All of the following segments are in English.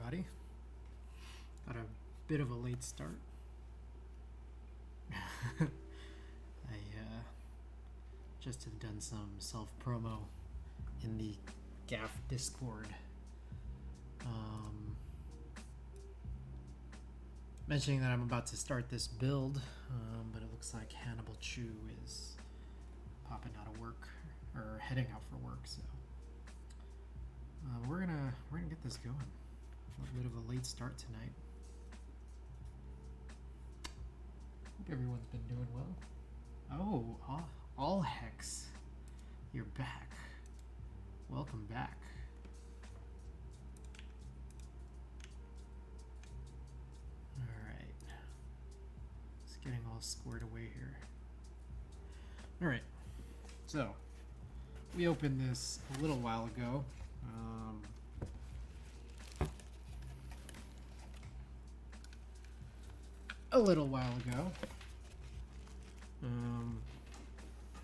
everybody. Got a bit of a late start. I just have done some self-promo in the gaff Discord. Mentioning that I'm about to start this build, but it looks like Hannibal Chew is popping out of work, or heading out for work, so we're gonna get this going. A little bit of a late start tonight. Hope everyone's been doing well. Oh, all Hex, you're back. Welcome back. All right, just getting all squared away here. All right, so we opened this a little while ago.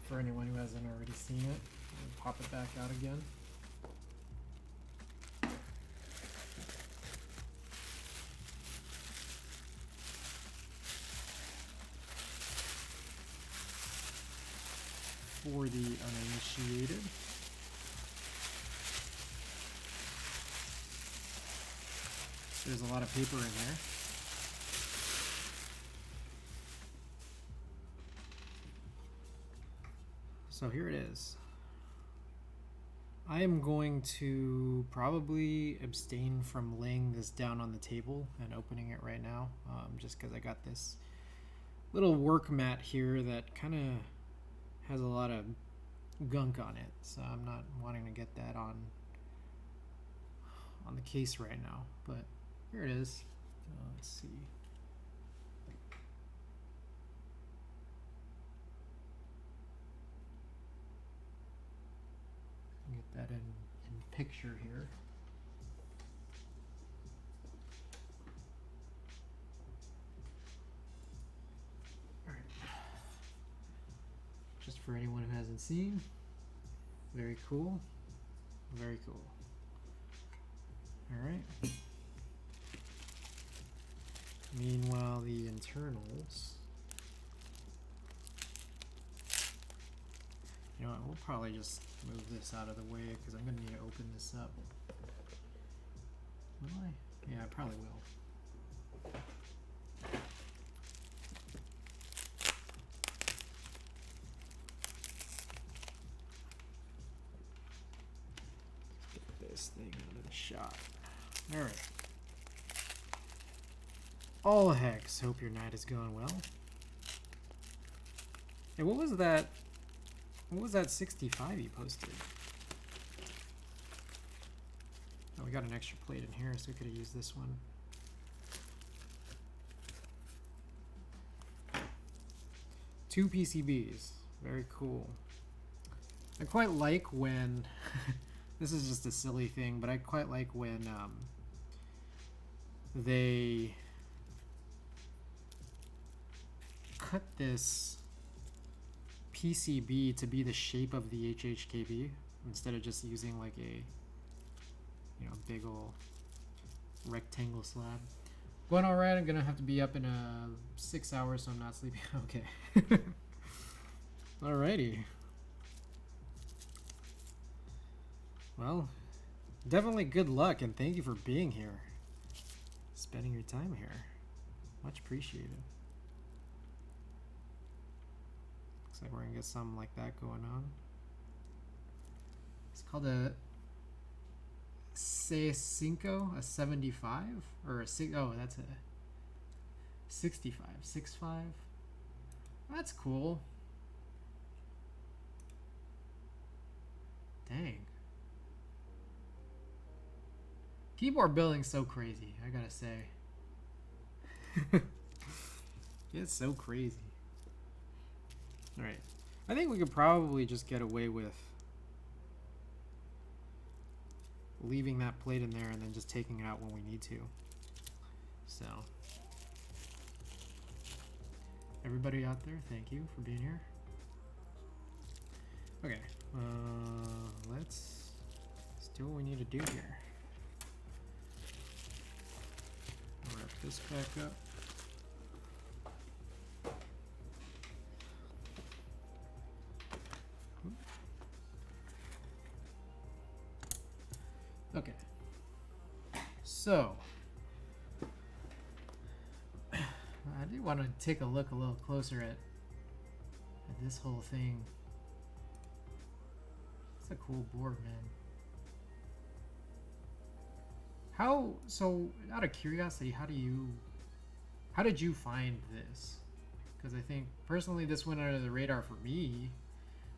For anyone who hasn't already seen it, I'll pop it back out again. For the uninitiated, there's a lot of paper in there. So here it is. I am going to probably abstain from laying this down on the table and opening it right now, just because I got this little work mat here that kind of has a lot of gunk on it, so I'm not wanting to get that on the case right now. But here it is. Let's see. Get that in picture here. All right. Just for anyone who hasn't seen, very cool. Very cool. All right. Meanwhile, the internals. You know what, we'll probably just move this out of the way because I'm going to need to open this up. Will I? Yeah, I probably will. Get this thing out of the shot. Alright. All Hex, hope your night is going well. Hey, what was that? What was that 65 you posted? Oh, we got an extra plate in here, so we could have used this one. Two PCBs. Very cool. I quite like when... this is just a silly thing, but I quite like when they cut this PCB to be the shape of the HHKB instead of just using like a, you know, big old rectangle slab. Going all right. I'm gonna have to be up in 6 hours, so I'm not sleeping. Okay. Alrighty. Well, definitely good luck, and thank you for being here, spending your time here. Much appreciated. Looks like we're gonna get something like that going on. It's called a C5, a 75, or a 6. Oh, that's a 65, 6.5. That's cool. Dang. Keyboard building's so crazy, I gotta say. It's so crazy. Alright. I think we could probably just get away with leaving that plate in there and then just taking it out when we need to. So, everybody out there, thank you for being here. Okay, let's do what we need to do here. this back up. Okay. So, I do want to take a look a little closer at this whole thing. It's a cool board, man. So out of curiosity, how did you find this? Because I think personally this went under the radar for me,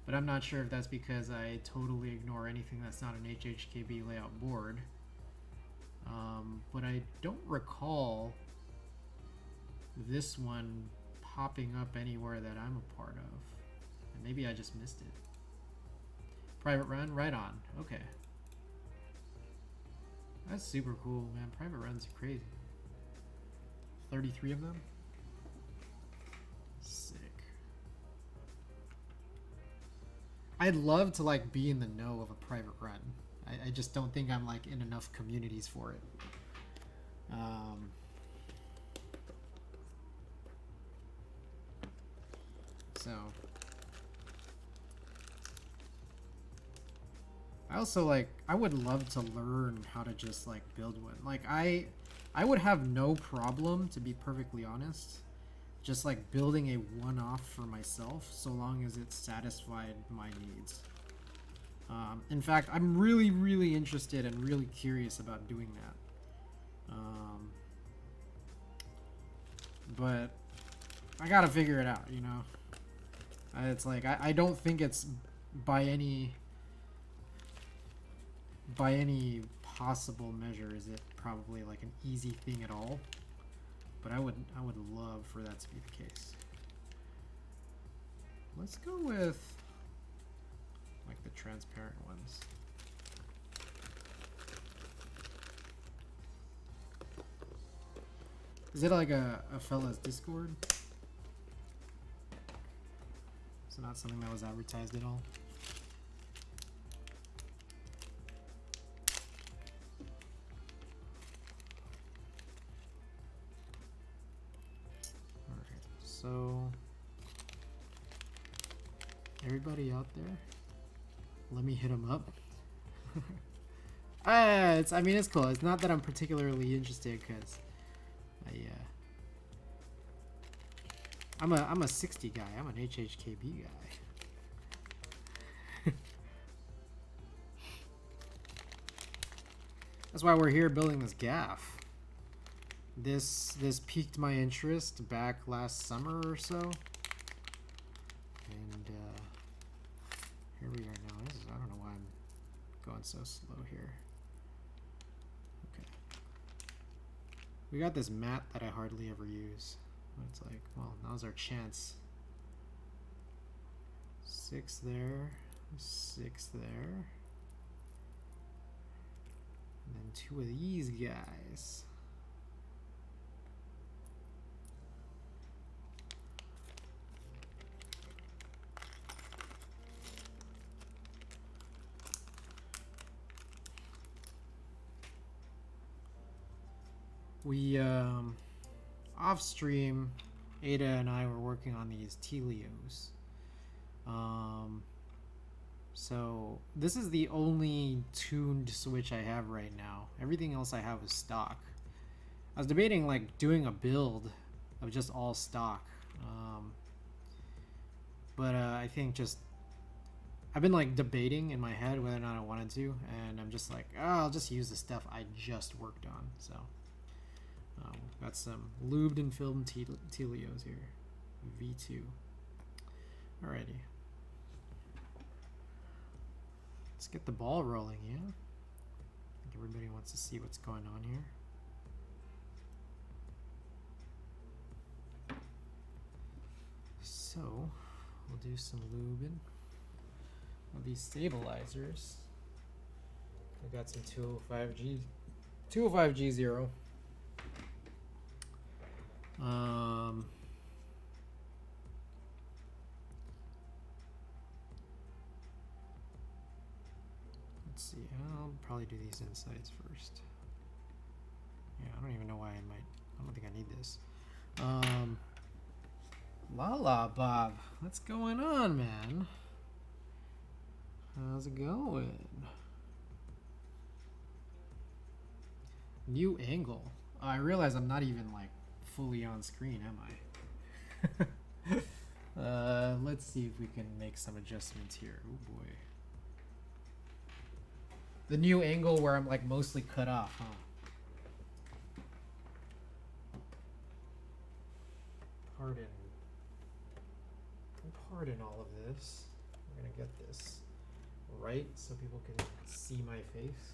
but I'm not sure if that's because I totally ignore anything that's not an HHKB layout board. But I don't recall this one popping up anywhere that I'm a part of. And maybe I just missed it. Private run, right on. Okay. That's super cool, man. Private runs are crazy. 33 of them? Sick. I'd love to like be in the know of a private run. I just don't think I'm like in enough communities for it. So I also like, I would love to learn how to just like build one. Like I would have no problem, to be perfectly honest, just like building a one-off for myself, so long as it satisfied my needs. In fact, I'm really, really interested and really curious about doing that. But I gotta figure it out, you know? It's like, I don't think it's by any possible measure is it probably like an easy thing at all. But I would love for that to be the case. Let's go with like the transparent ones. Is it like a fella's Discord? So not something that was advertised at all? Alright, so everybody out there, let me hit them up. I mean, it's cool. It's not that I'm particularly interested, because I'm a 60 guy. I'm an HHKB guy. That's why we're here building this gaff. This piqued my interest back last summer or so, and here we are now. I don't know why I'm going so slow here. Okay, we got this mat that I hardly ever use. It's like, well, now's our chance. 6 there, 6 there, and then 2 of these guys. We off stream, Ada and I were working on these Tealios. So this is the only tuned switch I have right now. Everything else I have is stock. I was debating like doing a build of just all stock, but I think just I've been like debating in my head whether or not I wanted to, and I'm just like, oh, I'll just use the stuff I just worked on. So got some lubed and filmed Tealios here, V2. Alrighty, let's get the ball rolling. Yeah, I think everybody wants to see what's going on here. So we'll do some lubing of these stabilizers. I got some 205G0. Let's see, I'll probably do these insides first. Yeah, I don't even know why I might I don't think I need this. Lala Bob, what's going on, man? How's it going? New angle. Oh, I realize I'm not even like fully on screen, am I? Let's see if we can make some adjustments here. Oh boy. The new angle where I'm like mostly cut off, huh? Pardon all of this. We're gonna get this right so people can see my face.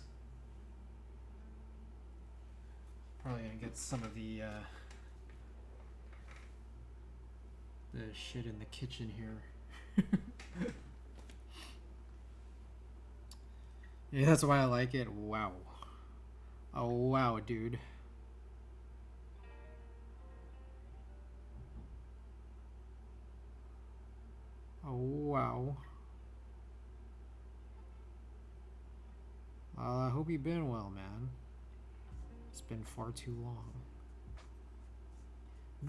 Probably gonna get some of the shit in the kitchen here. Yeah, that's why I like it. Wow. Oh wow, dude. Oh wow. I hope you've been well, man. It's been far too long.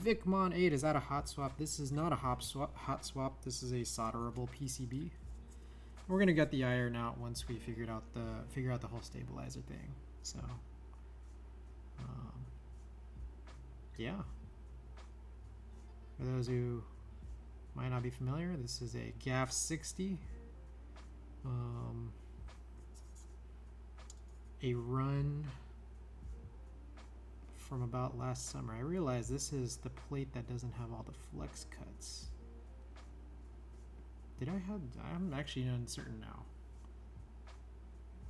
Vicmon8, is that a hot swap? This is not a hot swap. This is a solderable PCB. We're gonna get the iron out once we figure out the whole stabilizer thing. So, yeah. For those who might not be familiar, this is a gaff60. A run from about last summer. I realize this is the plate that doesn't have all the flex cuts. Did I have? I'm actually uncertain now.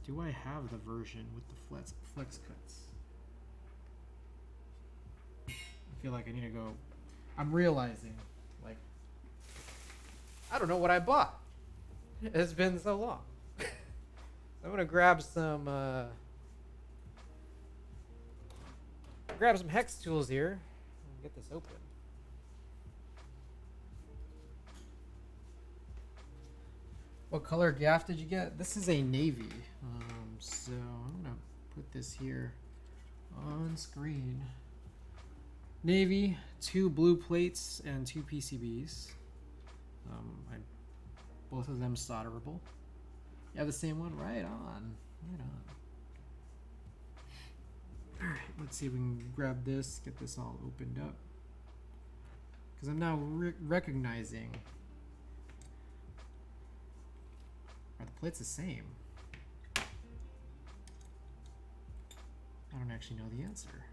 Do I have the version with the flex cuts? I feel like I need to go. I'm realizing, like, I don't know what I bought. It's been so long. I'm gonna grab some hex tools here and get this open. What color gaff did you get? This is a navy. So I'm gonna put this here on screen. Navy, 2 blue plates and 2 PCBs. Both of them solderable. You have the same one? Right on. Right on. Alright, let's see if we can grab this, get this all opened up. Because I'm now recognizing. Are the plates the same? I don't actually know the answer.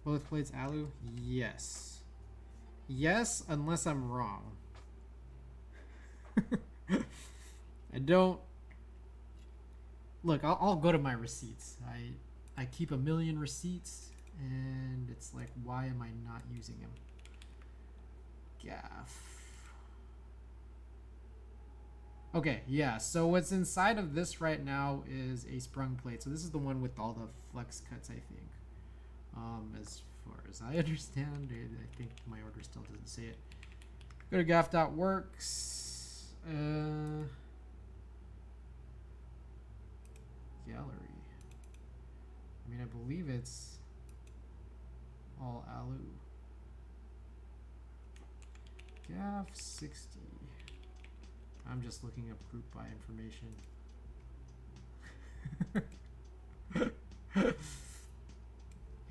Both plates alu? Yes. Yes, unless I'm wrong. I don't... Look, I'll go to my receipts. I keep a million receipts, and it's like, why am I not using them? Gaff. Okay, yeah, so what's inside of this right now is a sprung plate. So this is the one with all the flex cuts, I think. As far as I understand, I think my order still doesn't say it. Go to gaff.works. Gallery. I mean, I believe it's all alu. gaff60. I'm just looking up group by information.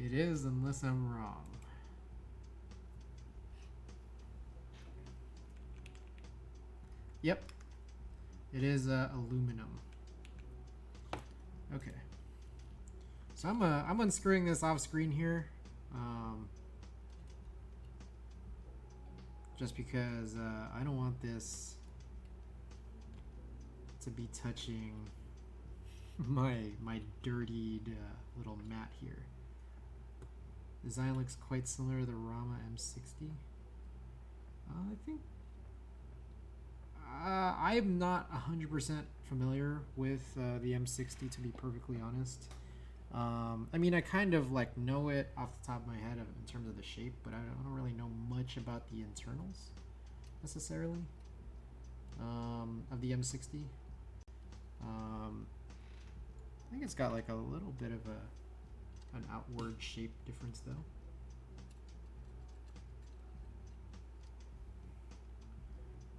It is, unless I'm wrong. Yep. It is aluminum. Okay. So I'm unscrewing this off screen here. Just because I don't want this to be touching my dirtied little mat here. Design looks quite similar to the Rama M60. I think I am not 100% familiar with the M60, to be perfectly honest. I mean, I kind of like know it off the top of my head in terms of the shape, but I don't really know much about the internals necessarily of the M60. I think it's got like a little bit of an outward shape difference though.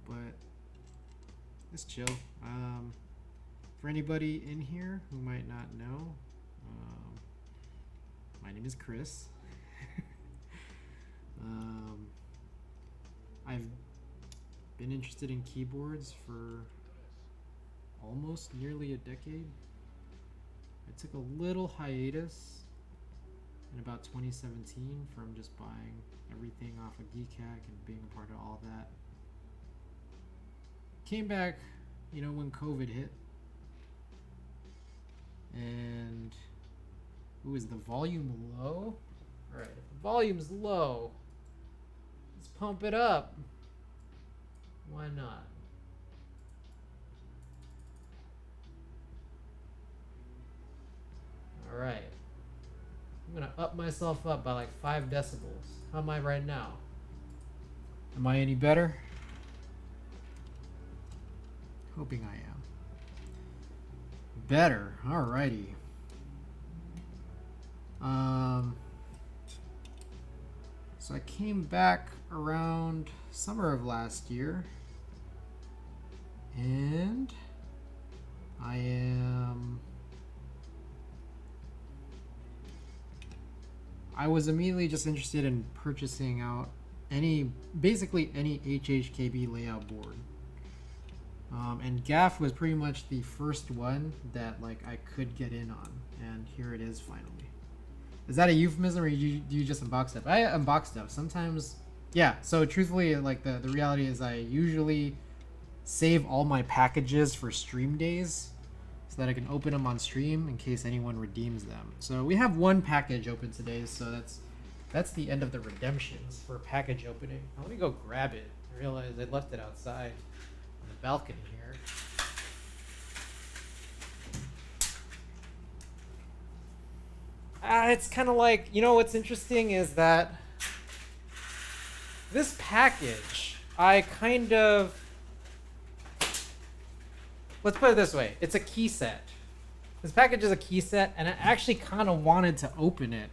But it's chill. For anybody in here who might not know, my name is Chris. I've been interested in keyboards for almost nearly a decade. I took a little hiatus in about 2017 from just buying everything off of Keycaps and being a part of all that. Came back, you know, when COVID hit. And ooh, is the volume low? Alright, if the volume's low, let's pump it up. Why not? Alright. I'm gonna up myself up by like 5 decibels. How am I right now? Am I any better? Hoping I am. Better. Alrighty. So I came back around summer of last year, and I was immediately just interested in purchasing out basically any HHKB layout board. And GAF was pretty much the first one that like I could get in on, and here it is finally. Is that a euphemism, or do you just unbox stuff? I unbox stuff sometimes. Yeah. So truthfully, like the reality is, I usually save all my packages for stream days so that I can open them on stream in case anyone redeems them. So we have one package open today, so that's the end of the redemptions for package opening. Now, let me go grab it. I realized I left it outside on the balcony here. It's kind of like, you know, what's interesting is that this package, I kind of, let's put it this way, it's a key set. This package is a key set, and I actually kind of wanted to open it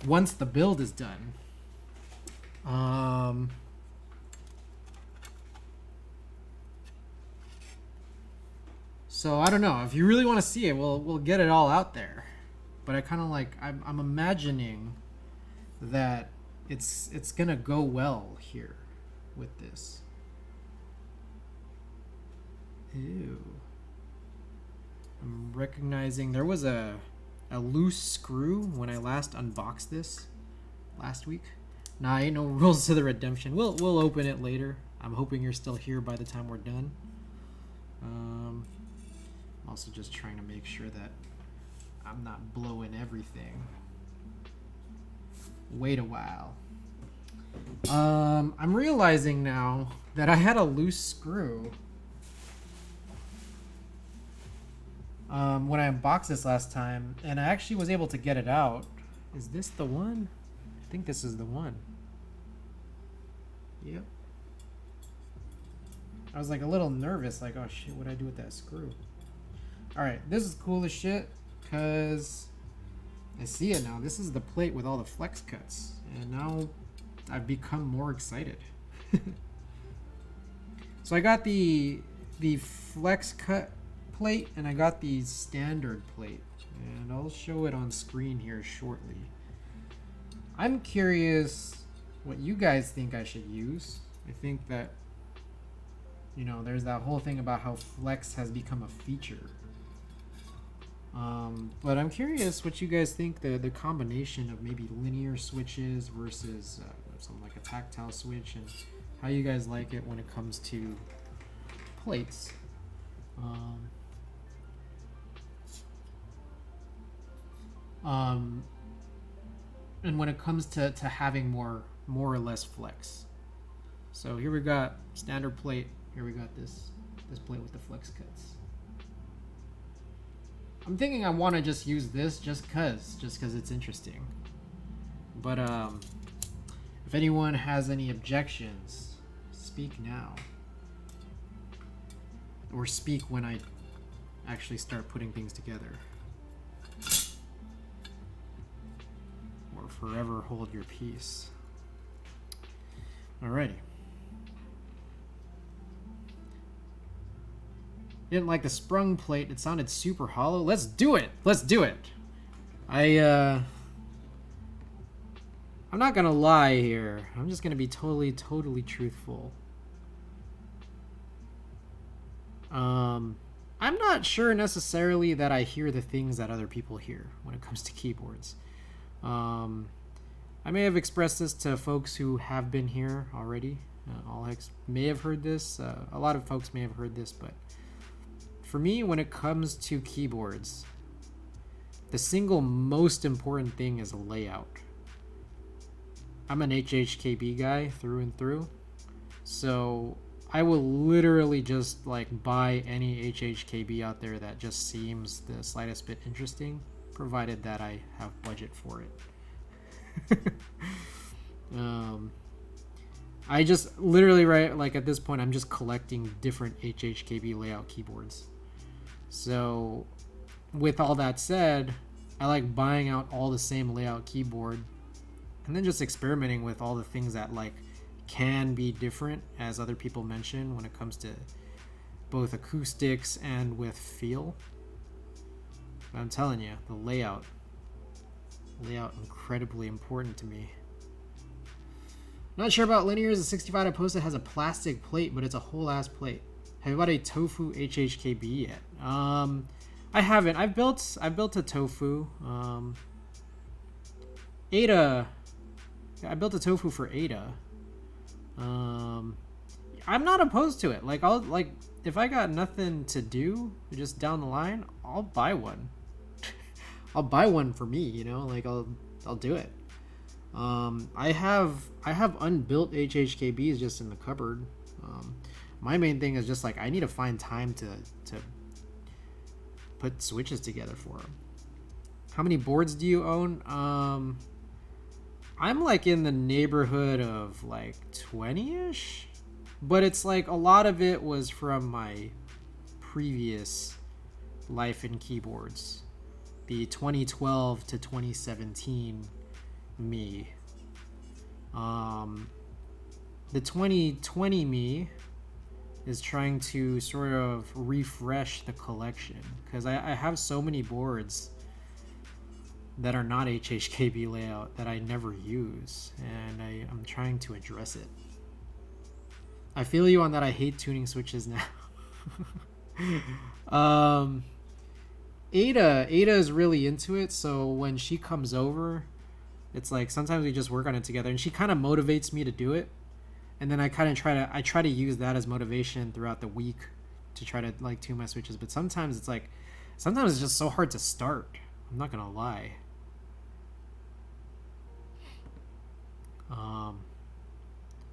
once the build is done. So I don't know, if you really want to see it, we'll get it all out there. But I kind of like, I'm imagining that it's gonna go well here with this. Ew. I'm recognizing there was a loose screw when I last unboxed this last week. Nah, ain't no rules to the redemption. We'll open it later. I'm hoping you're still here by the time we're done. I'm also just trying to make sure that I'm not blowing everything. Wait a while. I'm realizing now that I had a loose screw when I unboxed this last time, and I actually was able to get it out. Is this the one? I think this is the one. Yep. I was like a little nervous, like, oh shit, what'd I do with that screw? Alright, this is cool as shit, because I see it now. This is the plate with all the flex cuts, and now I've become more excited. So I got the flex cut plate, and I got the standard plate, and I'll show it on screen here shortly. I'm curious what you guys think I should use. I think that, you know, there's that whole thing about how flex has become a feature. But I'm curious what you guys think, the combination of maybe linear switches versus something like a tactile switch, and how you guys like it when it comes to plates. And when it comes to having more or less flex. So here we got standard plate. Here we got this plate with the flex cuts. I'm thinking I want to just use this just cause it's interesting. But if anyone has any objections, speak now. Or speak when I actually start putting things together. Or forever hold your peace. Alrighty. Didn't like the sprung plate. It sounded super hollow. Let's do it. Let's do it. I'm not gonna lie here. I'm just gonna be totally truthful. I'm not sure necessarily that I hear the things that other people hear when it comes to keyboards. I may have expressed this to folks who have been here already. Alex may have heard this. A lot of folks may have heard this, but for me, when it comes to keyboards, the single most important thing is layout. I'm an HHKB guy through and through, so I will literally just like buy any HHKB out there that just seems the slightest bit interesting, provided that I have budget for it. I just literally, right, like at this point, I'm just collecting different HHKB layout keyboards. So with all that said, I like buying out all the same layout keyboard and then just experimenting with all the things that like can be different, as other people mention, when it comes to both acoustics and with feel. But I'm telling you, the layout incredibly important to me. Not sure about linears. The 65 I posted has a plastic plate, but it's a whole ass plate. Have you bought a Tofu HHKB yet? I haven't. I've built a Tofu. Ada. I built a Tofu for Ada. I'm not opposed to it. Like, I'll like, if I got nothing to do just down the line, I'll buy one. I'll buy one for me, you know, like I'll do it. I have unbuilt HHKBs just in the cupboard. My main thing is just like I need to find time to put switches together for them. How many boards do you own? I'm like in the neighborhood of like 20-ish, but it's like a lot of it was from my previous life in keyboards, the 2012 to 2017 me. The 2020 me is trying to sort of refresh the collection, because I have so many boards that are not HHKB layout that I never use, and I'm trying to address it. I feel you on that. I hate tuning switches now. Ada is really into it, so when she comes over, it's like sometimes we just work on it together, and she kind of motivates me to do it, and then I kind of try to use that as motivation throughout the week to try to like tune my switches. But sometimes it's just so hard to start. I'm not gonna lie.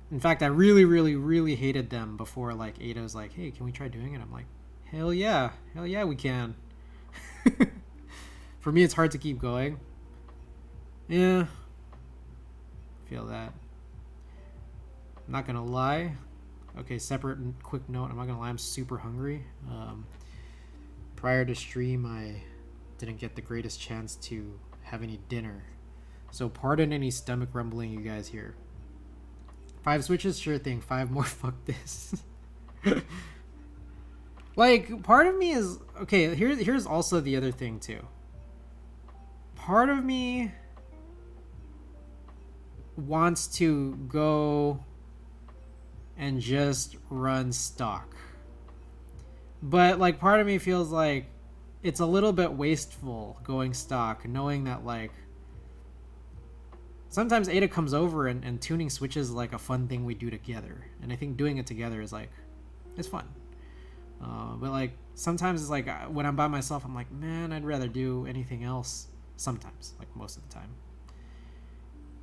In fact, I really hated them before like Ada's like, hey, can we try doing it? I'm like, hell yeah we can. For me, it's hard to keep going. Yeah, feel that. I'm not gonna lie. Okay, separate and quick note, I'm not gonna lie, I'm super hungry. Prior to stream, I didn't get the greatest chance to have any dinner, so pardon any stomach rumbling you guys hear. 5 switches? Sure thing. 5 more? Fuck this. Like, part of me is... Okay, here's also the other thing, too. Part of me wants to go and just run stock. But, like, part of me feels like it's a little bit wasteful going stock, knowing that, like, sometimes Ada comes over and tuning switches is like a fun thing we do together. And I think doing it together is like, it's fun. But like, sometimes it's like when I'm by myself, I'm like, man, I'd rather do anything else. Sometimes, like most of the time.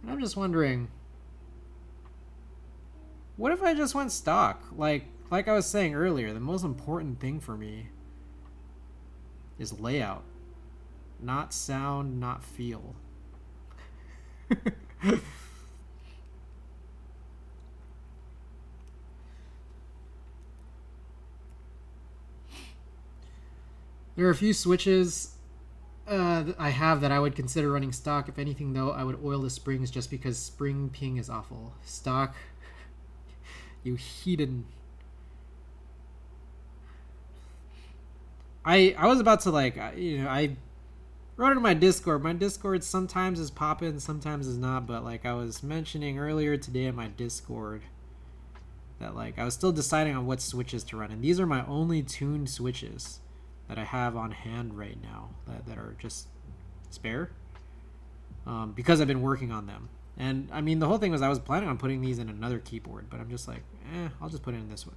And I'm just wondering, what if I just went stock? Like I was saying earlier, the most important thing for me is layout. Not sound, not feel. There are a few switches that I have that I would consider running stock. If anything, though, I would oil the springs just because spring ping is awful. Stock, you heathen. I was about to I wrote it in my Discord. My Discord sometimes is popping, sometimes is not. But like I was mentioning earlier today in my Discord, that like I was still deciding on what switches to run, and these are my only tuned switches that I have on hand right now that are just spare, because I've been working on them. And I mean, the whole thing was I was planning on putting these in another keyboard, but I'm just like, I'll just put it in this one.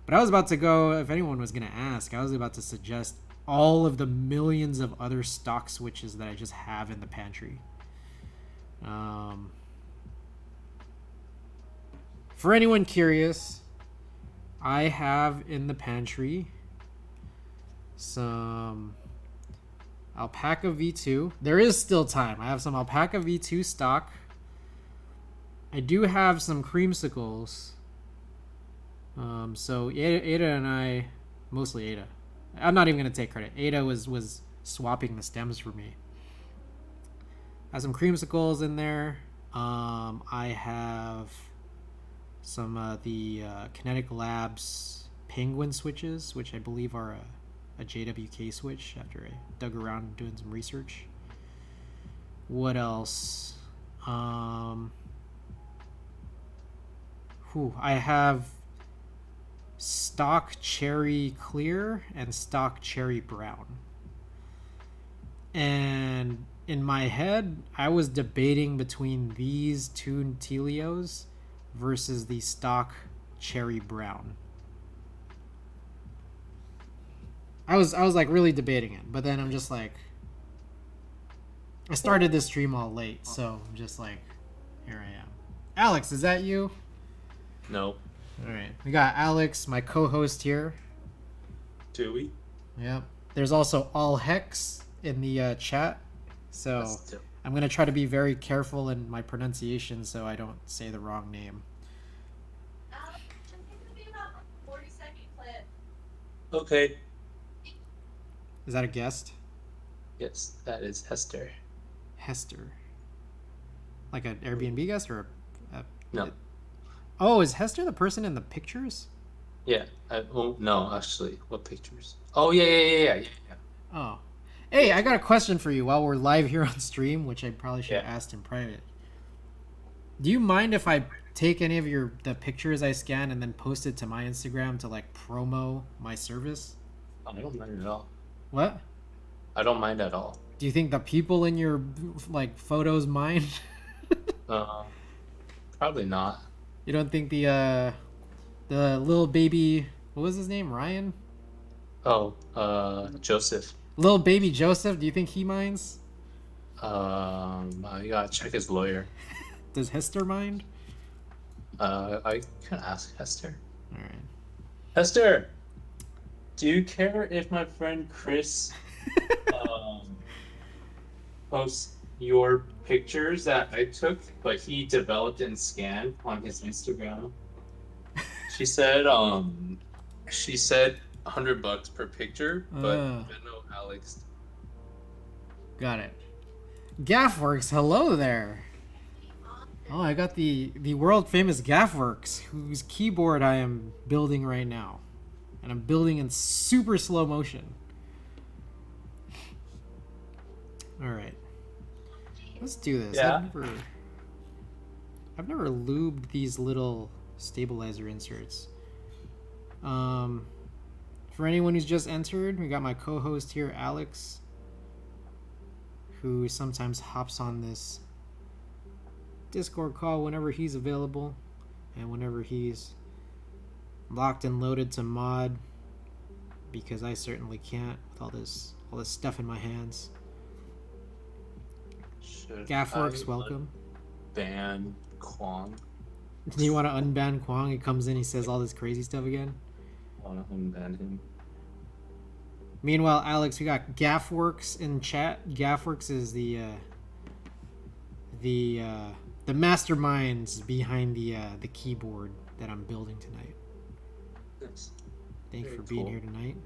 But I was about to go, if anyone was going to ask, I was about to suggest all of the millions of other stock switches that I just have in the pantry. For anyone curious, I have in the pantry some Alpaca V2. There is still time. I have some Alpaca V2 stock. I do have some creamsicles. So Ada and I, mostly Ada. I'm not even going to take credit. Ada was swapping the stems for me. I have some creamsicles in there. I have some of the Kinetic Labs Penguin switches, which I believe are a JWK switch after I dug around doing some research. What else? I have stock cherry clear and stock cherry brown. And in my head, I was debating between these two Tealios versus the stock cherry brown. I was like really debating it, but then I'm just like, I started this stream all late, so I'm just like, here I am. Alex, is that you? No. All right, we got Alex, my co-host here. Do we? Yep. There's also All Hex in the chat, so I'm gonna try to be very careful in my pronunciation so I don't say the wrong name. I think it'll be about a 40-second clip. Okay. Is that a guest? Yes, that is Hester. Hester. Like an Airbnb guest or No. Oh, is Hester the person in the pictures? Yeah. No, actually. What pictures? Oh, yeah. Oh. Hey, I got a question for you while we're live here on stream, which I probably should have asked in private. Do you mind if I take any of the pictures I scan and then post it to my Instagram to like promo my service? I don't mind at all. What? I don't mind at all. Do you think the people in your like photos mind? Probably not. You don't think the little baby, what was his name? Ryan? Oh, Joseph. Little baby Joseph, do you think he minds? I gotta check his lawyer. Does Hester mind? I can ask Hester. All right. Hester, do you care if my friend Chris posts your pictures that I took, but he developed and scanned on his Instagram? She said $100 per picture, but Venmo Alex. Got it. Gaffworks, hello there. Oh, I got the world famous Gaffworks, whose keyboard I am building right now, and I'm building in super slow motion. All right, let's do this. Yeah. I've never lubed these little stabilizer inserts. For anyone who's just entered, we got my co-host here, Alex, who sometimes hops on this Discord call whenever he's available and whenever he's locked and loaded to mod, because I certainly can't with all this stuff in my hands. Gaffworks, welcome. Ban Kwong. You want to unban Kwong? He comes in, he says all this crazy stuff again. I want to unban him. Meanwhile, Alex, we got Gaffworks in chat. Gaffworks is the masterminds behind the keyboard that I'm building tonight. Nice. Thanks Very for being cool. here tonight.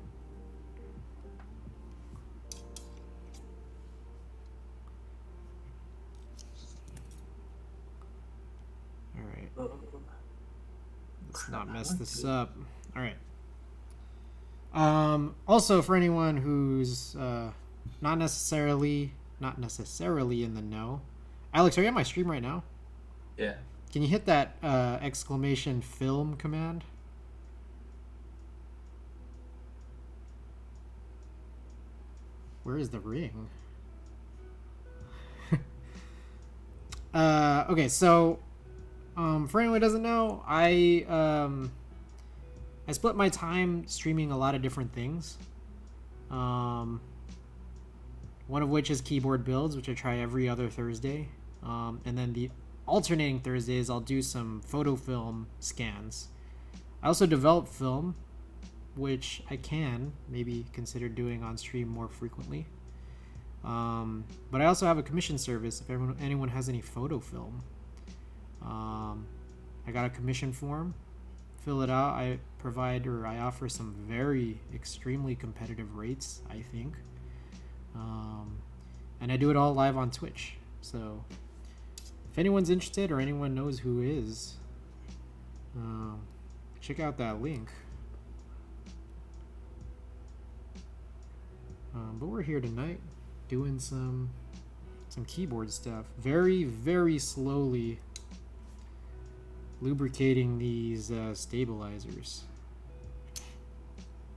Let's not mess this up. All right. Also, for anyone who's not necessarily in the know, Alex, are you on my stream right now? Yeah. Can you hit that exclamation film command? Where is the ring? Okay, so for anyone who doesn't know, I split my time streaming a lot of different things. One of which is keyboard builds, which I try every other Thursday. And then the alternating Thursdays, I'll do some photo film scans. I also develop film, which I can maybe consider doing on stream more frequently. But I also have a commission service if anyone has any photo film. I got a commission form. Fill it out. I offer some very extremely competitive rates, I think. And I do it all live on Twitch. So if anyone's interested or anyone knows who is, check out that link. But we're here tonight doing some keyboard stuff. Very, very slowly lubricating these stabilizers.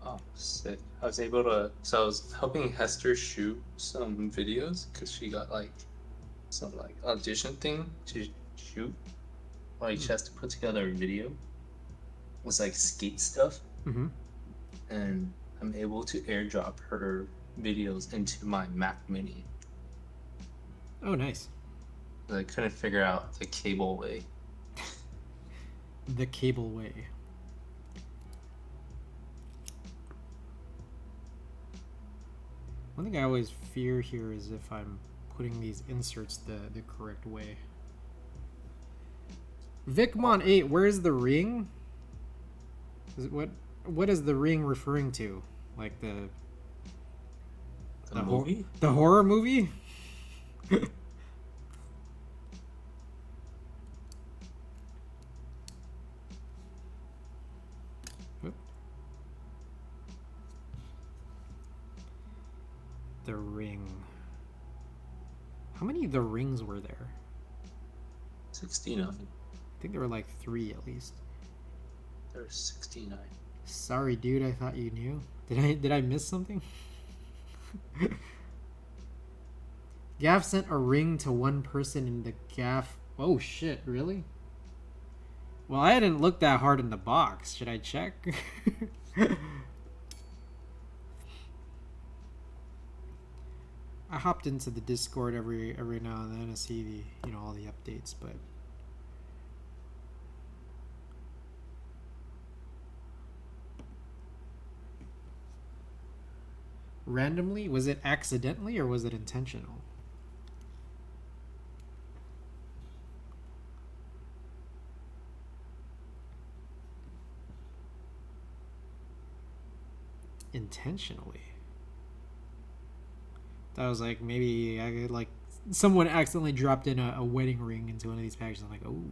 Oh, sick. I was helping Hester shoot some videos because she got like some like audition thing to shoot. Like she has to put together a video. It's like skate stuff. Mm-hmm. And I'm able to airdrop her videos into my Mac Mini. Oh, nice. I couldn't figure out the cable way. The cable way. One thing I always fear here is if I'm putting these inserts the correct way. Vicmon8, where's the ring? What is the ring referring to? Like the movie? The horror movie? The ring. How many of the rings were there? 69. I think there were like 3 at least. There's 69. Sorry, dude. I thought you knew. Did I miss something? Gaff sent a ring to one person in the Gaff. Oh shit! Really? Well, I hadn't looked that hard in the box. Should I check? I hopped into the Discord every now and then to see the all the updates, but randomly, was it accidentally or was it intentional? Intentionally. That was like maybe someone accidentally dropped in a wedding ring into one of these packages. I'm like, oh,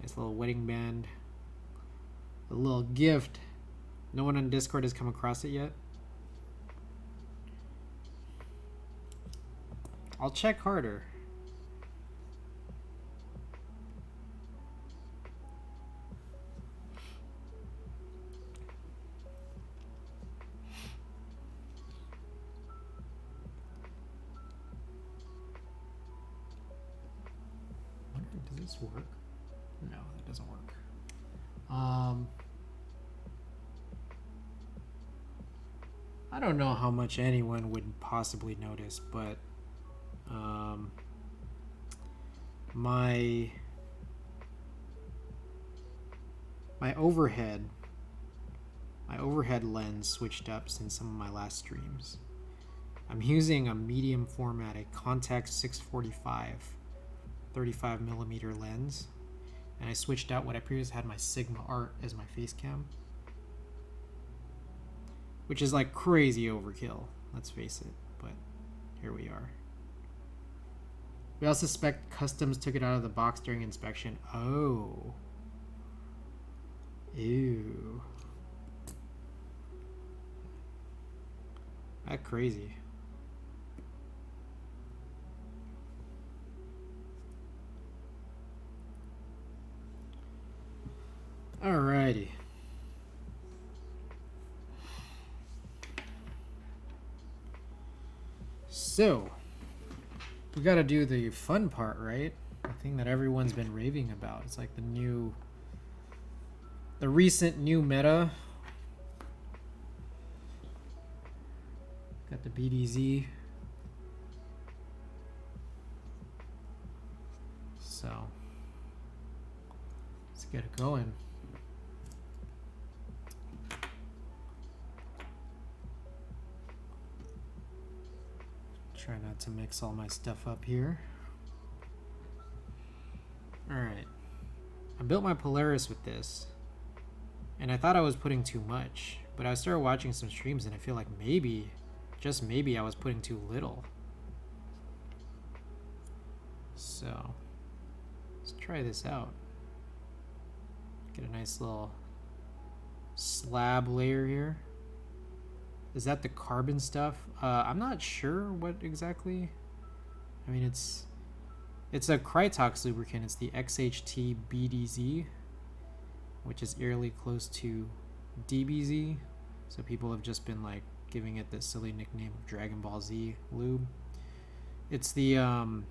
nice little wedding band, a little gift. No one on Discord has come across it yet. I'll check harder. Does this work? No, that doesn't work. I don't know how much anyone would possibly notice, but my overhead lens switched up since some of my last streams. I'm using a medium formatted Contax 645 35mm lens, and I switched out what I previously had my Sigma Art as my face cam, which is like crazy overkill, let's face it, but here we are. We also suspect customs took it out of the box during inspection. Oh. Ew. That's crazy. Alrighty. So, we gotta do the fun part, right? The thing that everyone's been raving about. It's like the recent new meta. Got the BDZ. So, let's get it going. Try not to mix all my stuff up here. Alright. I built my Polaris with this. And I thought I was putting too much. But I started watching some streams and I feel like maybe, just maybe, I was putting too little. So, let's try this out. Get a nice little slab layer here. Is that the carbon stuff? I'm not sure what exactly. I mean, it's a Krytox lubricant. It's the XHT BDZ, which is eerily close to DBZ. So people have just been like giving it this silly nickname of Dragon Ball Z lube. It's the of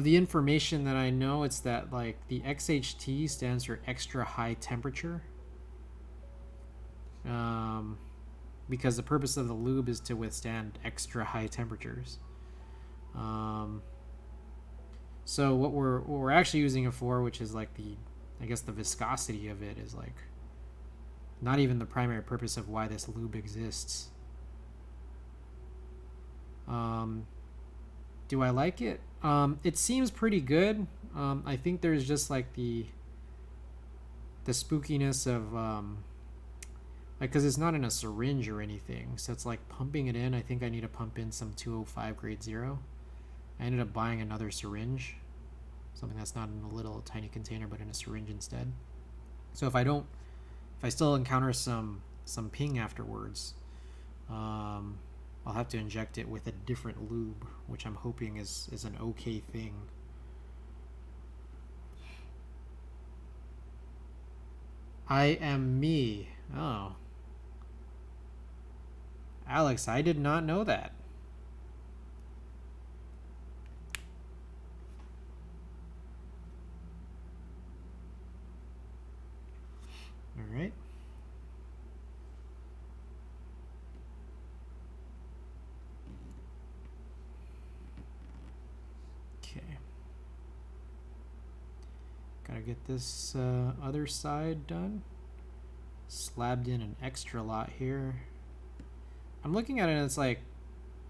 the information that I know, it's that like the XHT stands for extra high temperature. Because the purpose of the lube is to withstand extra high temperatures. So what we're actually using it for, which is like I guess the viscosity of it is like not even the primary purpose of why this lube exists. Do I like it? It seems pretty good. I think there's just like the spookiness of like, because it's not in a syringe or anything, so it's like pumping it in. I think I need to pump in some 205 grade 0. I ended up buying another syringe, something that's not in a little tiny container but in a syringe instead. So if I still encounter some ping afterwards, I'll have to inject it with a different lube, which I'm hoping is an okay thing. I am me. Oh. Alex, I did not know that. All right. Okay. Gotta get this other side done. Slabbed in an extra lot here. I'm looking at it and it's like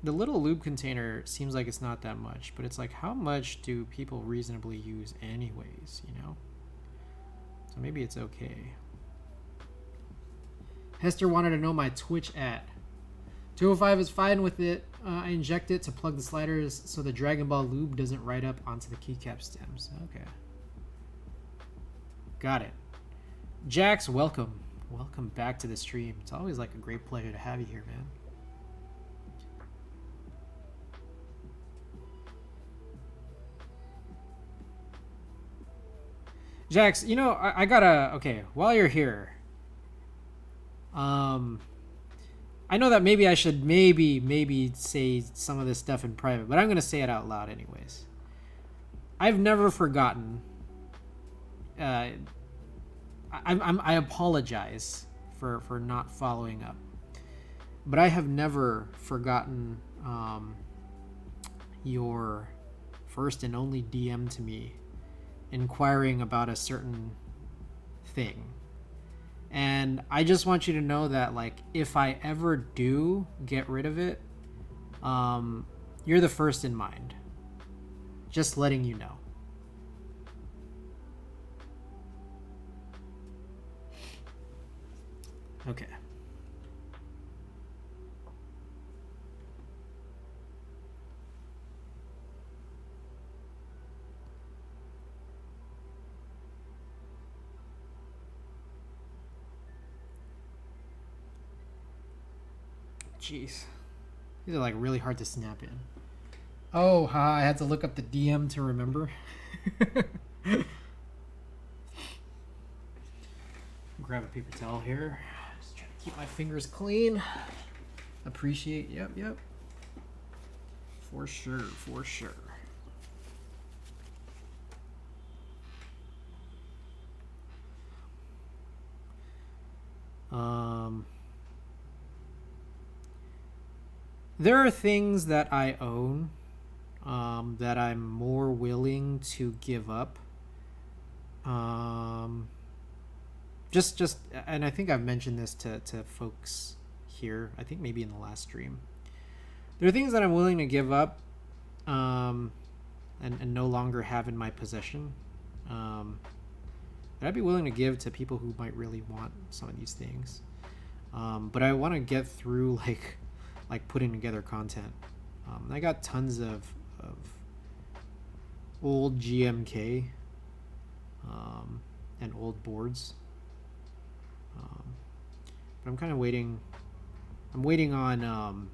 the little lube container seems like it's not that much, but it's like how much do people reasonably use anyways, you know? So maybe it's okay. Hester wanted to know my Twitch at. 205 is fine with it. I inject it to plug the sliders so the Dragon Ball lube doesn't ride up onto the keycap stems. Okay. Got it. Jax, welcome. Welcome back to the stream. It's always like a great pleasure to have you here, man. Jax, you know, I gotta, okay, while you're here, I know that maybe I should maybe say some of this stuff in private, but I'm gonna say it out loud anyways. I've never forgotten, I apologize for not following up, but I have never forgotten your first and only DM to me inquiring about a certain thing. And I just want you to know that, like, if I ever do get rid of it, you're the first in mind. Just letting you know. Okay. jeez. These are like really hard to snap in. Oh, I had to look up the DM to remember. Grab a paper towel here. Just trying to keep my fingers clean. Appreciate, yep. For sure. There are things that I own that I'm more willing to give up. Just, and I think I've mentioned this to folks here. I think maybe in the last stream. There are things that I'm willing to give up, and no longer have in my possession. That I'd be willing to give to people who might really want some of these things. But I want to get through like putting together content. I got tons of old GMK and old boards. But I'm kind of waiting. I'm waiting on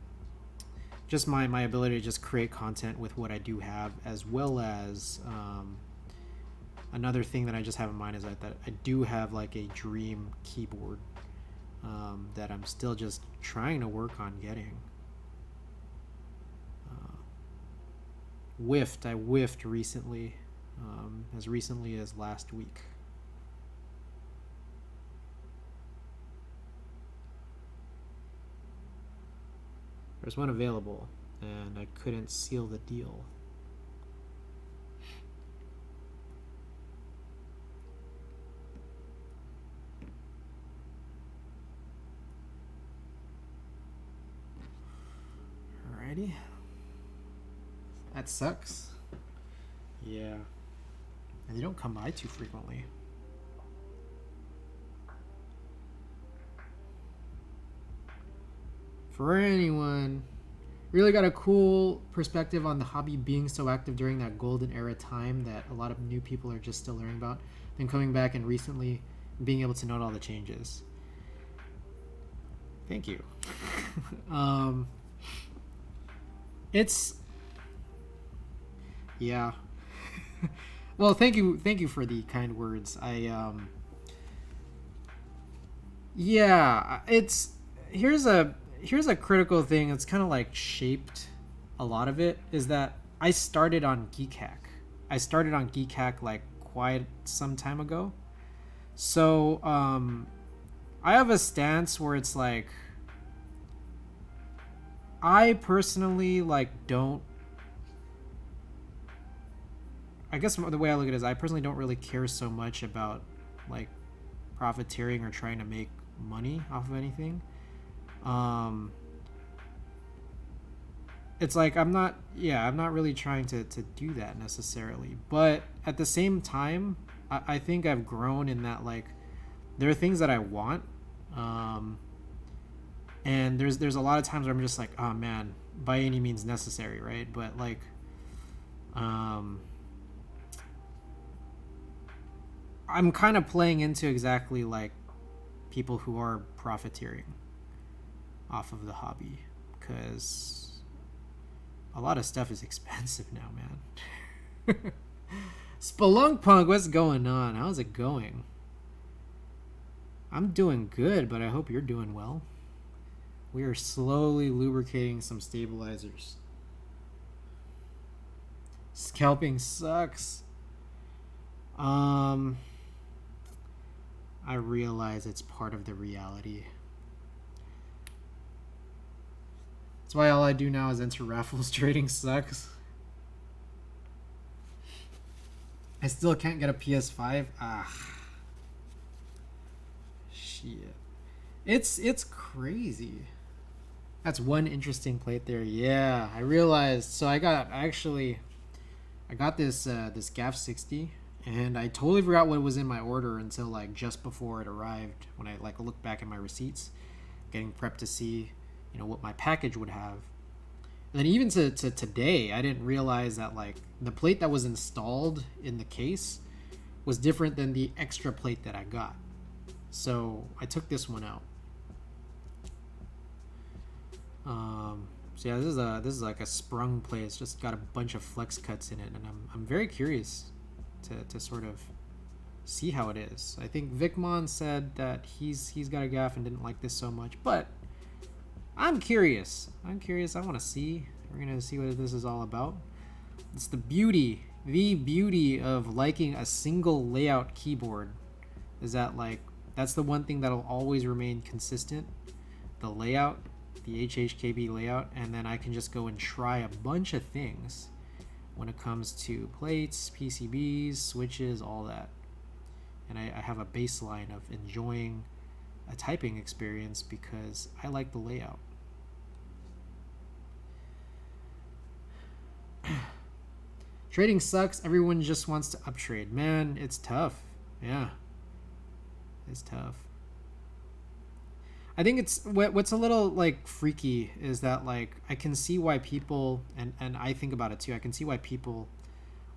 just my ability to just create content with what I do have, as well as another thing that I just have in mind is that I do have like a dream keyboard that I'm still just trying to work on getting. I whiffed recently, as recently as last week. There's one available, and I couldn't seal the deal. Alrighty. That sucks. Yeah. And they don't come by too frequently. For anyone, really got a cool perspective on the hobby being so active during that golden era time that a lot of new people are just still learning about, then coming back and recently being able to note all the changes. Thank you. It's, yeah. Well, thank you for the kind words. Yeah, here's a critical thing that's kind of like shaped a lot of it, is that I started on Geekhack. I started on Geekhack like quite some time ago. So I have a stance where it's like, I personally don't, I guess the way I look at it is I personally don't really care so much about like profiteering or trying to make money off of anything. It's like I'm not really trying to do that necessarily, but at the same time I think I've grown in that like there are things that I want, and there's a lot of times where I'm just like, oh man, by any means necessary, right? But like I'm kind of playing into exactly like people who are profiteering off of the hobby, because a lot of stuff is expensive now, man. Spelunkpunk, what's going on? How's it going? I'm doing good, but I hope you're doing well. We are slowly lubricating some stabilizers. Scalping sucks. I realize it's part of the reality. That's why all I do now is enter raffles. Trading sucks. I still can't get a PS5. Shit. It's crazy. That's one interesting plate there. Yeah, I realized. So I got this gaff60, and I totally forgot what was in my order until like just before it arrived, when I like looked back at my receipts, getting prepped to see, you know, what my package would have. And then even to today, I didn't realize that like the plate that was installed in the case was different than the extra plate that I got. So I took this one out. So yeah, this is like a sprung plate. It's just got a bunch of flex cuts in it, and I'm very curious to sort of see how it is. I think Vicmon said that he's got a gaff and didn't like this so much, but I'm curious. I'm curious. I want to see. We're gonna see what this is all about. It's the beauty of liking a single layout keyboard. Is that like that's the one thing that'll always remain consistent, the layout, the HHKB layout, and then I can just go and try a bunch of things when it comes to plates, PCBs, switches, all that. And I have a baseline of enjoying a typing experience because I like the layout. Trading sucks. Everyone just wants to uptrade. Man, it's tough. Yeah. It's tough. I think it's what's a little like freaky is that like I can see why people and I think about it too. I can see why people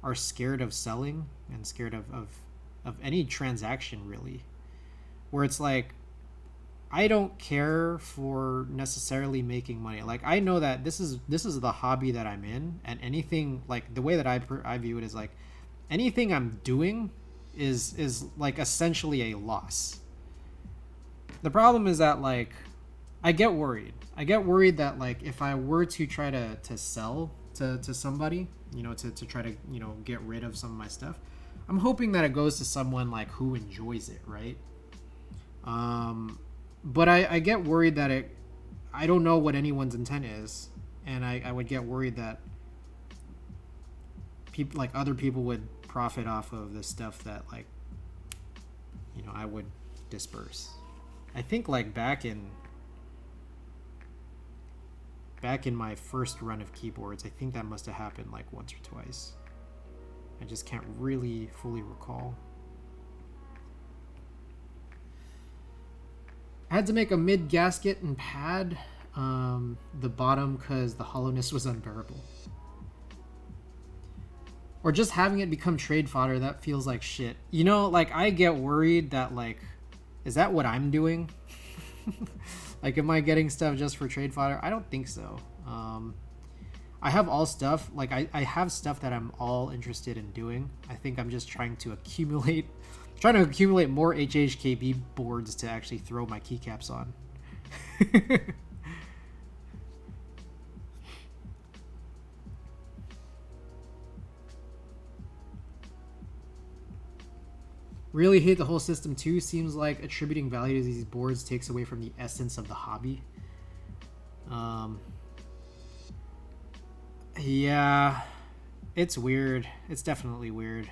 are scared of selling and scared of any transaction really. Where it's like I don't care for necessarily making money. Like I know that this is the hobby that I'm in, and anything like the way that I view it is like anything I'm doing is like essentially a loss. The problem is that like I get worried. I get worried that like if I were to try to sell to somebody, you know, to try to, you know, get rid of some of my stuff, I'm hoping that it goes to someone like who enjoys it, right? But I get worried that I don't know what anyone's intent is, and I would get worried that people like other people would profit off of the stuff that like, you know, I would disperse. I think like back in my first run of keyboards, I think that must have happened like once or twice. I just can't really fully recall. I had to make a mid gasket and pad the bottom because the hollowness was unbearable. Or just having it become trade fodder, that feels like shit. You know, like I get worried that like, is that what I'm doing? Like, am I getting stuff just for trade fodder? I don't think so. I have all stuff, like I have stuff that I'm all interested in doing. I think I'm just trying to accumulate more HHKB boards to actually throw my keycaps on. Really hate the whole system too. Seems like attributing value to these boards takes away from the essence of the hobby. Yeah, it's weird. It's definitely weird.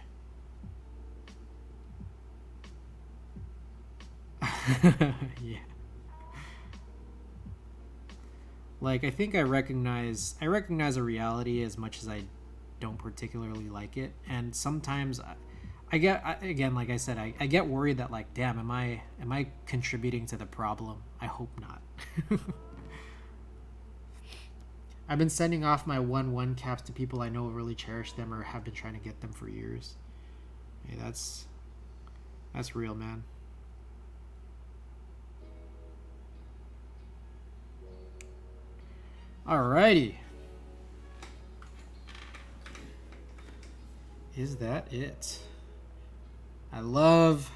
Yeah. Like I think I recognize a reality as much as I don't particularly like it, and sometimes I get again, like I said, I get worried that like, damn, am I contributing to the problem? I hope not. I've been sending off my 1-1 caps to people I know really cherish them or have been trying to get them for years. Hey, that's real, man. Alrighty. Is that it? I love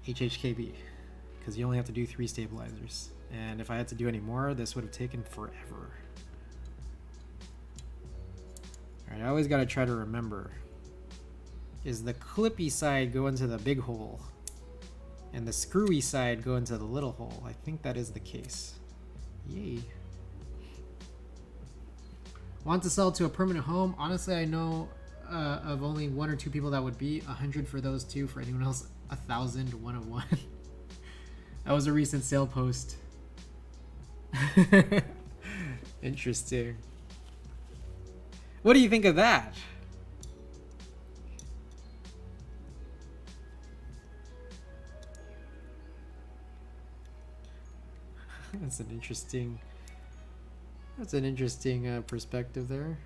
HHKB because you only have to do 3 stabilizers. And if I had to do any more, this would have taken forever. Alright, I always got to try to remember. Is the clippy side go into the big hole? And the screwy side go into the little hole? I think that is the case. Yay. Want to sell to a permanent home? Honestly, I know of only 1 or 2 people that would be. 100 for those 2. For anyone else, 1,000, 1 of 1. That was a recent sale post. Interesting. What do you think of that? That's an interesting perspective there.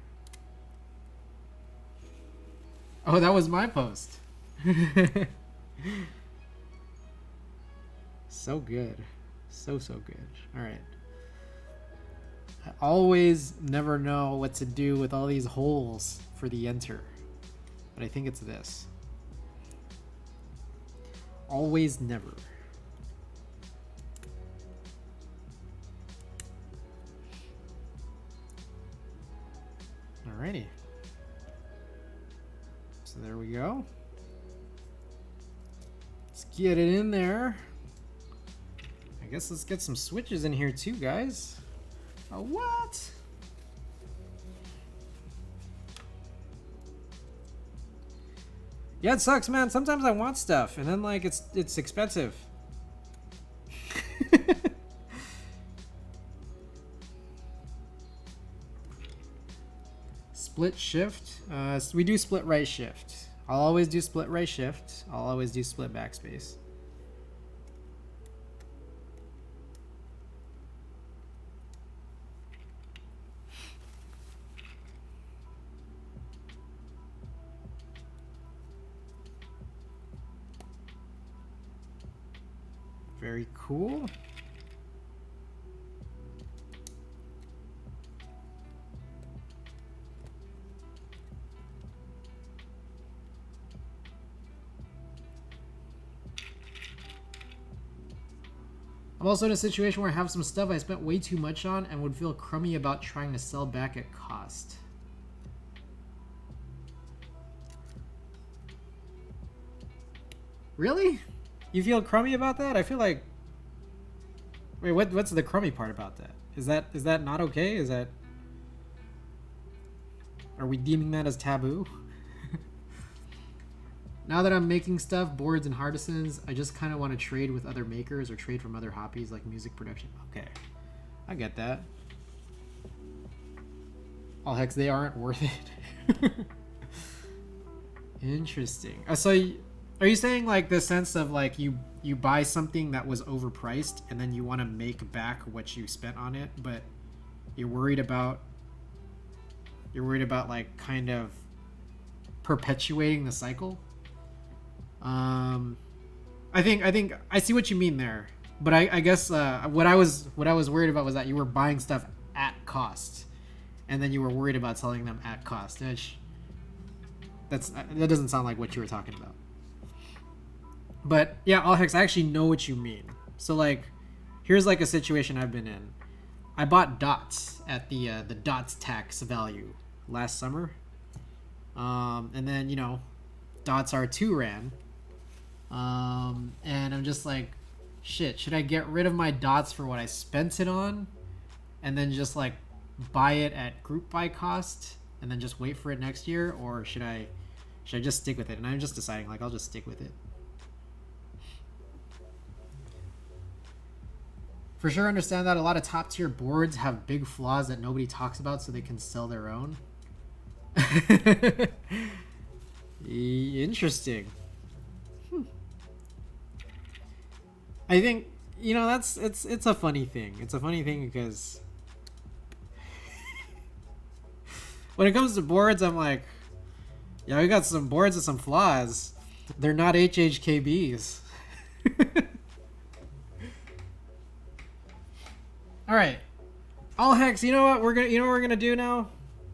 Oh, that was my post. So good. So good. All right. I always never know what to do with all these holes for the enter. But I think it's this. Always never. Alrighty. So there we go. Let's get it in there. I guess let's get some switches in here too, guys. Oh, what? Yeah, it sucks, man. Sometimes I want stuff, and then like it's expensive. Split shift. So we do split right shift. I'll always do split right shift. I'll always do split backspace. Very cool. I'm also in a situation where I have some stuff I spent way too much on and would feel crummy about trying to sell back at cost. Really? You feel crummy about that? I feel like... Wait, what's the crummy part about that? Is that not okay? Is that... Are we deeming that as taboo? Now that I'm making stuff, boards and artisans, I just kind of want to trade with other makers or trade from other hobbies like music production. Okay, I get that. Oh, heck, they aren't worth it. Interesting. So, are you saying like the sense of like you buy something that was overpriced and then you want to make back what you spent on it, but you're worried about like kind of perpetuating the cycle? I think I see what you mean there, but I guess what I was worried about was that you were buying stuff at cost, and then you were worried about selling them at cost. That doesn't sound like what you were talking about. But yeah, Alhex, I actually know what you mean. So like, here's like a situation I've been in. I bought dots at the dots tax value last summer, and then dots R2 ran. And I'm just like, shit, should I get rid of my dots for what I spent it on and then just like buy it at group buy cost and then just wait for it next year, or should I just stick with it? And I'm just deciding, like, I'll just stick with it. For sure understand that a lot of top tier boards have big flaws that nobody talks about so they can sell their own. Interesting. I think it's a funny thing. It's a funny thing because when it comes to boards, I'm like, yeah, we got some boards with some flaws. They're not HHKBs. All right, Alhex, you know what we're gonna do now?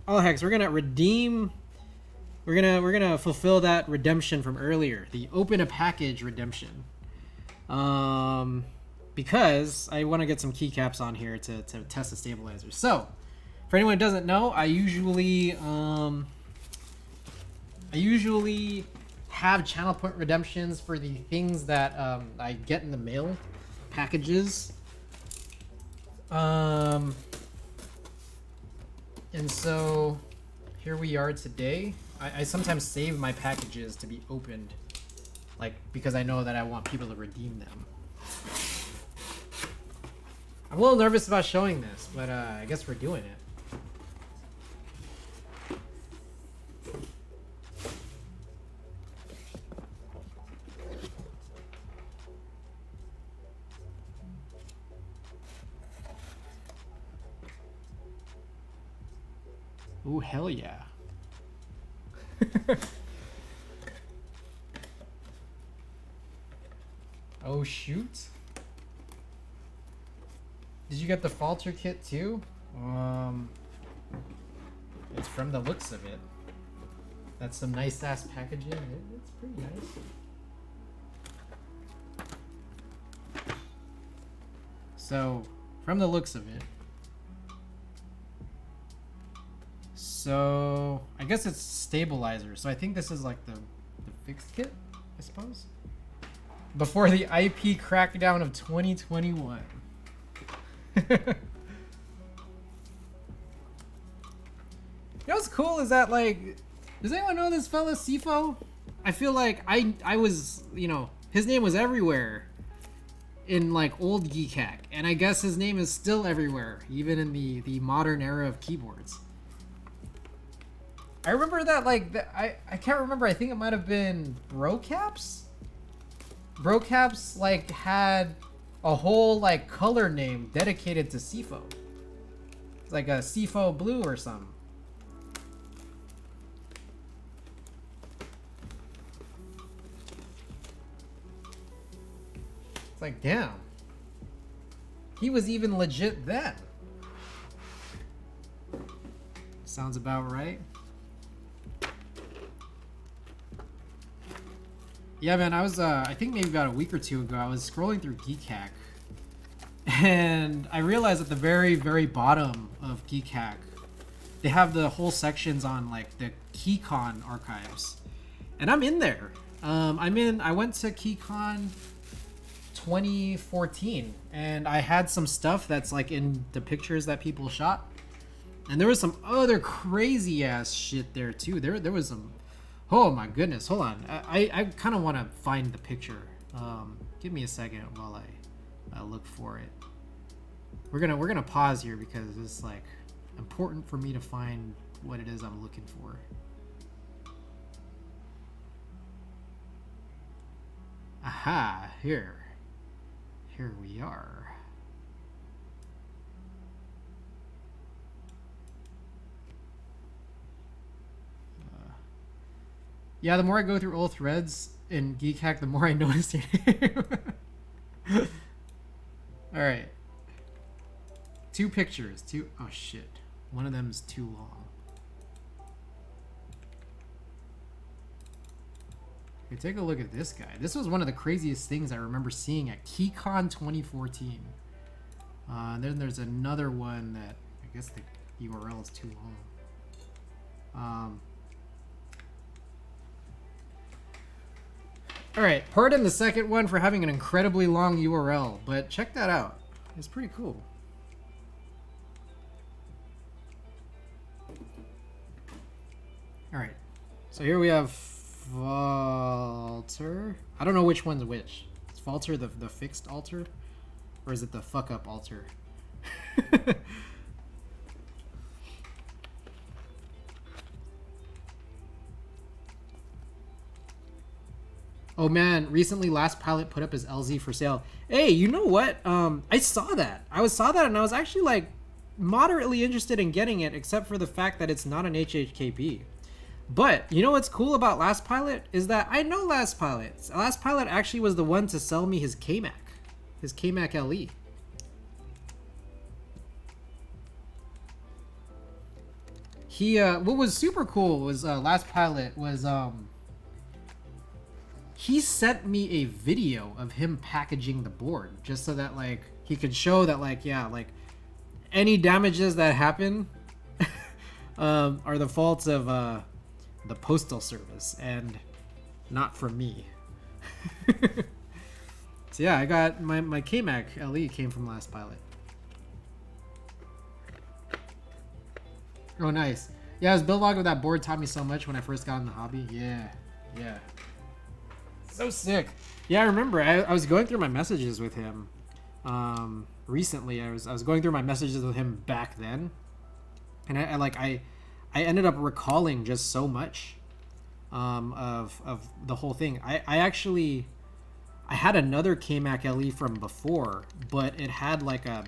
Alhex, we're gonna redeem. We're gonna fulfill that redemption from earlier, the open a package redemption. Because I want to get some keycaps on here to test the stabilizer. So, for anyone who doesn't know, I usually have channel point redemptions for the things that I get in the mail packages. And so here we are today. I sometimes save my packages to be opened, like, because I know that I want people to redeem them. I'm a little nervous about showing this, but I guess we're doing it. Ooh, hell yeah. Oh, shoot. Did you get the falter kit too? It's from the looks of it. That's some nice ass packaging. It's pretty nice. So, from the looks of it. So, I guess it's stabilizer. So I think this is like the fixed kit, I suppose. Before the IP crackdown of 2021. You know what's cool is that, like, does anyone know this fella Sifo? I feel like I was, you know, his name was everywhere in like old Geekhack, and I guess his name is still everywhere, even in the modern era of keyboards. I remember that, like, I can't remember, I think it might have been Brocaps? Brocaps, like, had a whole, like, color name dedicated to Sifo. It's like a Sifo Blue or something. It's like, damn. He was even legit then. Sounds about right. Yeah, man, I was, I think maybe about a week or two ago, I was scrolling through Geekhack, and I realized at the very, very bottom of Geekhack, they have the whole sections on, like, the KeyCon archives. And I'm in there. I went to KeyCon 2014, and I had some stuff that's, like, in the pictures that people shot. And there was some other crazy-ass shit there, too. There was some... Oh my goodness, hold on. I kind of want to find the picture. Give me a second while I look for it. We're gonna pause here because it's like important for me to find what it is I'm looking for. Aha, here we are. Yeah, the more I go through old threads in Geekhack, the more I notice your name. Alright. 2 pictures. Oh shit. One of them is too long. Okay, take a look at this guy. This was one of the craziest things I remember seeing at KeyCon 2014. Then there's another one that, I guess the URL is too long. Alright, pardon the second one for having an incredibly long URL, but check that out. It's pretty cool. Alright, so here we have Falter. I don't know which one's which. Is Falter the fixed alter? Or is it the fuck up alter? Oh man, recently Last Pilot put up his LZ for sale. Hey, you know what? I saw that. I saw that and I was actually like moderately interested in getting it, except for the fact that it's not an HHKP. But you know what's cool about Last Pilot is that I know Last Pilot. Last Pilot actually was the one to sell me his K-Mac LE. He what was super cool was Last Pilot was he sent me a video of him packaging the board just so that like he could show that like, yeah, like any damages that happen are the faults of the postal service and not from me. So yeah, I got my K-Mac LE came from Last Pilot. Oh nice. Yeah, his build log of that board taught me so much when I first got in the hobby. Yeah. So sick. Yeah, I remember I was going through my messages with him recently. I was going through my messages with him back then, and I ended up recalling just so much of the whole thing. I had another K-Mac LE from before, but it had like a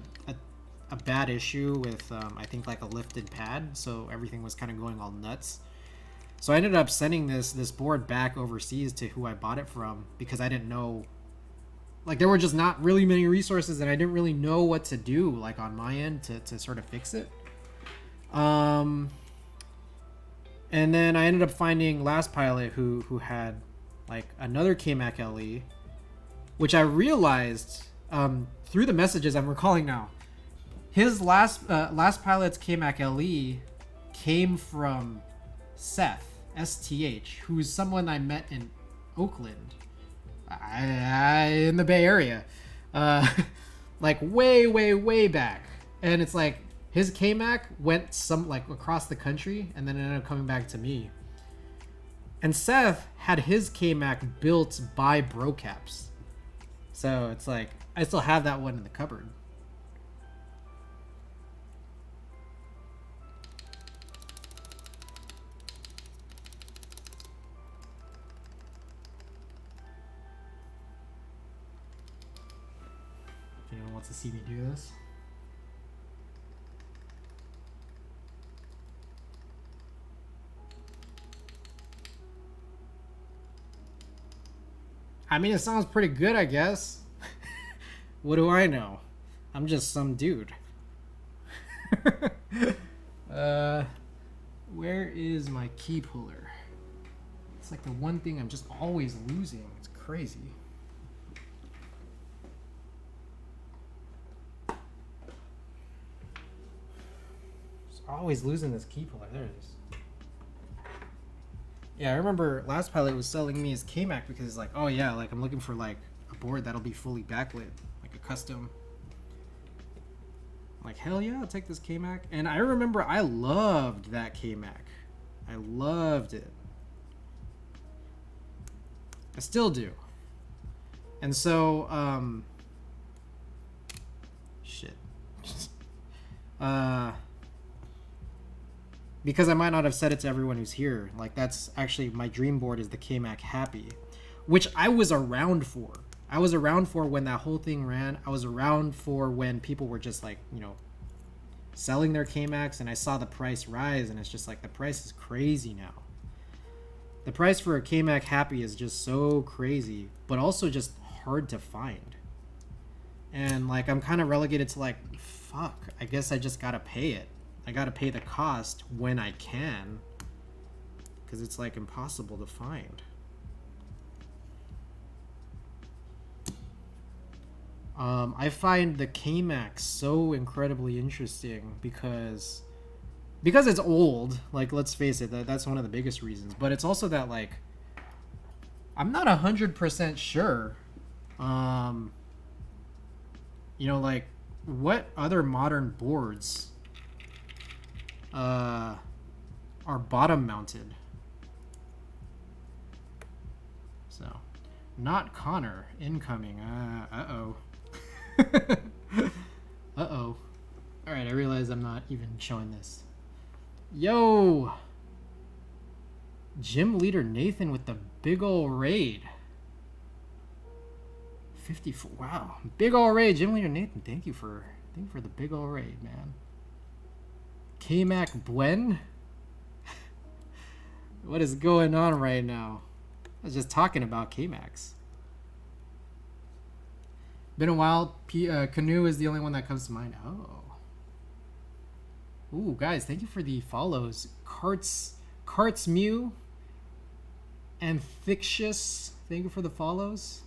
bad issue with I think like a lifted pad, so everything was kind of going all nuts. So I ended up sending this board back overseas to who I bought it from because I didn't know like there were just not really many resources, and I didn't really know what to do like on my end to sort of fix it. And then I ended up finding Last Pilot who had like another K-Mac LE, which I realized through the messages I'm recalling now. His last Pilot's K-Mac LE came from Seth, STH, who's someone I met in Oakland, in the Bay Area, like way back. And it's like his K-Mac went some like across the country and then it ended up coming back to me. And Seth had his K-Mac built by Brocaps. So it's like, I still have that one in the cupboard. If anyone wants to see me do this. I mean, it sounds pretty good, I guess. What do I know? I'm just some dude. Where is my key puller? It's like the one thing I'm just always losing. It's crazy. Just always losing this key puller. There it is. Yeah, I remember Last Pilot was selling me his K-Mac because he's like, oh yeah, like I'm looking for like a board that'll be fully backlit, like a custom. I'm like, hell yeah, I'll take this K-Mac. And I remember I loved that K-Mac. I loved it. I still do. And so, shit. Because I might not have said it to everyone who's here. Like, that's actually my dream board is the K-Mac Happy, which I was around for. I was around for when that whole thing ran. I was around for when people were just like, you know, selling their K-Macs, and I saw the price rise, and it's just like the price is crazy now. The price for a K-Mac Happy is just so crazy, but also just hard to find. And like, I'm kind of relegated to like, fuck, I guess I just gotta pay it. I gotta pay the cost when I can, because it's like impossible to find. I find the K-Mac so incredibly interesting because it's old. Like, let's face it, that's one of the biggest reasons. But it's also that like I'm not 100% sure. You know, like what other modern boards are bottom mounted. So, not Connor incoming. Uh-oh. Uh-oh. Alright, I realize I'm not even showing this. Yo! Gym leader Nathan with the big ol' raid. 54. Wow. Big ol' raid. Gym leader Nathan, thank you for the big ol' raid, man. K-Mac Bwen? What is going on right now? I was just talking about K-Macs. Been a while. Canoe is the only one that comes to mind. Oh. Ooh, guys, thank you for the follows. Carts Mew and Fictitious, thank you for the follows.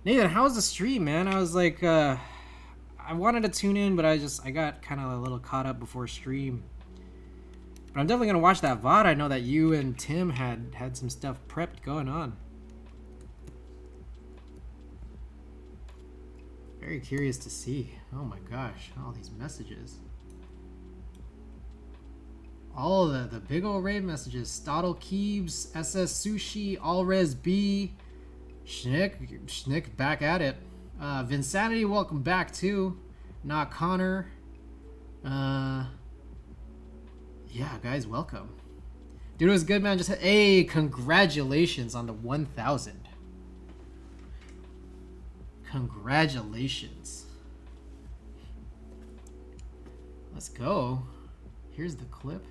Nathan, how's the stream, man? I was like, I wanted to tune in, but I got kind of a little caught up before stream. But I'm definitely gonna watch that VOD. I know that you and Tim had some stuff prepped going on. Very curious to see. Oh my gosh, all these messages. All the big old raid messages. Stoddle Keebs, SS Sushi, Allres B, Schnick back at it. Vinsanity, welcome back too. Not Connor. Yeah, guys, welcome. Dude, it was good, man. Just hey, congratulations on the 1,000. Congratulations. Let's go. Here's the clip.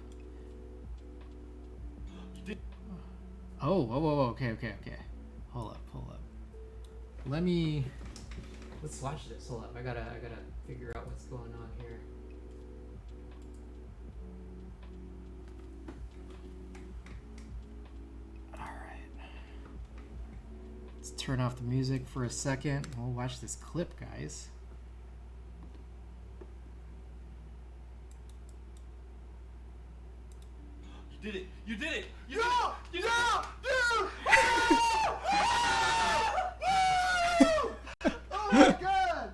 Oh, whoa, okay. Hold up. let's watch this. Hold up, I gotta figure out what's going on here. All right, let's turn off the music for a second. We'll watch this clip, guys. You did it! You did it! You Yo! did it! Yo! Dude! Oh my god!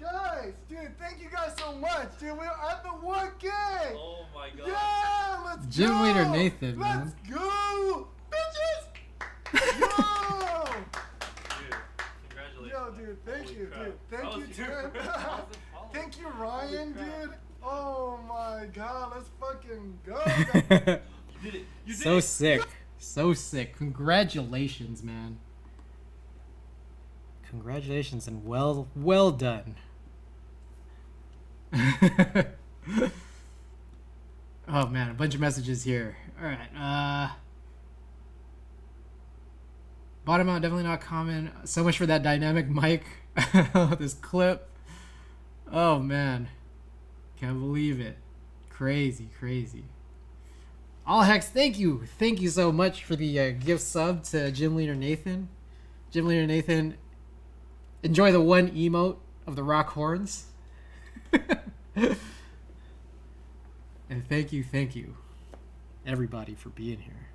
Guys! Dude, thank you guys so much! Dude, we're at the 1K! Oh my god. Yeah! Let's Gym go! leader Nathan, man. Let's go! Bitches! Yo! Dude, congratulations. Yo, dude, thank Holy you, crap. dude. That Thank was you, your dude. first 1,000 followers. Thank you, Ryan, crap. dude. Oh my god, let's fucking go! You did it! You did So it! sick. So sick. Congratulations, man. Congratulations and well done. Oh man, a bunch of messages here. All right. Bottom out, definitely not common. So much for that dynamic mic. This clip. Oh man. Can't believe it. Crazy. All Hex, thank you so much for the gift sub to Gym Leader Nathan. Gym Leader Nathan, enjoy the one emote of the rock horns. And thank you, everybody, for being here.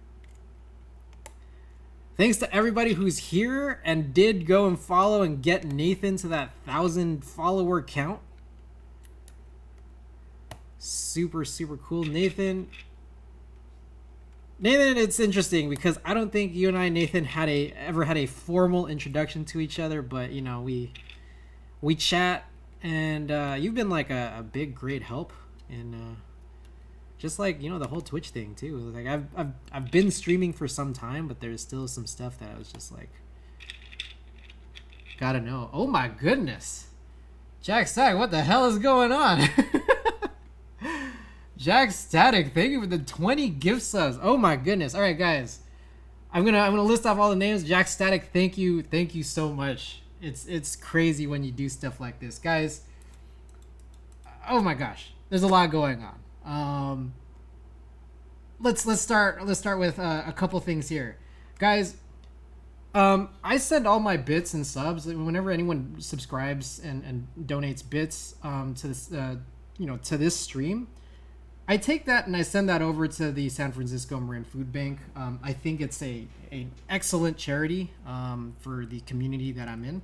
Thanks to everybody who's here and did go and follow and get Nathan to that 1,000 follower count. Super cool. Nathan, it's interesting because I don't think you and I, Nathan, ever had a formal introduction to each other, but you know, we chat, and you've been like a big great help in just like, you know, the whole Twitch thing too. Like I've been streaming for some time, but there's still some stuff that I was just like, gotta know. Oh my goodness, Jack Static, what the hell is going on? Jack Static, thank you for the 20 gift subs. Oh my goodness. All right, guys, I'm gonna list off all the names. Jack Static, thank you so much. It's crazy when you do stuff like this, guys. Oh my gosh, there's a lot going on. Let's start with a couple things here, guys. I send all my bits and subs whenever anyone subscribes and donates bits to this to this stream. I take that and I send that over to the San Francisco Marin Food Bank. I think it's an excellent charity for the community that I'm in.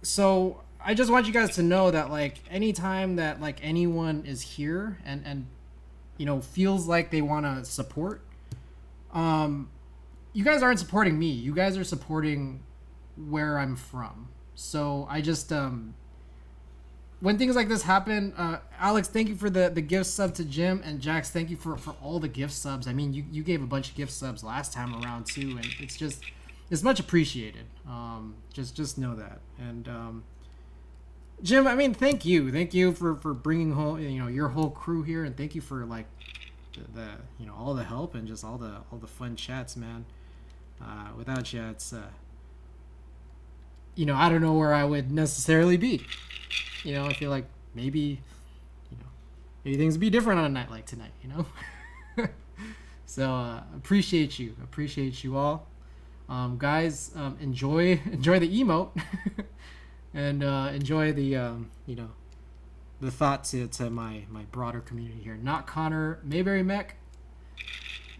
So I just want you guys to know that, like, anytime that like anyone is here and you know, feels like they want to support, you guys aren't supporting me. You guys are supporting where I'm from. So I just when things like this happen, Alex, thank you for the gift sub to Jim, and Jax, thank you for all the gift subs. I mean, you gave a bunch of gift subs last time around too, and it's much appreciated. Just know that. And Jim, I mean, thank you for bringing whole, you know, your whole crew here, and thank you for like the you know, all the help and just all the fun chats, man. Without you, it's you know, I don't know where I would necessarily be. You know, I feel like maybe things would be different on a night like tonight, you know? So appreciate you all. Guys, enjoy the emote and enjoy the you know, the thought to my broader community here. Not Connor, Mayberry Mech,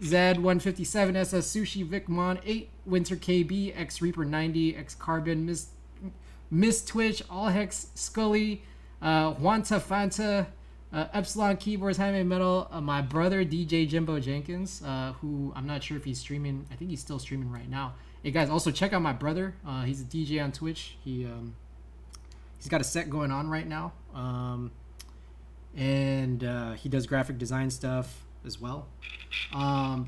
Zed157, SS Sushi, Vicmon 8, Winter KB, X Reaper 90, X Carbon, Miss Twitch, All Hex Scully, Wanta Fanta, Epsilon Keyboards, Jaime Metal, my brother DJ Jimbo Jenkins, who I'm not sure if he's streaming. I think he's still streaming right now. Hey guys, also check out my brother. He's a DJ on Twitch. He's got a set going on right now, and he does graphic design stuff as well.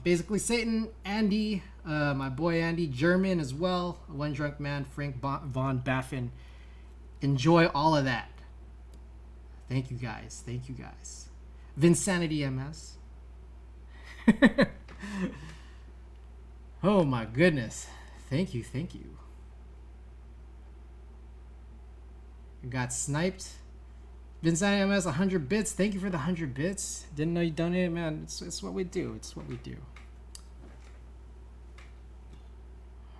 Basically Satan, Andy, my boy Andy, German as well, One Drunk Man, Frank Von Baffin. Enjoy all of that. Thank you guys. Vinsanity MS. Oh my goodness. Thank you. got sniped. Vincent MS 100 bits. Thank you for the 100 bits. Didn't know you donated, man. It's what we do. It's what we do.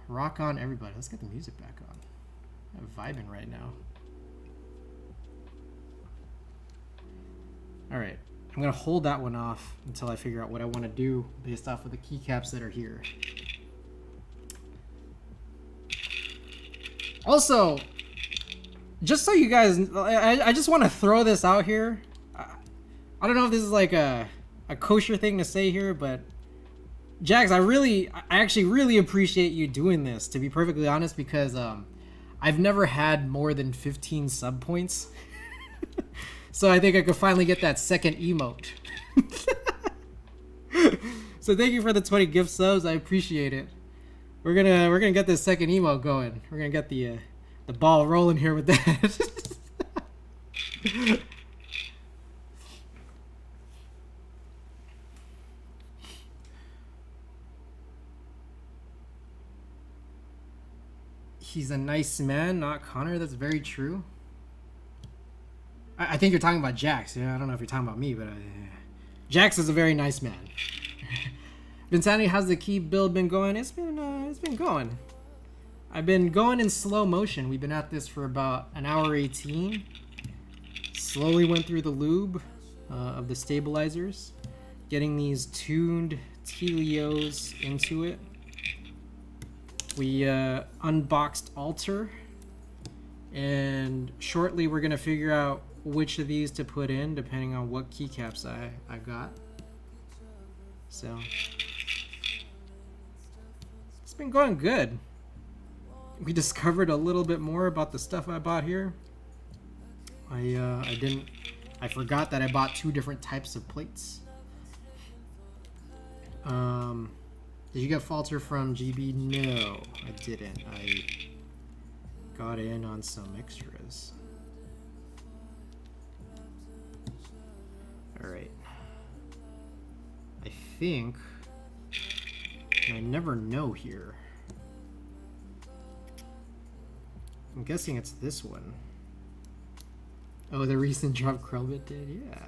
Rock on, everybody. Let's get the music back on. I'm vibing right now. All right. I'm going to hold that one off until I figure out what I want to do based off of the keycaps that are here. Also, just so you guys, I just want to throw this out here. I don't know if this is like a kosher thing to say here, but Jax, I actually really appreciate you doing this, to be perfectly honest, because I've never had more than 15 sub points. So I think I could finally get that second emote. So thank you for the 20 gift subs. I appreciate it. We're gonna get this second emote going. We're gonna get the ball rolling here with that. He's a nice man, not Connor. That's very true. I think you're talking about Jax. Yeah, I don't know if you're talking about me, but Jax is a very nice man. Vincani, how's the key build been going? It's been going. I've been going in slow motion. We've been at this for about an hour 18. Slowly went through the lube of the stabilizers, getting these tuned Tealios into it. We unboxed Alter, and shortly we're gonna figure out which of these to put in depending on what keycaps I got. So it's been going good. We discovered a little bit more about the stuff I bought here. I forgot that I bought 2 different types of plates. Did you get Falter from GB? No, I didn't. I got in on some extras. Alright. I think, and I never know here. I'm guessing it's this one. Oh, the recent drop Krellbit did? Yeah.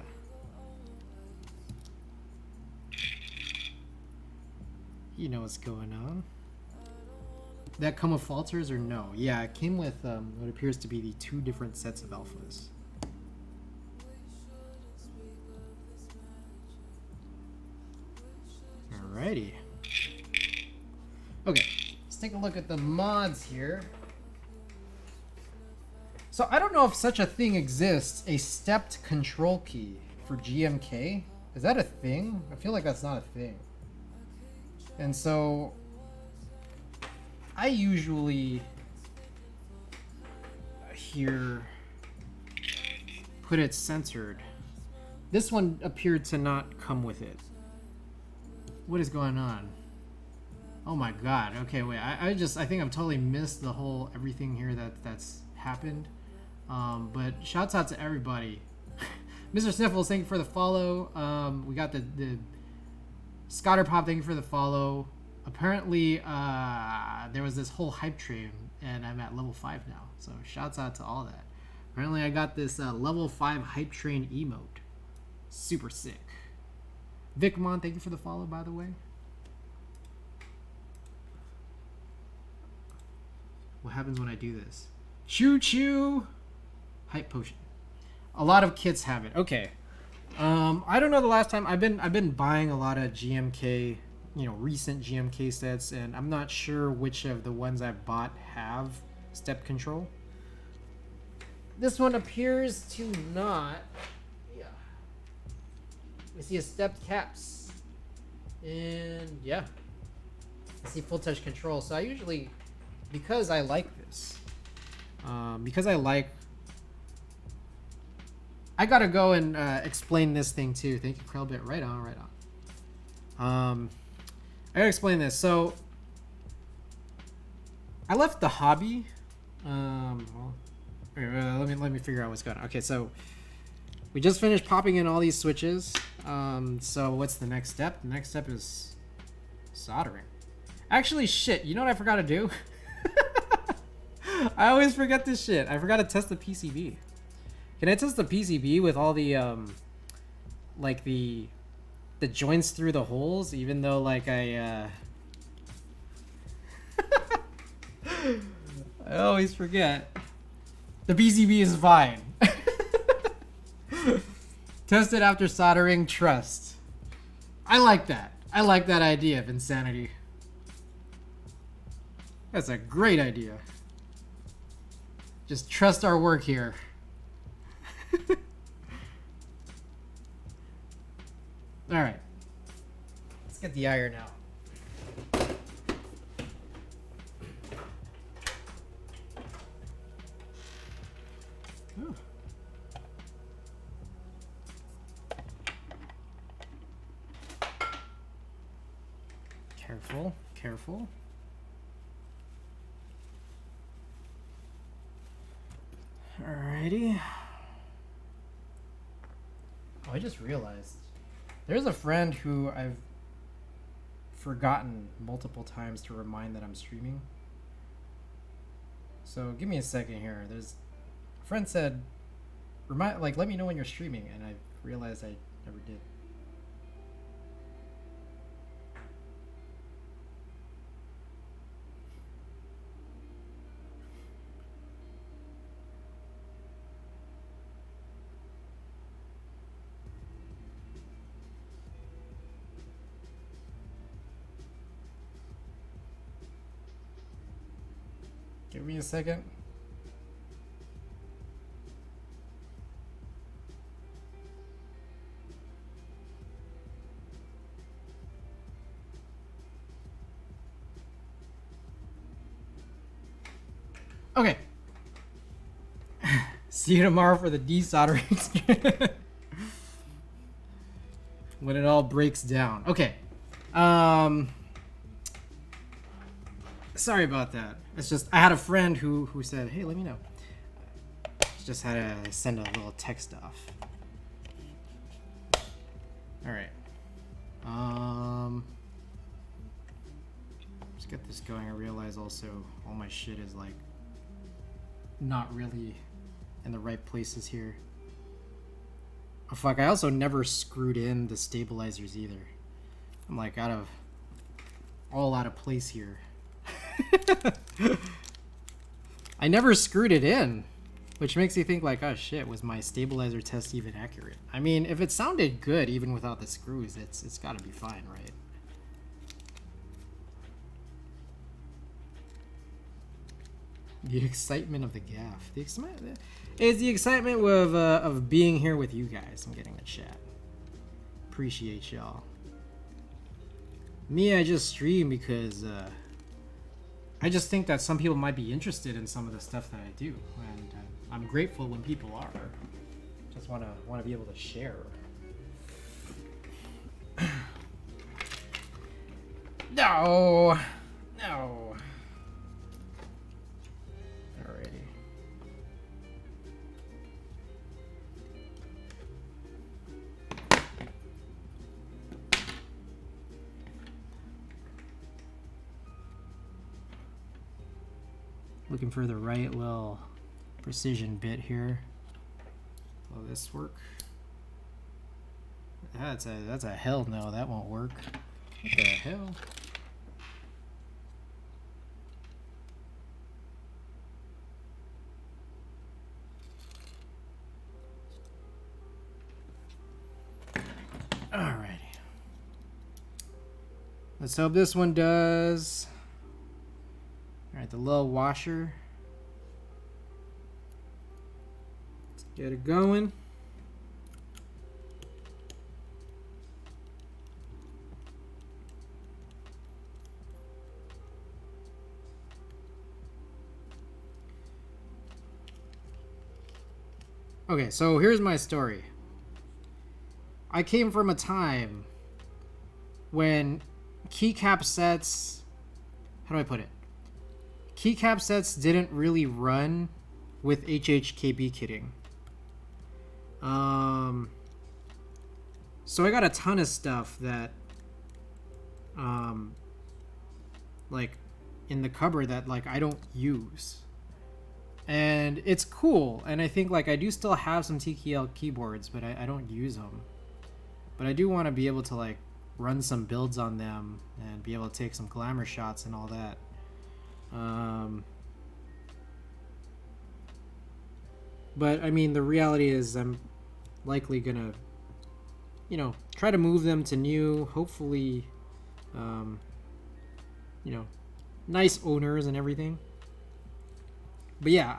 You know what's going on. That come with falters or no? Yeah, it came with what appears to be the 2 different sets of alphas. Alrighty. Okay, let's take a look at the mods here. So I don't know if such a thing exists, a stepped control key for GMK. Is that a thing? I feel like that's not a thing. And so I usually here put it centered. This one appeared to not come with it. What is going on? Oh my god. Okay, wait. I think I've totally missed the whole everything here that's happened. But shouts out to everybody. Mr. Sniffles, thank you for the follow. We got the Scotter Pop, thank you for the follow. Apparently, there was this whole hype train, and I'm at level 5 now. So shouts out to all that. Apparently, I got this level 5 hype train emote. Super sick. Vicmon, thank you for the follow, by the way. What happens when I do this? Choo choo! Hype potion. A lot of kits have it. Okay. I don't know the last time I've been buying a lot of GMK, recent GMK sets, and I'm not sure which of the ones I've bought have step control. This one appears to not. Yeah. I see a stepped caps. And yeah. I see full touch control. So I usually, because I like this, I gotta go and explain this thing too. Thank you, Krellbit. Right on, right on. I gotta explain this. So I left the hobby. Let me figure out what's going on. Okay, so we just finished popping in all these switches. So what's the next step? The next step is soldering. Actually, shit. You know what I forgot to do? I always forget this shit. I forgot to test the PCB. Can I test the PCB with all the like the joints through the holes, even though like I always forget. The PCB is fine. Test it after soldering, trust. I like that. I like that idea of insanity. That's a great idea. Just trust our work here. Alright. Let's get the iron out. Ooh. Careful, careful. Alrighty. Oh, I just realized there's a friend who I've forgotten multiple times to remind that I'm streaming. So give me a second here. There's a friend said, let me know when you're streaming, and I realized I never did. Give me a second. Okay. See you tomorrow for the desoldering. When it all breaks down. Okay. Sorry about that. It's just I had a friend who said, "Hey, let me know." Just had to send a little text off. All right. Let's get this going. I realize also all my shit is like not really in the right places here. Oh fuck! I also never screwed in the stabilizers either. I'm like all out of place here. I never screwed it in, which makes you think like, oh shit, was my stabilizer test even accurate? I mean, if it sounded good even without the screws, it's got to be fine, right? The excitement of the gaff. It's the excitement of being here with you guys and getting to chat. Appreciate y'all. Me, I just stream because I just think that some people might be interested in some of the stuff that I do, and I'm grateful when people are. Just want to be able to share. No. Alrighty. Looking for the right little precision bit here. Will this work? That's a hell no, that won't work. What the hell? Alrighty. Let's hope this one does. Alright, the little washer. Let's get it going. Okay, so here's my story. I came from a time when keycap sets, how do I put it? Keycap sets didn't really run with HHKB kitting. So I got a ton of stuff that, like, in the cupboard that, like, I don't use. And it's cool. And I think like I do still have some TKL keyboards, but I don't use them. But I do want to be able to like run some builds on them and be able to take some glamour shots and all that. But I mean, the reality is I'm likely gonna, you know, try to move them to new, hopefully, you know, nice owners and everything. But yeah,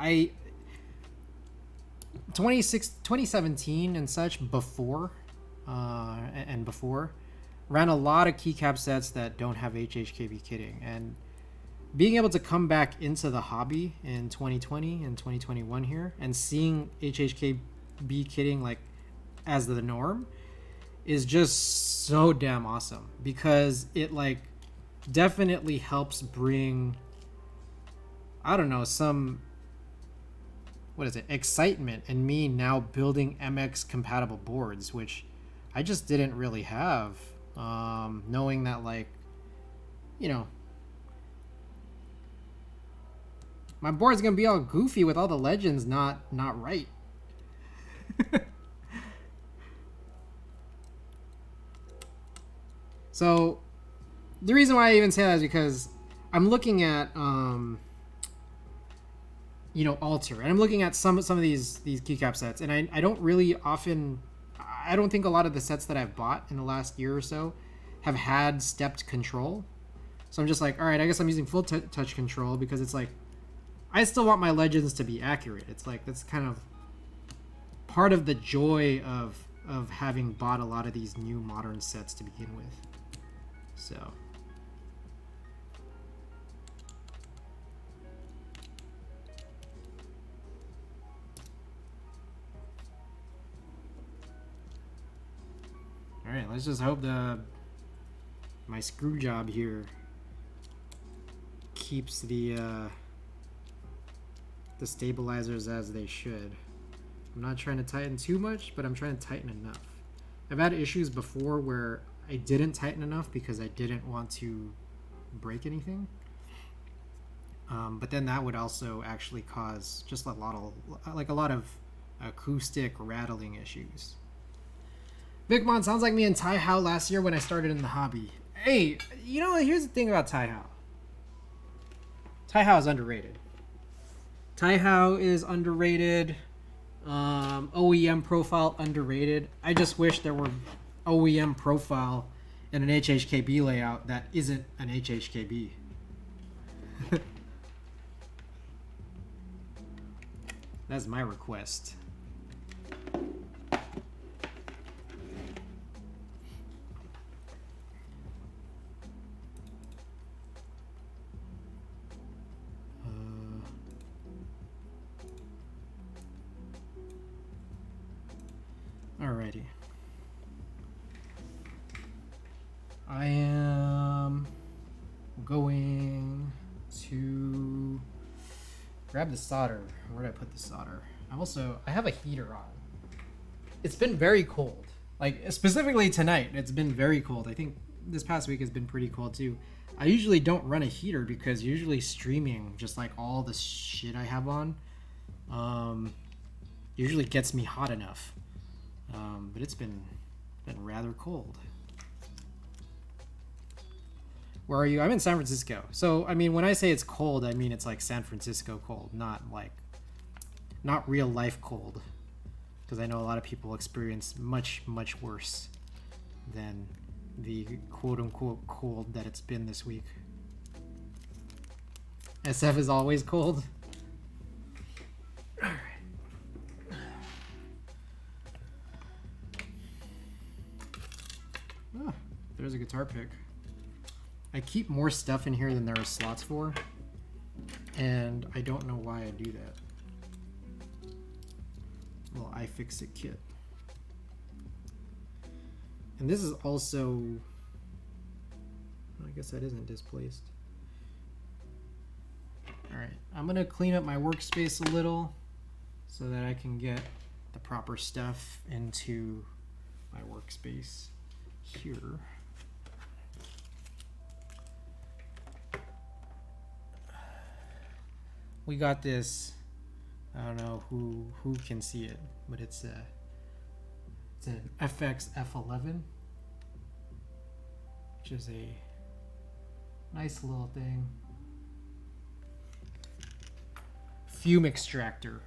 2017 and such before, ran a lot of keycap sets that don't have HHKB kitting, and being able to come back into the hobby in 2020 and 2021 here and seeing HHKB kitting like as the norm is just so damn awesome, because it like definitely helps bring, I don't know, some, what is it, excitement in me now building MX compatible boards, which I just didn't really have, knowing that like, you know, my board's gonna be all goofy with all the legends not right. So the reason why I even say that is because I'm looking at you know, Alter, and I'm looking at some of these keycap sets, and I don't really often, I don't think a lot of the sets that I've bought in the last year or so have had stepped control. So I'm just like, all right, I guess I'm using full touch control, because it's like I still want my legends to be accurate. It's like that's kind of part of the joy of having bought a lot of these new modern sets to begin with. So all right, let's just hope my screw job here keeps the stabilizers as they should. I'm not trying to tighten too much, but I'm trying to tighten enough. I've had issues before where I didn't tighten enough because I didn't want to break anything. But then that would also actually cause just a lot of acoustic rattling issues. Big Mon, sounds like me and Tai Hao last year when I started in the hobby. Hey, you know, here's the thing about Tai Hao. Tai Hao is underrated. Tai Hao is underrated. OEM profile underrated. I just wish there were OEM profile in an HHKB layout that isn't an HHKB. That's my request. Alrighty. I am going to grab the solder. Where did I put the solder? I have a heater on. It's been very cold. Like, specifically tonight, it's been very cold. I think this past week has been pretty cold too. I usually don't run a heater because usually streaming, just like all the shit I have on, usually gets me hot enough. But it's been rather cold. Where are you? I'm in San Francisco. So, I mean, when I say it's cold, I mean it's like San Francisco cold, not real life cold. Because I know a lot of people experience much, much worse than the quote-unquote cold that it's been this week. SF is always cold. All right. Oh, there's a guitar pick. I keep more stuff in here than there are slots for, and I don't know why I do that. Well, iFixit kit. And this is also, I guess that isn't displaced. All right, I'm gonna clean up my workspace a little so that I can get the proper stuff into my workspace here. We got this I don't know who can see it, but it's an FX F11, which is a nice little thing. Fume extractor.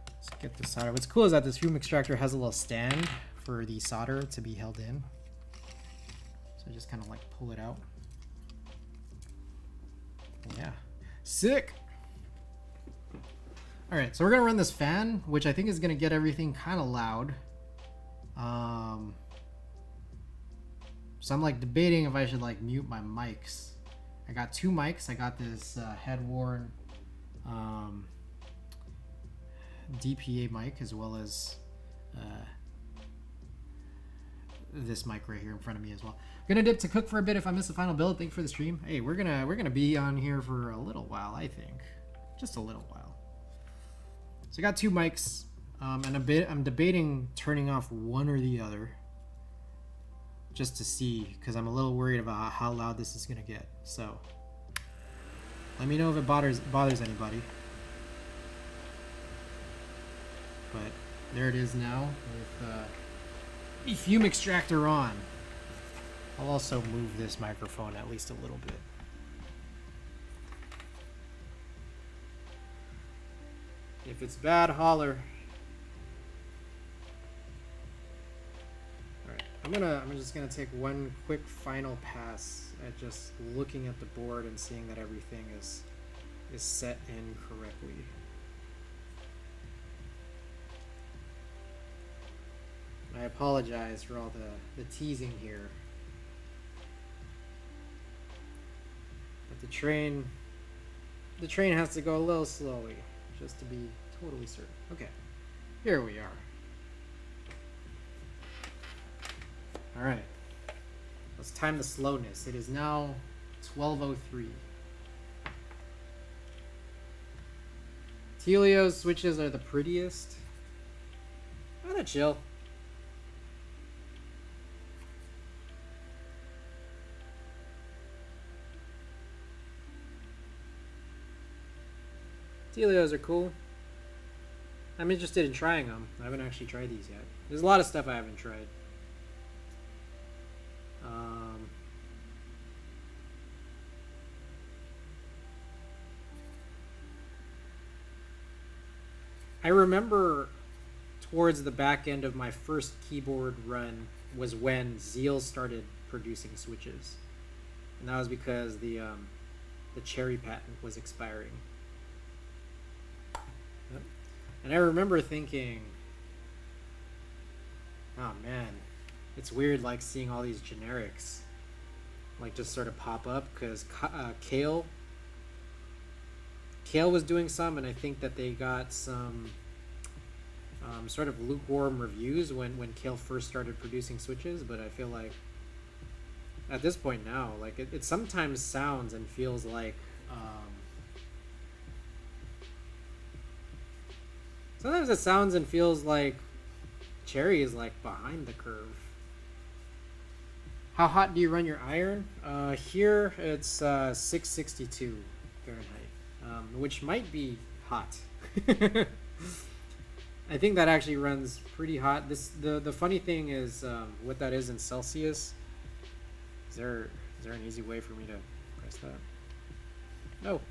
Let's get the solder. What's cool is that this fume extractor has a little stand for the solder to be held in. So I just kind of like pull it out. Yeah, sick. All right, so we're gonna run this fan, which I think is gonna get everything kind of loud. So I'm like debating if I should like mute my mics. I got two mics. I got this head-worn DPA mic, as well as this mic right here in front of me as well. Gonna dip to cook for a bit if I miss the final build. Thank you for the stream. Hey, we're gonna be on here for a little while, I think, just a little while. So I got two mics, and I'm debating turning off one or the other, just to see, because I'm a little worried about how loud this is gonna get. So let me know if it bothers anybody. But there it is now with the fume extractor on. I'll also move this microphone at least a little bit. If it's bad, holler. All right, I'm just gonna take one quick final pass at just looking at the board and seeing that everything is set in correctly. I apologize for all the teasing here. But the train has to go a little slowly, just to be totally certain. Okay, here we are. All right, let's time the slowness. It is now 12:03. Tealios switches are the prettiest. Kinda chill. Tealios are cool. I'm interested in trying them. I haven't actually tried these yet. There's a lot of stuff I haven't tried. I remember towards the back end of my first keyboard run was when Zeal started producing switches, and that was because the Cherry patent was expiring. Yep. And I remember thinking, oh man, it's weird like seeing all these generics like just sort of pop up, because Kale was doing some, and I think that they got some sort of lukewarm reviews when Kale first started producing switches, but I feel like at this point now, like it sometimes sounds and feels like sometimes it sounds and feels like Cherry is like behind the curve. How hot do you run your iron? Here it's 662 Fahrenheit, which might be hot. I think that actually runs pretty hot. The funny thing is what that is in Celsius. Is there an easy way for me to press that? No.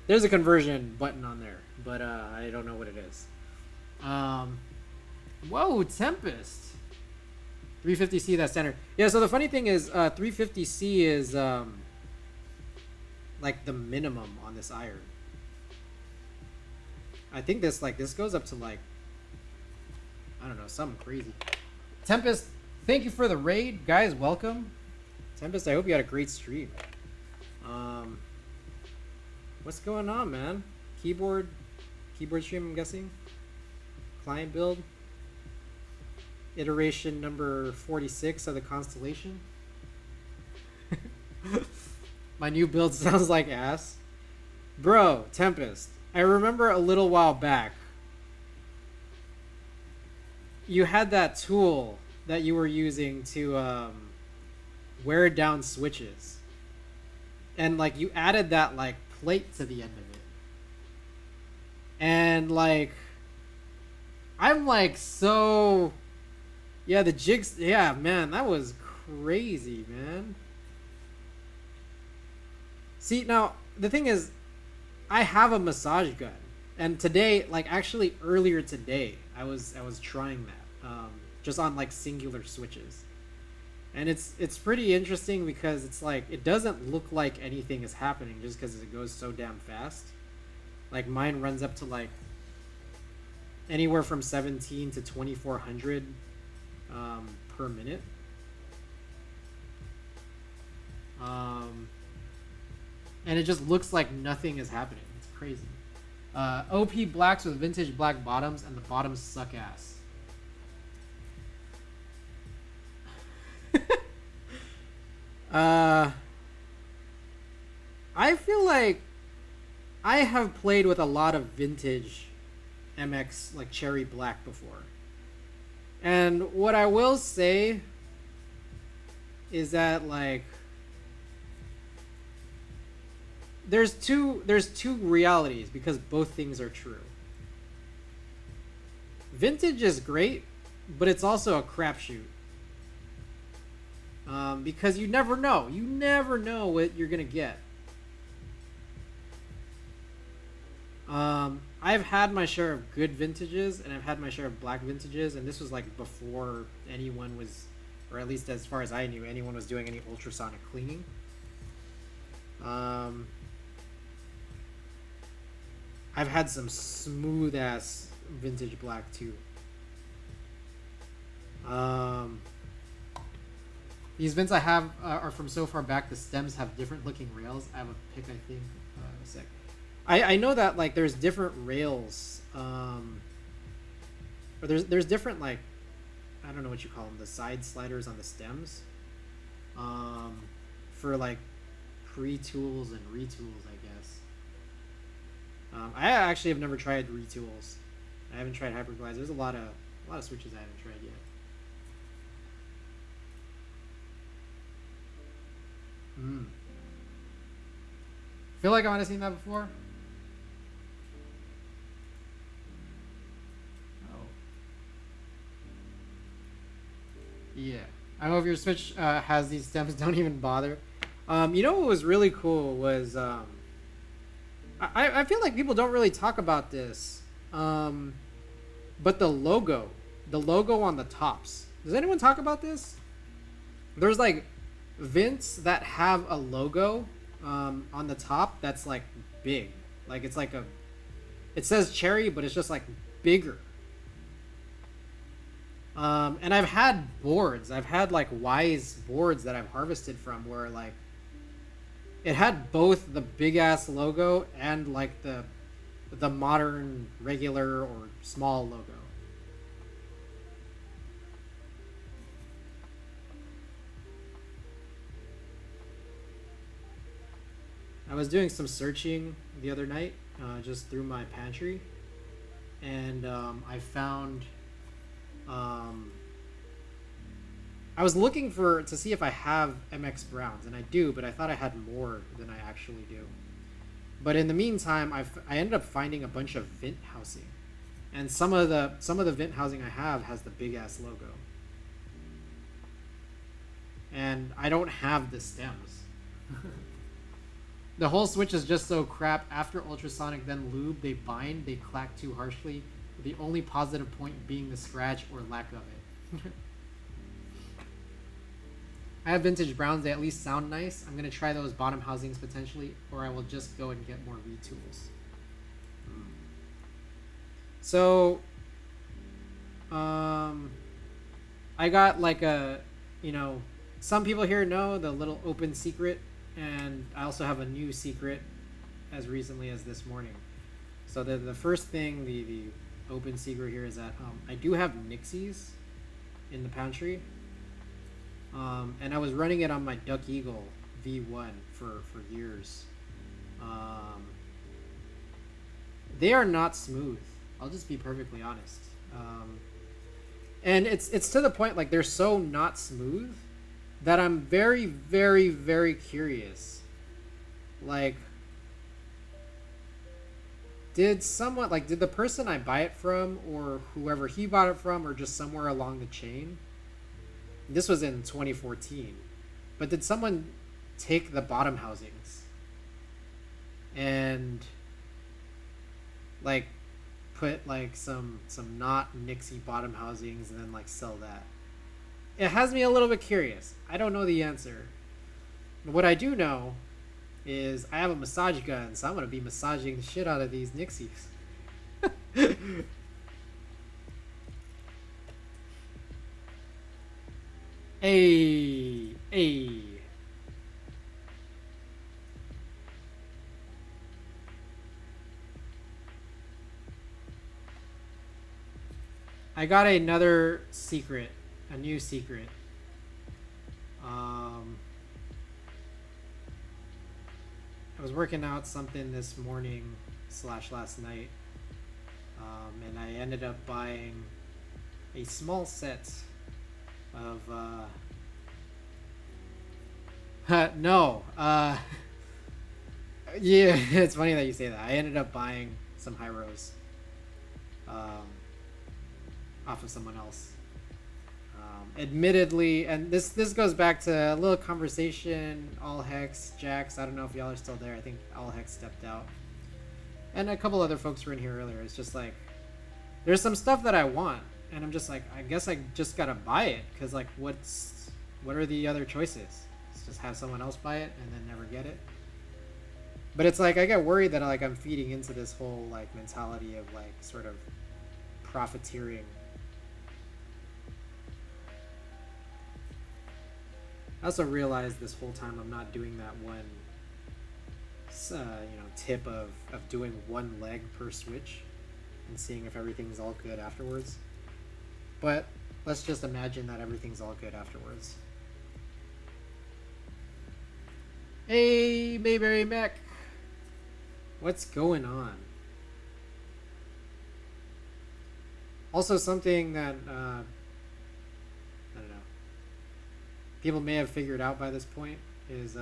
There's a conversion button on there, but I don't know what it is. Whoa, Tempest. 350C, that's standard. Yeah, so the funny thing is 350C is like the minimum on this iron. I think this goes up to like, I don't know, something crazy. Tempest, thank you for the raid. Guys, welcome. Tempest, I hope you had a great stream. What's going on, man? Keyboard stream, I'm guessing. Client build. Iteration number 46 of the Constellation. My new build sounds like ass. Bro, Tempest, I remember a little while back you had that tool that you were using to wear down switches, and like you added that like plate to the end of it, and like I'm like, so yeah, the jigs, yeah, man, that was crazy, man. See, now the thing is, I have a massage gun, and today, like actually earlier today, I was trying that, just on like singular switches, and it's pretty interesting because it's like it doesn't look like anything is happening just because it goes so damn fast. Like mine runs up to like anywhere from 17 to 2400 per minute. And it just looks like nothing is happening. It's crazy. OP blacks with vintage black bottoms, and the bottoms suck ass. I feel like I have played with a lot of vintage MX, like cherry black, before. And what I will say is that like there's two realities because both things are true. Vintage is great, but it's also a crapshoot. Because you never know. You never know what you're gonna get. I've had my share of good vintages, and I've had my share of black vintages, and this was like before anyone was, or at least as far as I knew, anyone was doing any ultrasonic cleaning. I've had some smooth ass vintage black too. These vints I have are from so far back. The stems have different looking rails. I have a pic, I think. A sec. I know that like there's different rails, or there's different like, I don't know what you call them, the side sliders on the stems, for like pre-tools and retools, I guess. I actually have never tried retools. I haven't tried hyperglides. There's a lot of switches I haven't tried yet. Feel like I might have seen that before. Oh. Yeah. I don't know if your Switch has these stems. Don't even bother. You know what was really cool was I feel like people don't really talk about this, but the logo on the tops. Does anyone talk about this? There's like vints that have a logo on the top that's like big, like it's like it says cherry, but it's just like bigger. And I've had boards. I've had like Wise boards that I've harvested from where like it had both the big ass logo and like the modern regular or small logo. I was doing some searching the other night, just through my pantry, and I found. I was looking to see if I have MX Browns, and I do, but I thought I had more than I actually do. But in the meantime, I ended up finding a bunch of Vint housing, and some of the Vint housing I have has the big ass logo, and I don't have the stems. The whole Switch is just so crap. After ultrasonic, then lube, they bind, they clack too harshly. The only positive point being the scratch or lack of it. I have vintage browns. They at least sound nice. I'm going to try those bottom housings potentially, or I will just go and get more retools. So, I got like some people here know the little open secret, and I also have a new secret as recently as this morning. So the first thing, the open secret here is that I do have Nixies in the pantry, and I was running it on my Duck Eagle V1 for years. They are not smooth. I'll just be perfectly honest. And it's to the point, like, they're so not smooth that I'm very, very, very curious. Like, did the person I buy it from, or whoever he bought it from, or just somewhere along the chain, this was in 2014, but did someone take the bottom housings and like put like some not Nixie bottom housings and then like sell that? It has me a little bit curious. I don't know the answer. But what I do know is I have a massage gun, so I'm gonna be massaging the shit out of these Nixies. Hey. I got another secret, a new secret. I was working out something this morning / last night, and I ended up buying a small set of yeah, it's funny that you say that. I ended up buying some Hyros off of someone else. Admittedly, and this goes back to a little conversation, All Hex, Jax, I don't know if y'all are still there. I think All Hex stepped out. And a couple other folks were in here earlier. It's just like, there's some stuff that I want, and I'm just like, I guess I just gotta buy it, because like, what are the other choices? It's just have someone else buy it and then never get it. But it's like, I get worried that like I'm feeding into this whole like mentality of like sort of profiteering. I also realized this whole time I'm not doing that one tip of doing one leg per switch and seeing if everything's all good afterwards. But let's just imagine that everything's all good afterwards. Hey, Mayberry Mech! What's going on? Also, something that I don't know, people may have figured out by this point is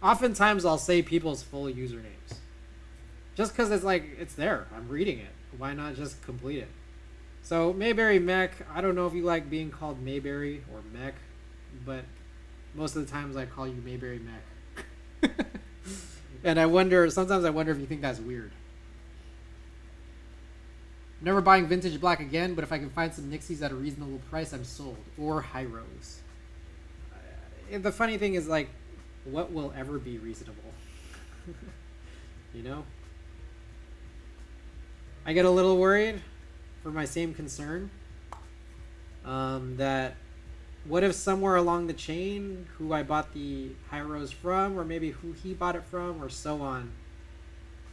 oftentimes I'll say people's full usernames just because it's like, it's there, I'm reading it, why not just complete it? So Mayberry Mech, I don't know if you like being called Mayberry or Mech, but most of the times I call you Mayberry Mech. And sometimes I wonder if you think that's weird. Never buying vintage black again, but if I can find some Nixies at a reasonable price, I'm sold. Or Hyros. The funny thing is, like, what will ever be reasonable? You know? I get a little worried for my same concern. That what if somewhere along the chain, who I bought the Hyros from, or maybe who he bought it from, or so on,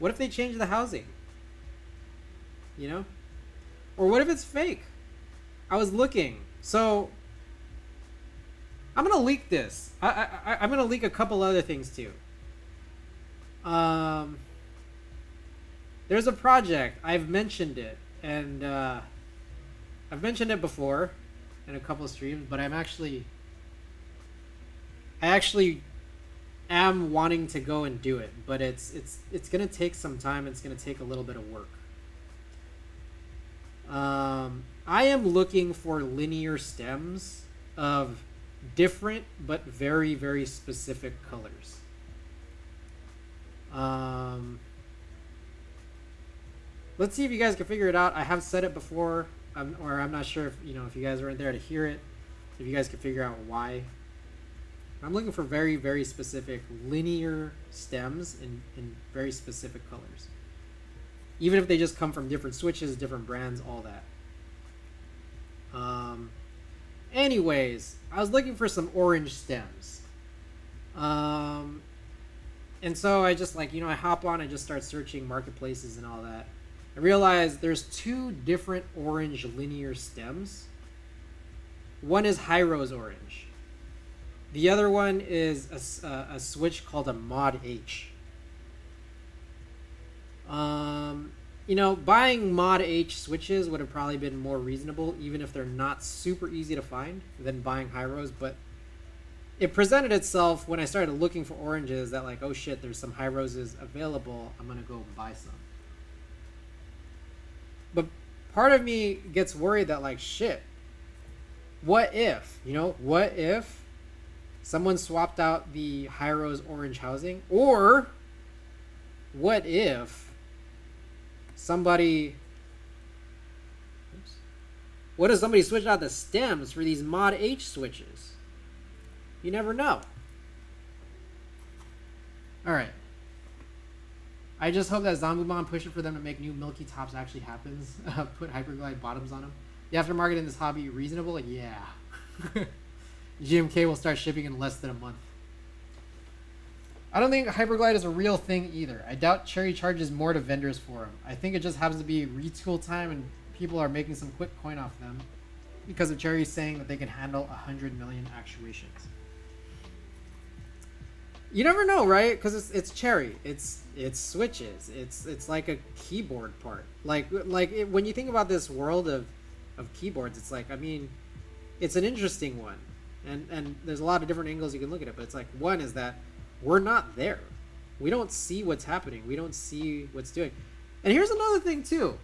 what if they change the housing? You know? Or what if it's fake? I was looking. So, I'm going to leak this. I'm going to leak a couple other things too. There's a project. I've mentioned it. And I've mentioned it before in a couple of streams, but I actually am wanting to go and do it. But it's going to take some time. It's going to take a little bit of work. I am looking for linear stems of different but very, very specific colors. Let's see if you guys can figure it out. I have said it before, or I'm not sure if if you guys weren't there to hear it. If you guys can figure out why. I'm looking for very, very specific linear stems in very specific colors. Even if they just come from different switches, different brands, all that. Anyways, I was looking for some orange stems. And so I just I hop on and just start searching marketplaces and all that. I realized there's two different orange linear stems. One is Hyros orange. The other one is a switch called a Mod H. you know, buying Mod H switches would have probably been more reasonable, even if they're not super easy to find, than buying Hyros. But it presented itself when I started looking for oranges that like, oh shit, there's some Hyroses available. I'm gonna go buy some. But part of me gets worried that like, shit, what if, you know, what if someone swapped out the Hyros orange housing? Or what if somebody, what if somebody switched out the stems for these Mod H switches? You never know. Alright. I just hope that Zombie pushing for them to make new Milky Tops actually happens. Put Hyperglide bottoms on them. The aftermarket in this hobby reasonable? Yeah. GMK will start shipping in less than a month. I don't think Hyperglide is a real thing either. I doubt Cherry charges more to vendors for them. I think it just happens to be retool time and people are making some quick coin off them because of Cherry saying that they can handle 100 million actuations. You never know, right? Because it's Cherry. It's switches. It's like a keyboard part. When you think about this world of keyboards, it's like, I mean, it's an interesting one, and there's a lot of different angles you can look at it. But it's like, one is that we're not there. We don't see what's happening. We don't see what's doing. And here's another thing too.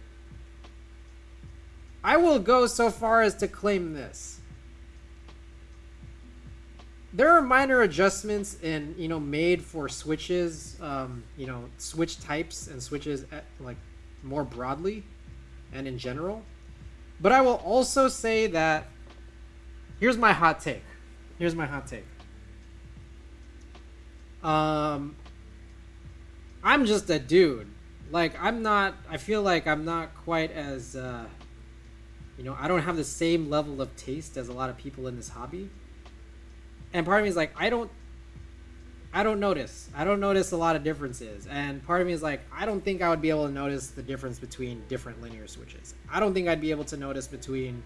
I will go so far as to claim this. There are minor adjustments in, you know, made for switches, you know, switch types and switches like more broadly and in general. But I will also say that here's my hot take. Here's my hot take. I'm just a dude. Like, I feel like I'm not quite as, you know, I don't have the same level of taste as a lot of people in this hobby. And part of me is like, I don't notice a lot of differences. And part of me is like, I don't think I would be able to notice the difference between different linear switches. I don't think I'd be able to notice between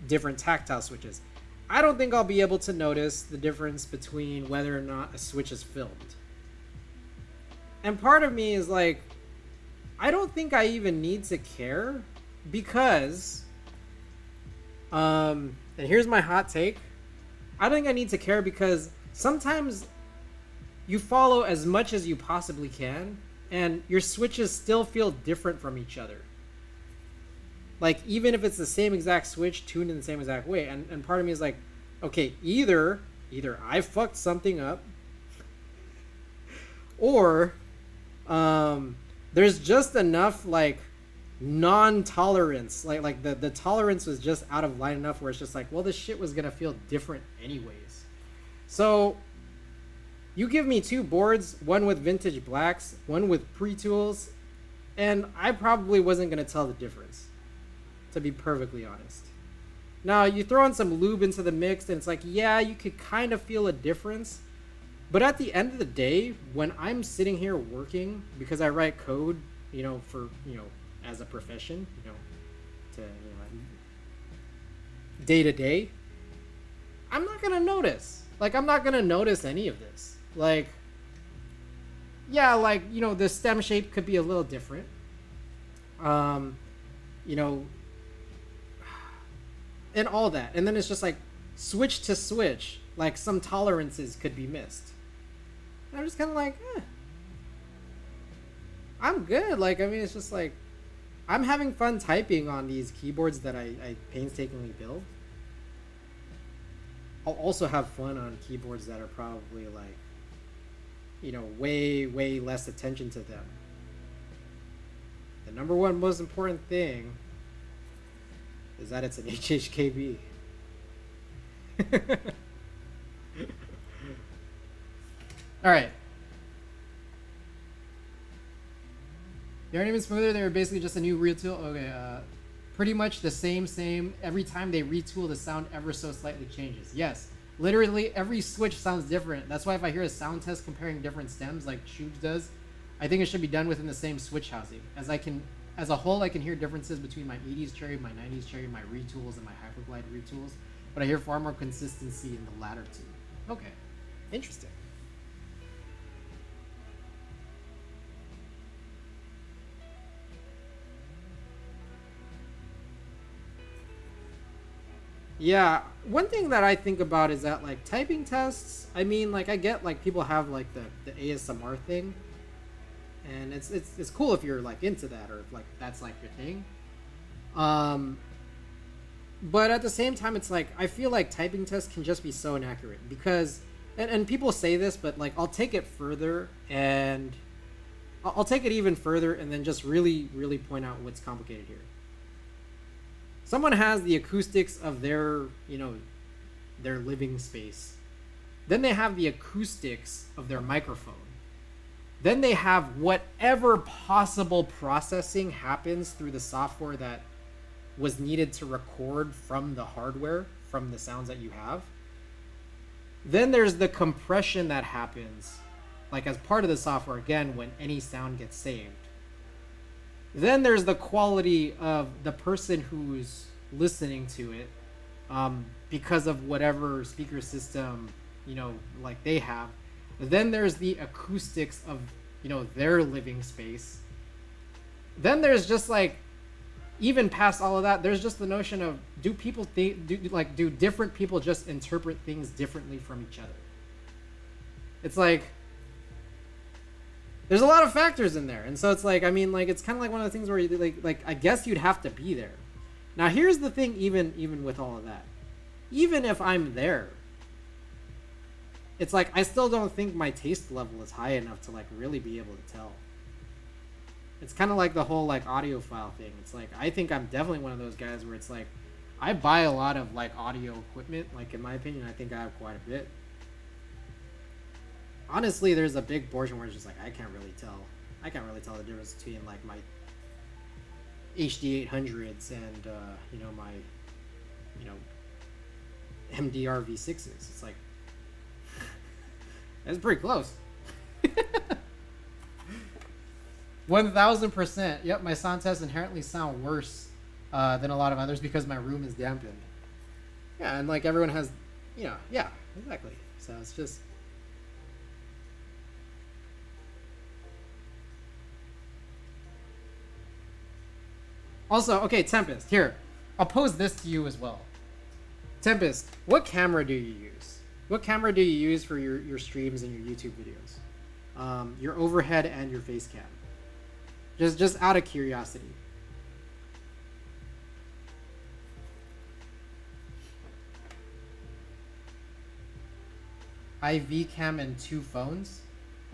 different tactile switches. I don't think I'll be able to notice the difference between whether or not a switch is filmed. And part of me is like, I don't think I even need to care because, and here's my hot take. I don't think I need to care because sometimes you follow as much as you possibly can and your switches still feel different from each other. Like, even if it's the same exact switch tuned in the same exact way. And part of me is like, okay, either I fucked something up or there's just enough like non-tolerance, like the tolerance was just out of line enough where it's just like, well, this shit was gonna feel different anyways. So you give me two boards, one with vintage blacks, one with pre-tools, and I probably wasn't gonna tell the difference, to be perfectly honest. Now you throw in some lube into the mix and it's like, yeah, you could kind of feel a difference, but at the end of the day, when I'm sitting here working, because I write code, you know, for, you know, as a profession, you know, to, you know, day to day, I'm not gonna notice. Like, I'm not gonna notice any of this. Like, yeah, like, you know, the stem shape could be a little different. You know, and all that. And then it's just like switch to switch, like some tolerances could be missed. And I'm just kind of like, I'm good. Like, I mean, it's just like, I'm having fun typing on these keyboards that I painstakingly build. I'll also have fun on keyboards that are probably like, you know, way less attention to them. The number one most important thing is that it's an HHKB. All right. They aren't even smoother. They were basically just a new retool. Okay, pretty much the same. Every time they retool, the sound ever so slightly changes. Yes, literally every switch sounds different. That's why if I hear a sound test comparing different stems, like Shubes does, I think it should be done within the same switch housing. As a whole, I can hear differences between my 80s cherry, my 90s cherry, my retools, and my Hyperglide retools, but I hear far more consistency in the latter two. Okay, interesting. Yeah, one thing that I think about is that like typing tests. I mean, like I get like people have like the ASMR thing, and it's cool if you're like into that or if like that's like your thing. Um, but at the same time, it's like I feel like typing tests can just be so inaccurate because, and people say this, but like I'll take it further and I'll take it even further and then just really point out what's complicated here. Someone has the acoustics of their, you know, their living space. Then they have the acoustics of their microphone. Then they have whatever possible processing happens through the software that was needed to record from the hardware, from the sounds that you have. Then there's the compression that happens, like as part of the software, again, when any sound gets saved. Then there's the quality of the person who's listening to it, because of whatever speaker system, you know, like they have. Then there's the acoustics of, you know, their living space. Then there's just like, even past all of that, there's just the notion of do different people just interpret things differently from each other? It's like there's a lot of factors in there, and so it's like, I mean, like it's kind of like one of the things where you like I guess you'd have to be there. Now here's the thing, even with all of that, even if I'm there, it's like I still don't think my taste level is high enough to like really be able to tell. It's kind of like the whole like audiophile thing. It's like I think I'm definitely one of those guys where it's like I buy a lot of like audio equipment. Like in my opinion, I think I have quite a bit. Honestly, there's a big portion where it's just like I can't really tell the difference between like my HD 800s and you know, my, you know, MDR V6s. It's like that's pretty close. 1000%. Yep, my sound tests inherently sound worse than a lot of others because my room is dampened. Yeah, and like everyone has, you know, yeah, exactly. So it's just. Also, okay, Tempest, here. I'll pose this to you as well. Tempest, what camera do you use? What camera do you use for your streams and your YouTube videos? Your overhead and your face cam. Just out of curiosity. IV cam and 2 phones?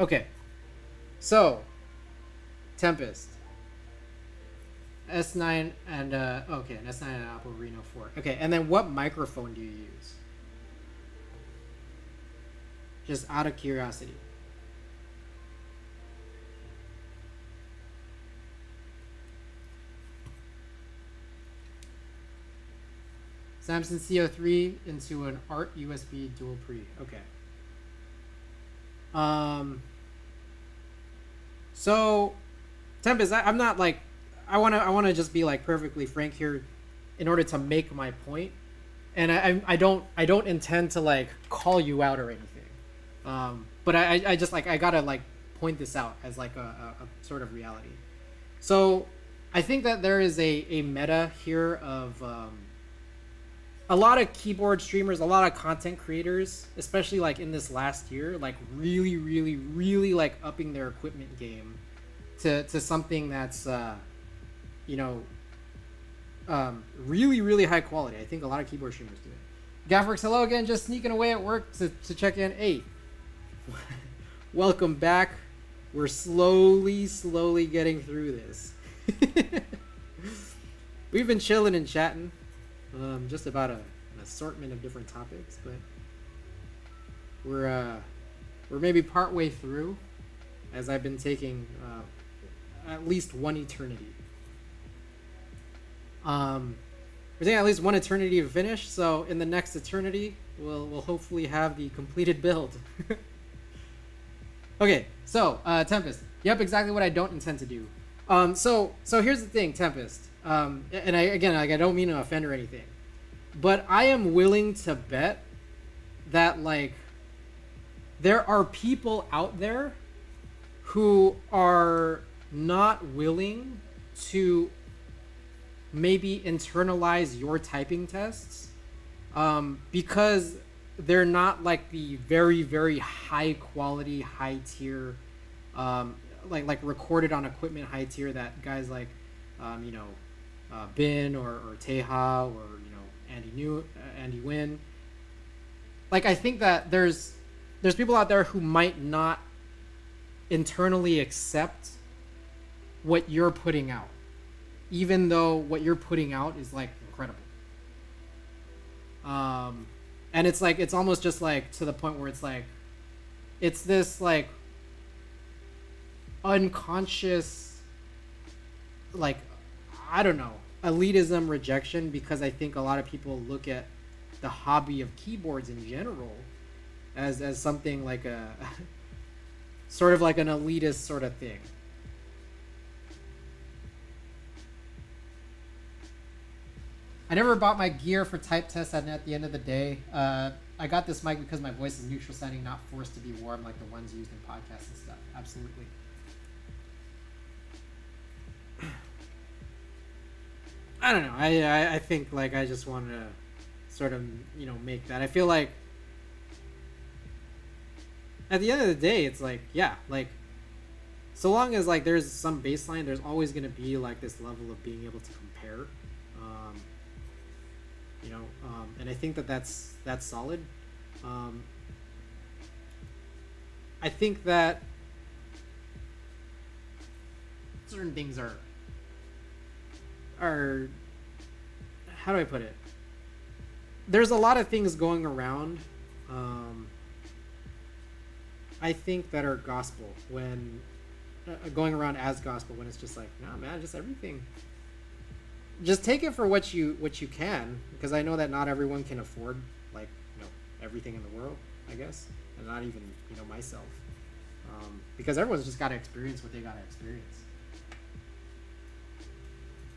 Okay. So, Tempest. S9 and okay, an S9 and Apple Reno 4. Okay, and then what microphone do you use? Just out of curiosity. Samsung CO3 into an ART USB dual pre. Okay. So, Tempest, I'm not like, I wanna just be like perfectly frank here, in order to make my point, and I don't intend to like call you out or anything, but I just like I gotta like point this out as like a sort of reality. So, I think that there is a meta here of a lot of keyboard streamers, a lot of content creators, especially like in this last year, like really like upping their equipment game to something that's you know, really high quality. I think a lot of keyboard streamers do it. Gaff60, hello again, just sneaking away at work to check in. Hey, welcome back. We're slowly getting through this. We've been chilling and chatting. Just about an assortment of different topics, but we're maybe partway through, as I've been taking at least one eternity. We're taking at least one eternity to finish, so in the next eternity, we'll hopefully have the completed build. Okay, so Tempest. Yep, exactly what I don't intend to do. So here's the thing, Tempest. And I don't mean to offend or anything, but I am willing to bet that like there are people out there who are not willing to maybe internalize your typing tests because they're not like the very very high quality, high tier, like recorded on equipment high tier that guys like, Bin or Teha or Andy Wynn. Like I think that there's people out there who might not internally accept what you're putting out, even though what you're putting out is like incredible. And it's like it's almost just like to the point where it's like it's this like unconscious, like, I don't know, elitism rejection, because I think a lot of people look at the hobby of keyboards in general as something like a sort of like an elitist sort of thing. I never bought my gear for type tests, and at the end of the day, I got this mic because my voice is neutral sounding, not forced to be warm like the ones used in podcasts and stuff. Absolutely. I don't know. I think like I just wanted to sort of make that. I feel like at the end of the day, it's like, yeah, like so long as like there's some baseline, there's always going to be like this level of being able to compare. And I think that's solid. I think that certain things are how do I put it? There's a lot of things going around, I think, that are gospel when going around as gospel, when it's just like, nah, man, just everything. Just take it for what you can, because I know that not everyone can afford like everything in the world, I guess, and not even myself, because everyone's just got to experience what they got to experience.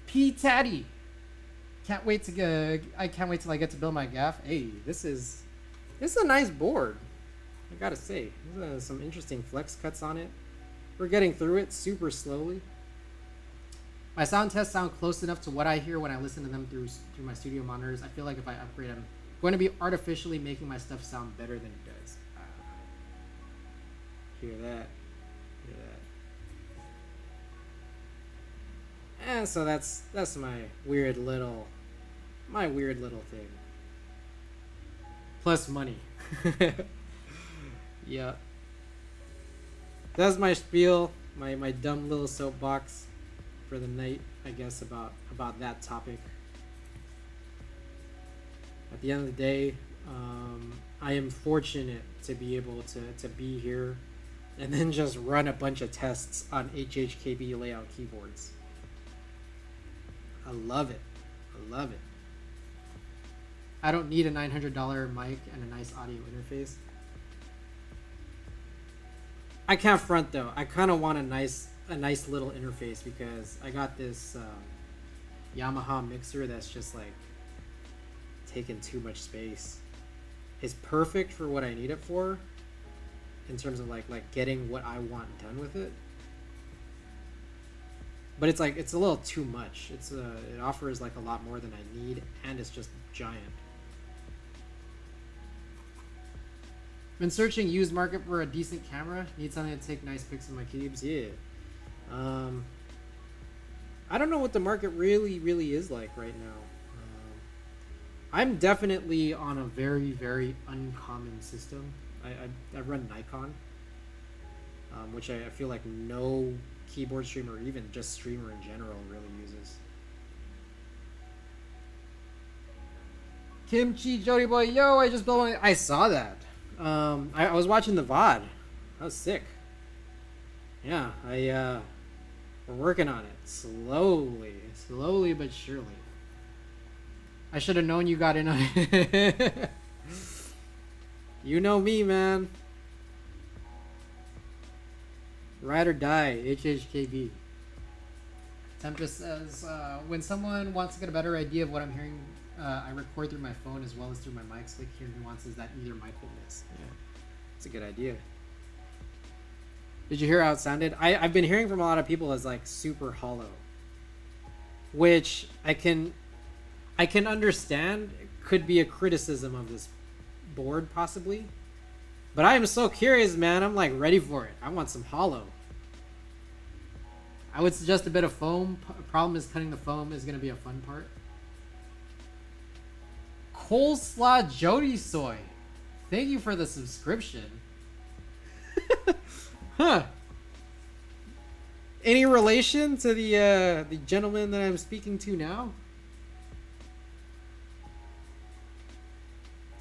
P Taddy, I can't wait till I get to build my gaff. Hey, this is a nice board, I gotta say. There's some interesting flex cuts on it. We're getting through it super slowly. My sound tests sound close enough to what I hear when I listen to them through my studio monitors. I feel like if I upgrade, I'm going to be artificially making my stuff sound better than it does. Hear that? Hear that? And so that's my weird little thing. Plus money. Yeah. That's my spiel. My dumb little soapbox for the night, I guess, about that topic. At the end of the day, I am fortunate to be able to be here and then just run a bunch of tests on HHKB layout keyboards. I love it. I love it. I don't need a $900 mic and a nice audio interface. I can't front though. I kind of want a nice little interface, because I got this Yamaha mixer that's just like taking too much space. It's perfect for what I need it for, in terms of like getting what I want done with it. But it's like it's a little too much. It offers like a lot more than I need, and it's just giant. Been searching used market for a decent camera. Need something to take nice pics of my cubes. Yeah. I don't know what the market really is like right now. I'm definitely on a very, very uncommon system. I run Nikon, which I feel like no keyboard streamer, or even just streamer in general, really uses. Kimchi Jody boy, yo! I just built one. I saw that. I was watching the VOD. That was sick. Yeah, we're working on it slowly but surely. I should have known you got in on it. You know me, man. Ride or die, HHKB. Tempest says, when someone wants to get a better idea of what I'm hearing, I record through my phone as well as through my mic, so they can hear nuances that either mic will miss. Yeah, it's a good idea. Did you hear how it sounded? I've been hearing from a lot of people as like super hollow, which I can understand, could be a criticism of this board, possibly. But I am so curious, man. I'm like ready for it. I want some hollow. I would suggest a bit of foam. Problem is cutting the foam is going to be a fun part. Coleslaw Jody Soy. Thank you for the subscription. Huh. Any relation to the gentleman that I'm speaking to now?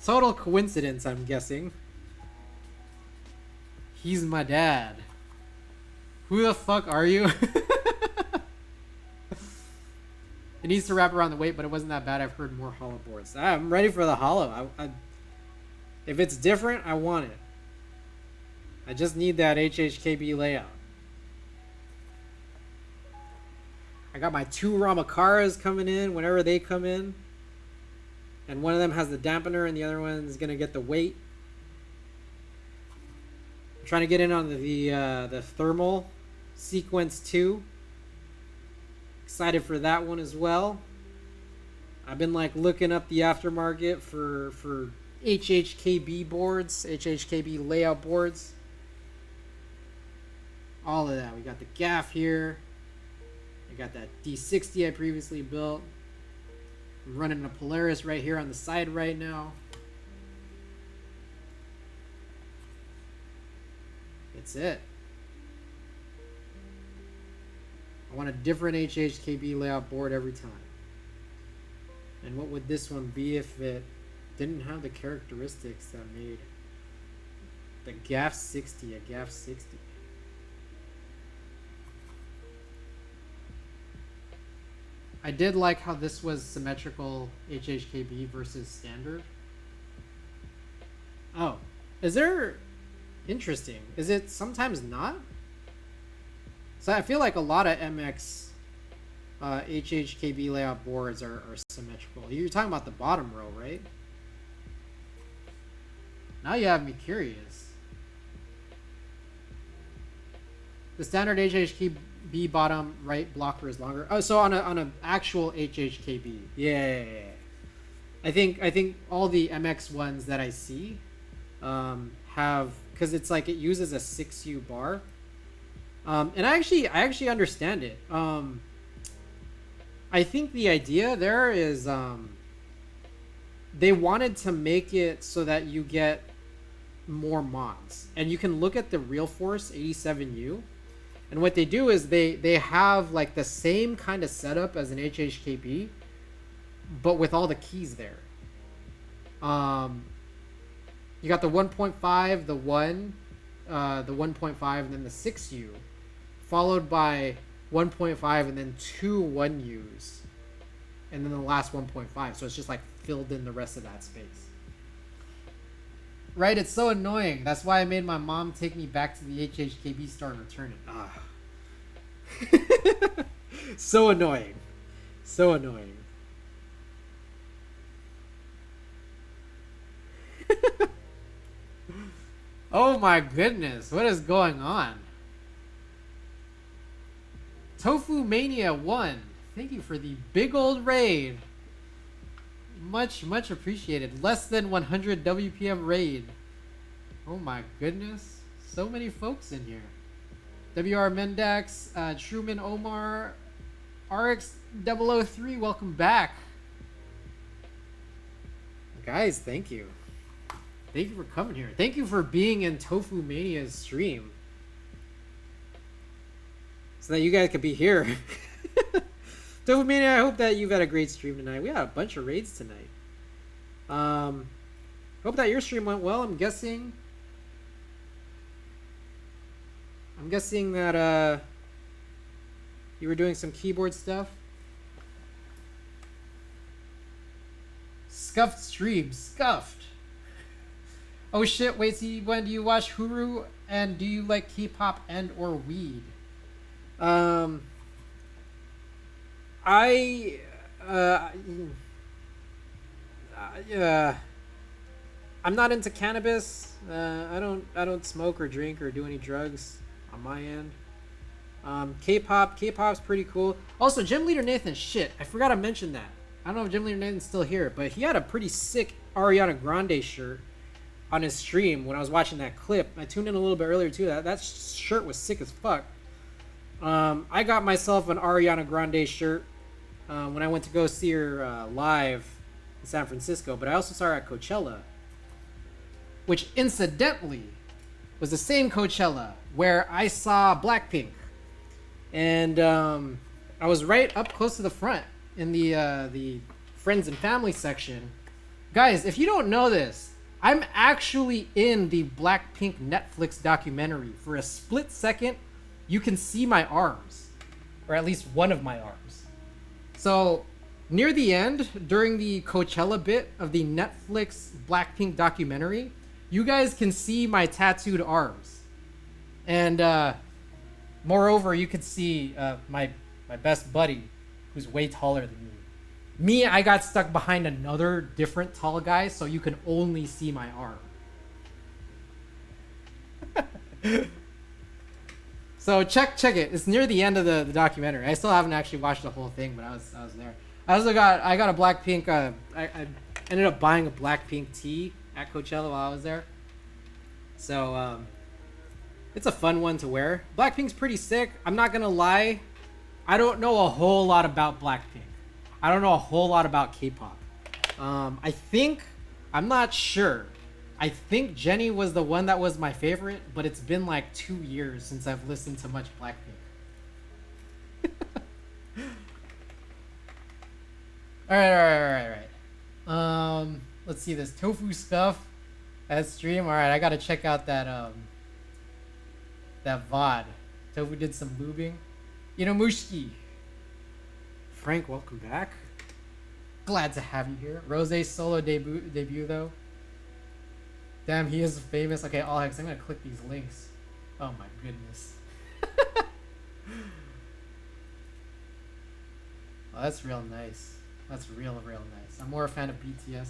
Total coincidence, I'm guessing. He's my dad. Who the fuck are you? It needs to wrap around the weight, but it wasn't that bad. I've heard more hollow boards. I'm ready for the hollow. If it's different, I want it. I just need that HHKB layout. I got my 2 Ramakaras coming in whenever they come in. And one of them has the dampener and the other one is going to get the weight. I'm trying to get in on the thermal sequence 2. Excited for that one as well. I've been like looking up the aftermarket for HHKB boards, HHKB layout boards. All of that. We got the gaff here. I got that D60 I previously built. I'm running a Polaris right here on the side right now. That's it. I want a different HHKB layout board every time. And what would this one be if it didn't have the characteristics that made the gaff60 a gaff60? I did like how this was symmetrical HHKB versus standard. Oh, is there... Interesting. Is it sometimes not? So I feel like a lot of MX HHKB layout boards are symmetrical. You're talking about the bottom row, right? Now you have me curious. The standard HHKB bottom right blocker is longer. Oh, so on a actual HHKB. Yeah. I think all the MX ones that I see have, because it's like it uses a 6U bar. And I actually understand it. I think the idea there is they wanted to make it so that you get more mods. And you can look at the Real Force 87U. And what they do is they have like the same kind of setup as an HHKB, but with all the keys there. You got the 1.5, the 1, the 1.5, and then the 6U, followed by 1.5 and then 2 1Us, and then the last 1.5. So it's just like filled in the rest of that space. Right, it's so annoying. That's why I made my mom take me back to the HHKB store and return it. So annoying. So annoying. Oh my goodness, what is going on? Tofu Mania 1, thank you for the big old raid. Much appreciated. Less than 100 WPM raid. Oh my goodness, so many folks in here. WR Mendax, Truman Omar, RX003, welcome back. Guys, thank you. Thank you for coming here. Thank you for being in Tofu Mania's stream. So that you guys could be here. Tofu Mania, I hope that you've had a great stream tonight. We had a bunch of raids tonight. Hope that your stream went well. I'm guessing that you were doing some keyboard stuff. Scuffed stream. Scuffed. Oh shit, wait, see, when do you watch Huru, and do you like K-pop and or weed? I'm not into cannabis. I don't smoke or drink or do any drugs on my end. K-pop's pretty cool. Also, Gym Leader Nathan, shit, I forgot to mention that. I don't know if Jim Nathan's still here, but he had a pretty sick Ariana Grande shirt on his stream when I was watching that clip. I tuned in a little bit earlier too. That shirt was sick as fuck. I got myself an Ariana Grande shirt when I went to go see her live in San Francisco, but I also saw her at Coachella, which incidentally was the same Coachella where I saw Blackpink. And I was right up close to the front in the friends and family section. Guys, if you don't know this, I'm actually in the Blackpink Netflix documentary. For a split second, you can see my arms, or at least one of my arms. So near the end, during the Coachella bit of the Netflix Blackpink documentary, you guys can see my tattooed arms. And moreover, you could see my best buddy, who's way taller than me. Me, I got stuck behind another different tall guy, so you can only see my arm. So check it. It's near the end of the documentary. I still haven't actually watched the whole thing, but I was there. I got a Blackpink. I ended up buying a Blackpink tee at Coachella while I was there. So it's a fun one to wear. Blackpink's pretty sick. I'm not gonna lie. I don't know a whole lot about Blackpink. I don't know a whole lot about K-pop. I'm not sure. I think Jennie was the one that was my favorite, but it's been like 2 years since I've listened to much Blackpink. All right. Let's see this tofu stuff at stream. All right, I gotta check out that VOD. Tofu did some lubing. Mushki. Frank, welcome back. Glad to have you here. Rose's solo debut though. Damn, he is famous. Okay, all hex. I'm gonna click these links. Oh my goodness. Oh, that's real nice. That's real nice. I'm more a fan of BTS.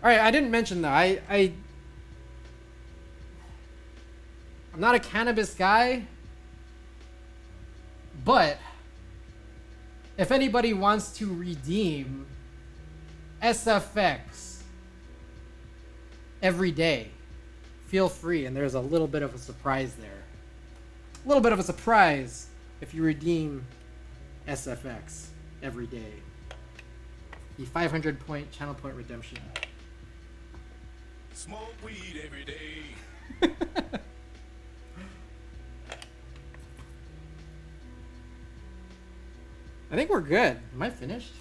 All right, I didn't mention though. I'm not a cannabis guy, but if anybody wants to redeem SFX every day, feel free, and there's a little bit of a surprise there. A little bit of a surprise if you redeem SFX every day. The 500 point channel point redemption. Smoke weed every day. I think we're good. Am I finished?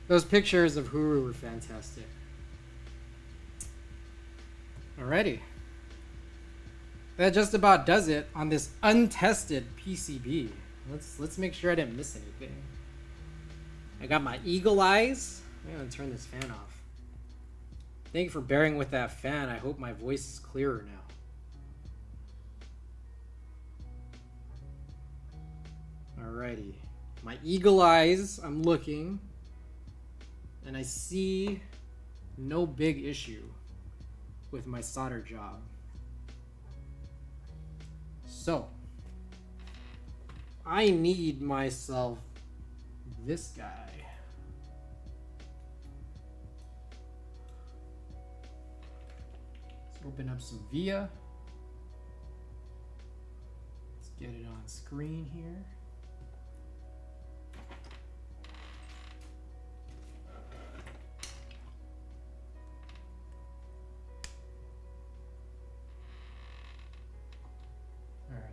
Those pictures of Huru were fantastic. Alrighty. That just about does it on this untested PCB. Let's make sure I didn't miss anything. I got my eagle eyes. I'm gonna turn this fan off. Thank you for bearing with that fan. I hope my voice is clearer now. Alrighty. My eagle eyes, I'm looking, and I see no big issue with my solder job. So, I need myself this guy. Let's open up some VIA. Let's get it on screen here.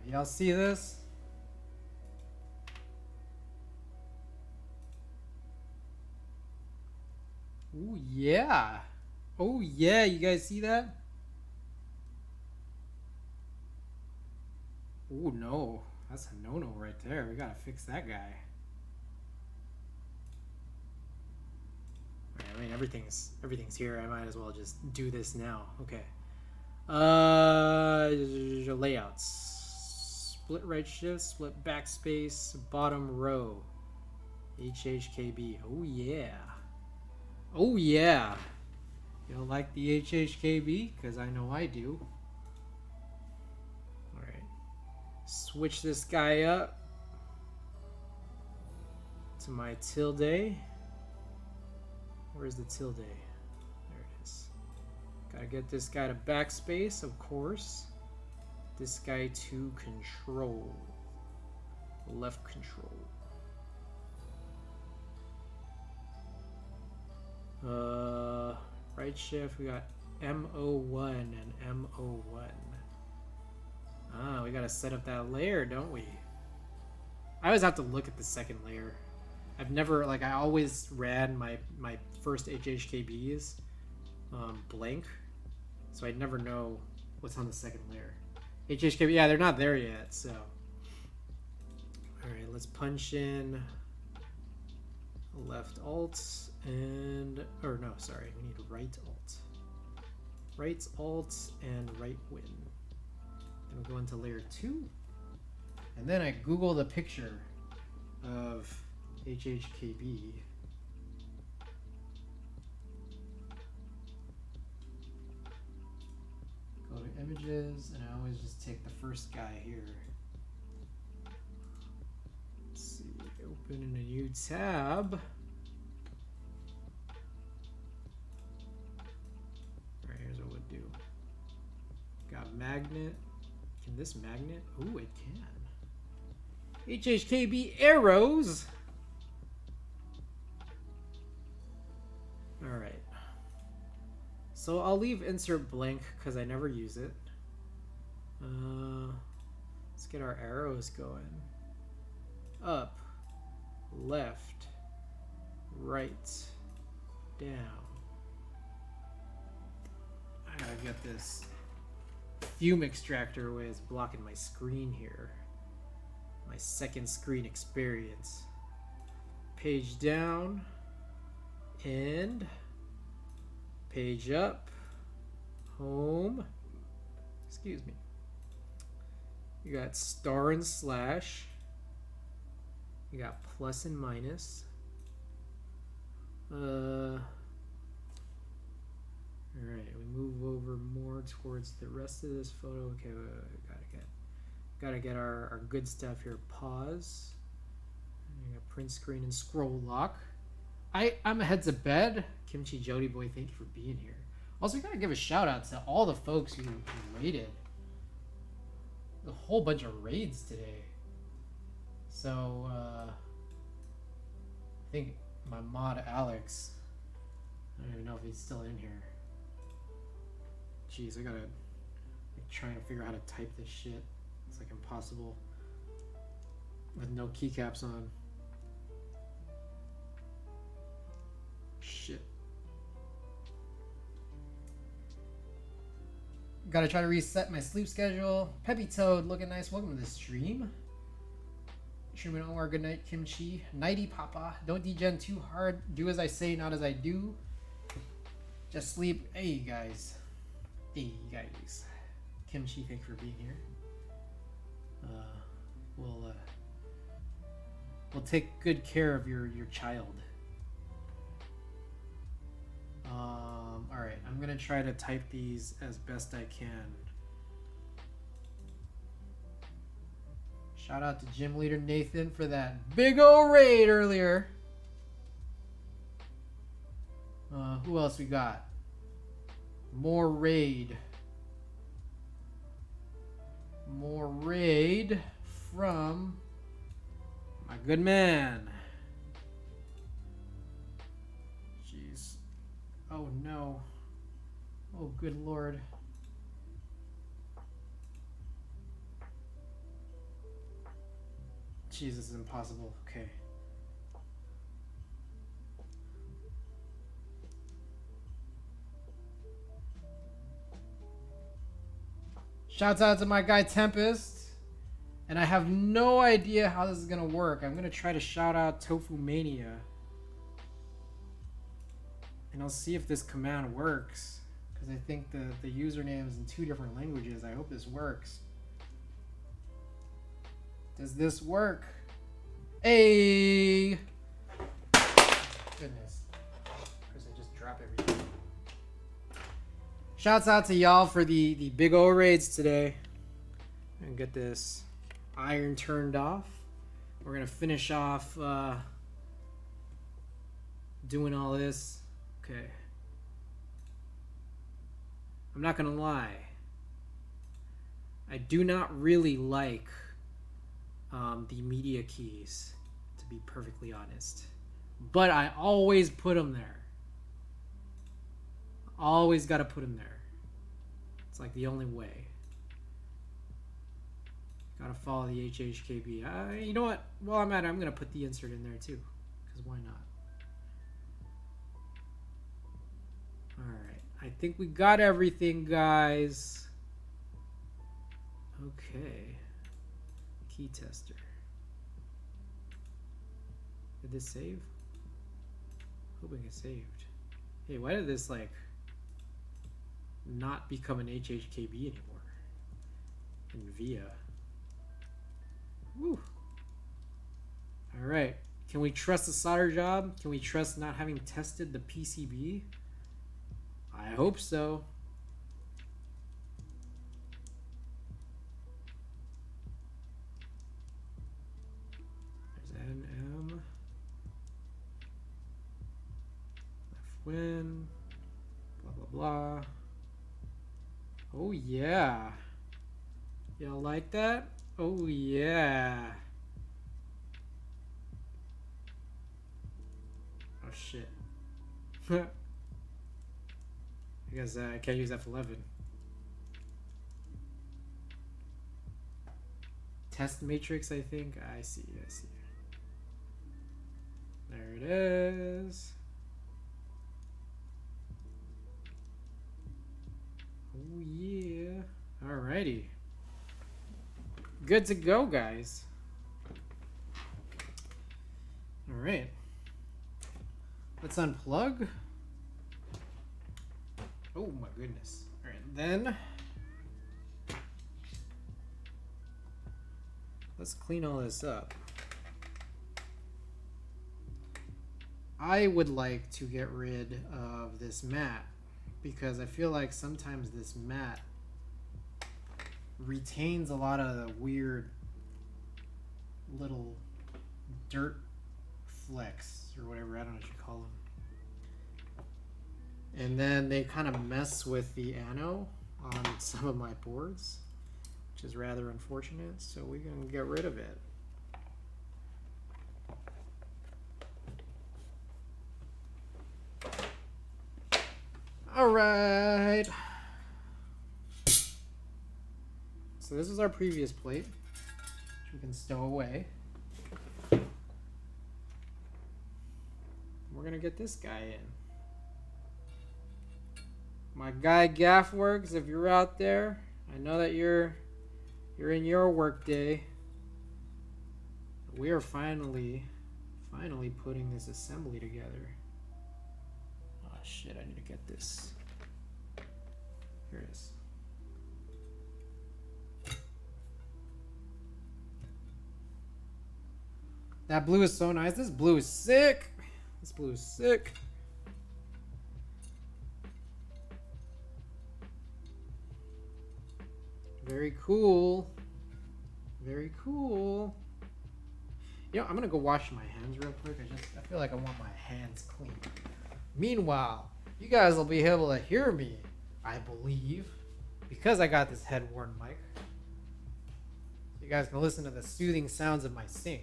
Y'all see this? Oh yeah. Oh yeah, you guys see that? Oh no. That's a no-no right there. We gotta fix that guy. Right, I mean everything's here. I might as well just do this now. Okay. Layouts. Split right shift, split backspace, bottom row. HHKB. Oh yeah. Oh yeah. You'll like the HHKB? Because I know I do. Alright. switch this guy up to my tilde. Where's the tilde? There it is. Gotta get this guy to backspace, of course. This guy to control. Left control. Right shift, we got MO1 and MO1. Ah, we gotta set up that layer, don't we? I always have to look at the second layer. I've never, like, I always ran my first HHKBs blank, so I'd never know what's on the second layer. HHKB, yeah, they're not there yet, so. Alright, let's punch in left alt and, or no, sorry, we need right alt. Right alt and right win. Then we go into layer 2. And then I Googled a picture of HHKB. Go to images, and I always just take the first guy here. Let's see, open in a new tab. Alright, here's what we'll do. Got magnet. Can this magnet? Ooh, it can. HHKB arrows. Alright. So I'll leave insert blank because I never use it. Let's get our arrows going. Up, left, right, down. I gotta get this fume extractor away. It's blocking my screen here. My second screen experience. Page down and page up, home, excuse me. You got star and slash, you got plus and minus. Alright, we move over more towards the rest of this photo. Okay, gotta get our good stuff here. Pause. You got print screen and scroll lock. I'm ahead to bed. Kimchi Jody Boy, thank you for being here. Also, we gotta give a shout out to all the folks who raided. A whole bunch of raids today. So, I think my mod Alex, I don't even know if he's still in here. Jeez, I gotta, like, trying to figure out how to type this shit. It's like impossible with no keycaps on. Shit. Gotta try to reset my sleep schedule. Peppy Toad, looking nice. Welcome to the stream. Truman Omar, good night, Kimchi. Nighty Papa. Don't degen too hard. Do as I say, not as I do. Just sleep. Hey, guys. Hey, guys. Kimchi, thank you for being here. We'll take good care of your child. Alright, I'm gonna try to type these as best I can. Shout out to Gym Leader Nathan for that big ol' raid earlier. Who else we got? More raid. More raid from my good man. Jeez. Oh no. Oh good lord. Jeez, this is impossible. Okay. Shouts out to my guy Tempest. And I have no idea how this is gonna work. I'm gonna try to shout out Tofu Mania. And I'll see if this command works. Because I think the username is in 2 different languages. I hope this works. Does this work? Hey! Goodness. Of course, I just drop everything. Shouts out to y'all for the big O raids today. And get this iron turned off. We're gonna finish off doing all this. Okay. I'm not gonna lie. I do not really like the media keys, to be perfectly honest. But I always put them there. Always gotta put them there. It's like the only way. Gotta follow the HHKB. You know what? While I'm at it, I'm gonna put the insert in there too. Because why not? Alright. I think we got everything, guys. Okay. Key tester. Did this save? Hoping it saved. Hey, why did this like not become an HHKB anymore? In VIA. Woo. Alright. Can we trust the solder job? Can we trust not having tested the PCB? I hope so. There's NM. Left win. Blah blah blah. Oh yeah. Y'all like that? Oh yeah. Oh shit. I guess I can't use F11. Test matrix, I think. I see. There it is. Oh yeah. Alrighty. Good to go, guys. Alright. Let's unplug. Oh my goodness. Alright, then let's clean all this up. I would like to get rid of this mat because I feel like sometimes this mat retains a lot of the weird little dirt flecks or whatever, I don't know what you call them. And then they kind of mess with the ano on some of my boards, which is rather unfortunate, so we can get rid of it. Alright. So this is our previous plate, which we can stow away. We're gonna get this guy in. My guy Gaffworks, if you're out there, I know that you're in your work day. We are finally putting this assembly together. Oh shit, I need to get this. Here it is. That blue is so nice. This blue is sick. This blue is sick. Very cool. Very cool. You know, I'm gonna go wash my hands real quick. I feel like I want my hands clean. Meanwhile, you guys will be able to hear me, I believe, because I got this head-worn mic. You guys can listen to the soothing sounds of my sink.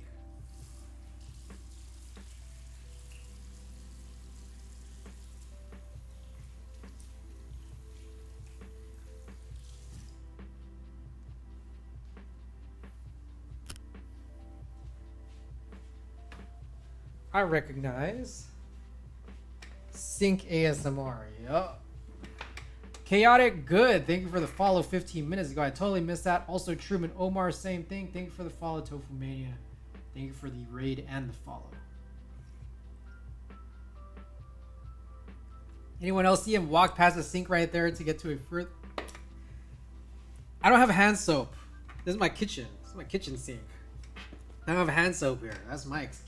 I recognize Sync ASMR. Yup. Chaotic Good. Thank you for the follow 15 minutes ago. I totally missed that. Also, Truman Omar, same thing. Thank you for the follow, Tofu Mania. Thank you for the raid and the follow. Anyone else see him walk past the sink right there to get to a fruit? I don't have hand soap. This is my kitchen. This is my kitchen sink. I don't have hand soap here. That's my excuse.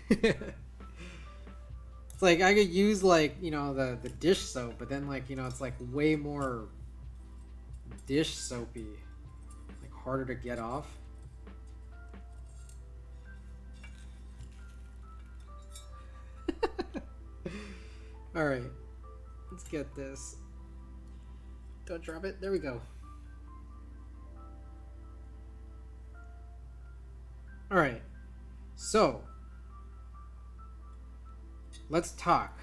It's like I could use like, you know, the dish soap, but then like, you know, it's like way more dish soapy, like harder to get off. All right, let's get this. Don't drop it. There we go. All right, so let's talk.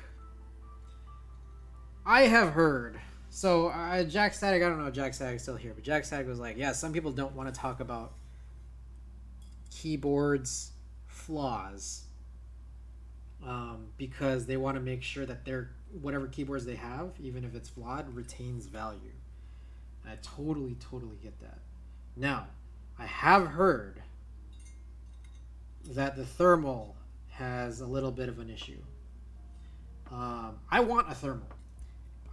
I have heard. So Jack Static, I don't know if Jack Static's still here, but Jack Static was like, yeah, some people don't want to talk about keyboards flaws because they want to make sure that their whatever keyboards they have, even if it's flawed, retains value. I totally get that. Now, I have heard that the thermal has a little bit of an issue. I want a thermal.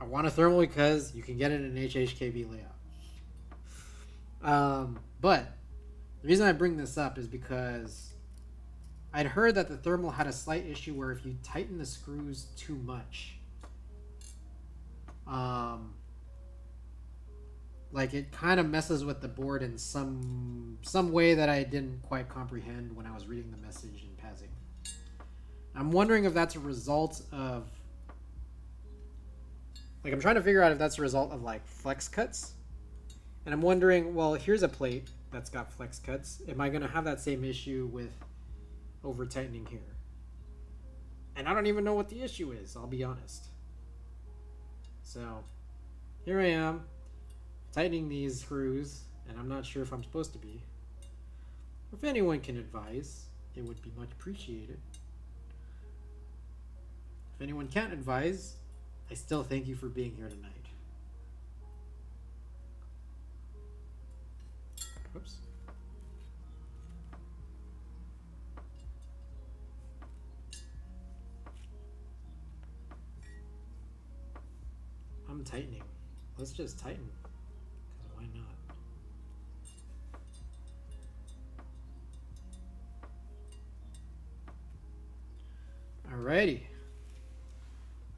I want a thermal because you can get it in an HHKB layout. But the reason I bring this up is because I'd heard that the thermal had a slight issue where if you tighten the screws too much, like it kind of messes with the board in some way that I didn't quite comprehend when I was reading the message in passing. I'm wondering if that's a result of, like, I'm trying to figure out if that's a result of like flex cuts. And I'm wondering, well, here's a plate that's got flex cuts. Am I going to have that same issue with over tightening here? And I don't even know what the issue is, I'll be honest. So here I am tightening these screws, and I'm not sure if I'm supposed to be. If anyone can advise, it would be much appreciated. If anyone can't advise, I still thank you for being here tonight. Whoops. I'm tightening. Let's just tighten. Because why not? Alrighty.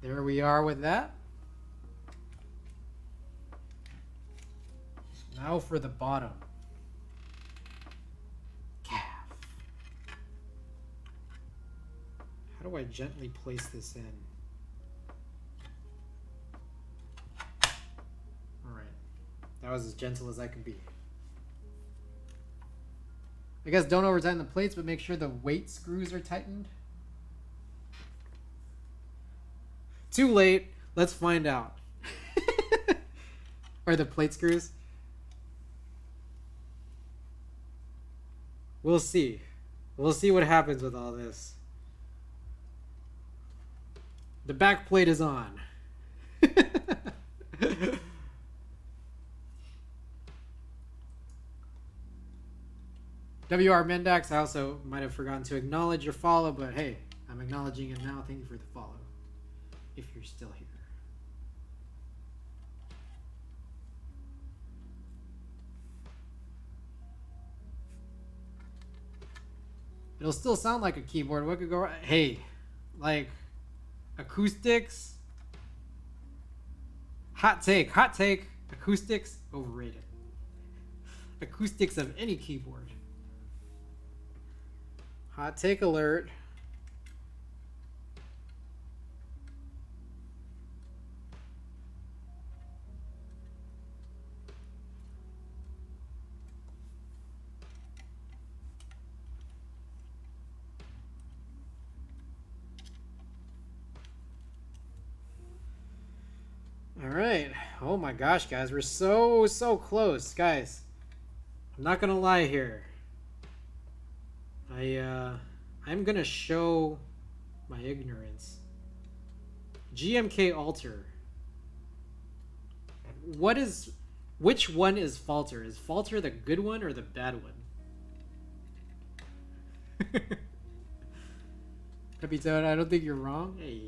There we are with that. Now for the bottom. Gaff. How do I gently place this in? Alright. That was as gentle as I can be. I guess don't over tighten the plates, but make sure the weight screws are tightened. Too late. Let's find out. Or the plate screws. We'll see. We'll see what happens with all this. The back plate is on. WR Mendax, I also might have forgotten to acknowledge your follow, but hey, I'm acknowledging it now. Thank you for the follow. If you're still here. It'll still sound like a keyboard. What could go right? Hey, like acoustics. Hot take. Acoustics overrated. Acoustics of any keyboard. Hot take alert. All right. Oh my gosh, guys, we're so close, guys. I'm not gonna lie here. I'm gonna show my ignorance. GMK Alter. Which one is Falter? Is Falter the good one or the bad one? Capitone, I don't think you're wrong. Hey.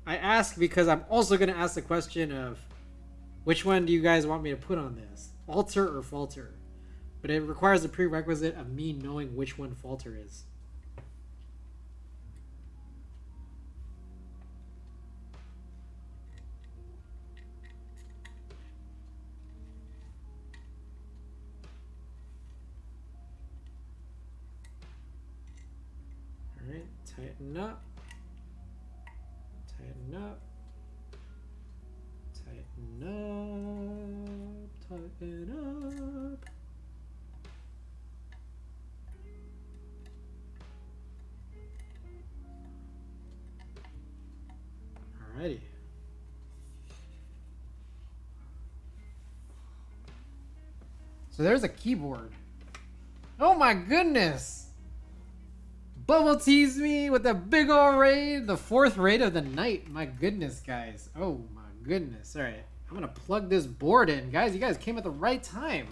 I ask because I'm also going to ask the question of which one do you guys want me to put on this? Alter or Falter? But it requires a prerequisite of me knowing which one Falter is. Tighten up. Tighten up. Tighten up. Tighten up. Alrighty. So there's a keyboard. Oh my goodness! Bubble teased me with a big ol' raid, the 4th raid of the night. My goodness, guys. Oh my goodness. Alright, I'm gonna plug this board in. Guys, you guys came at the right time.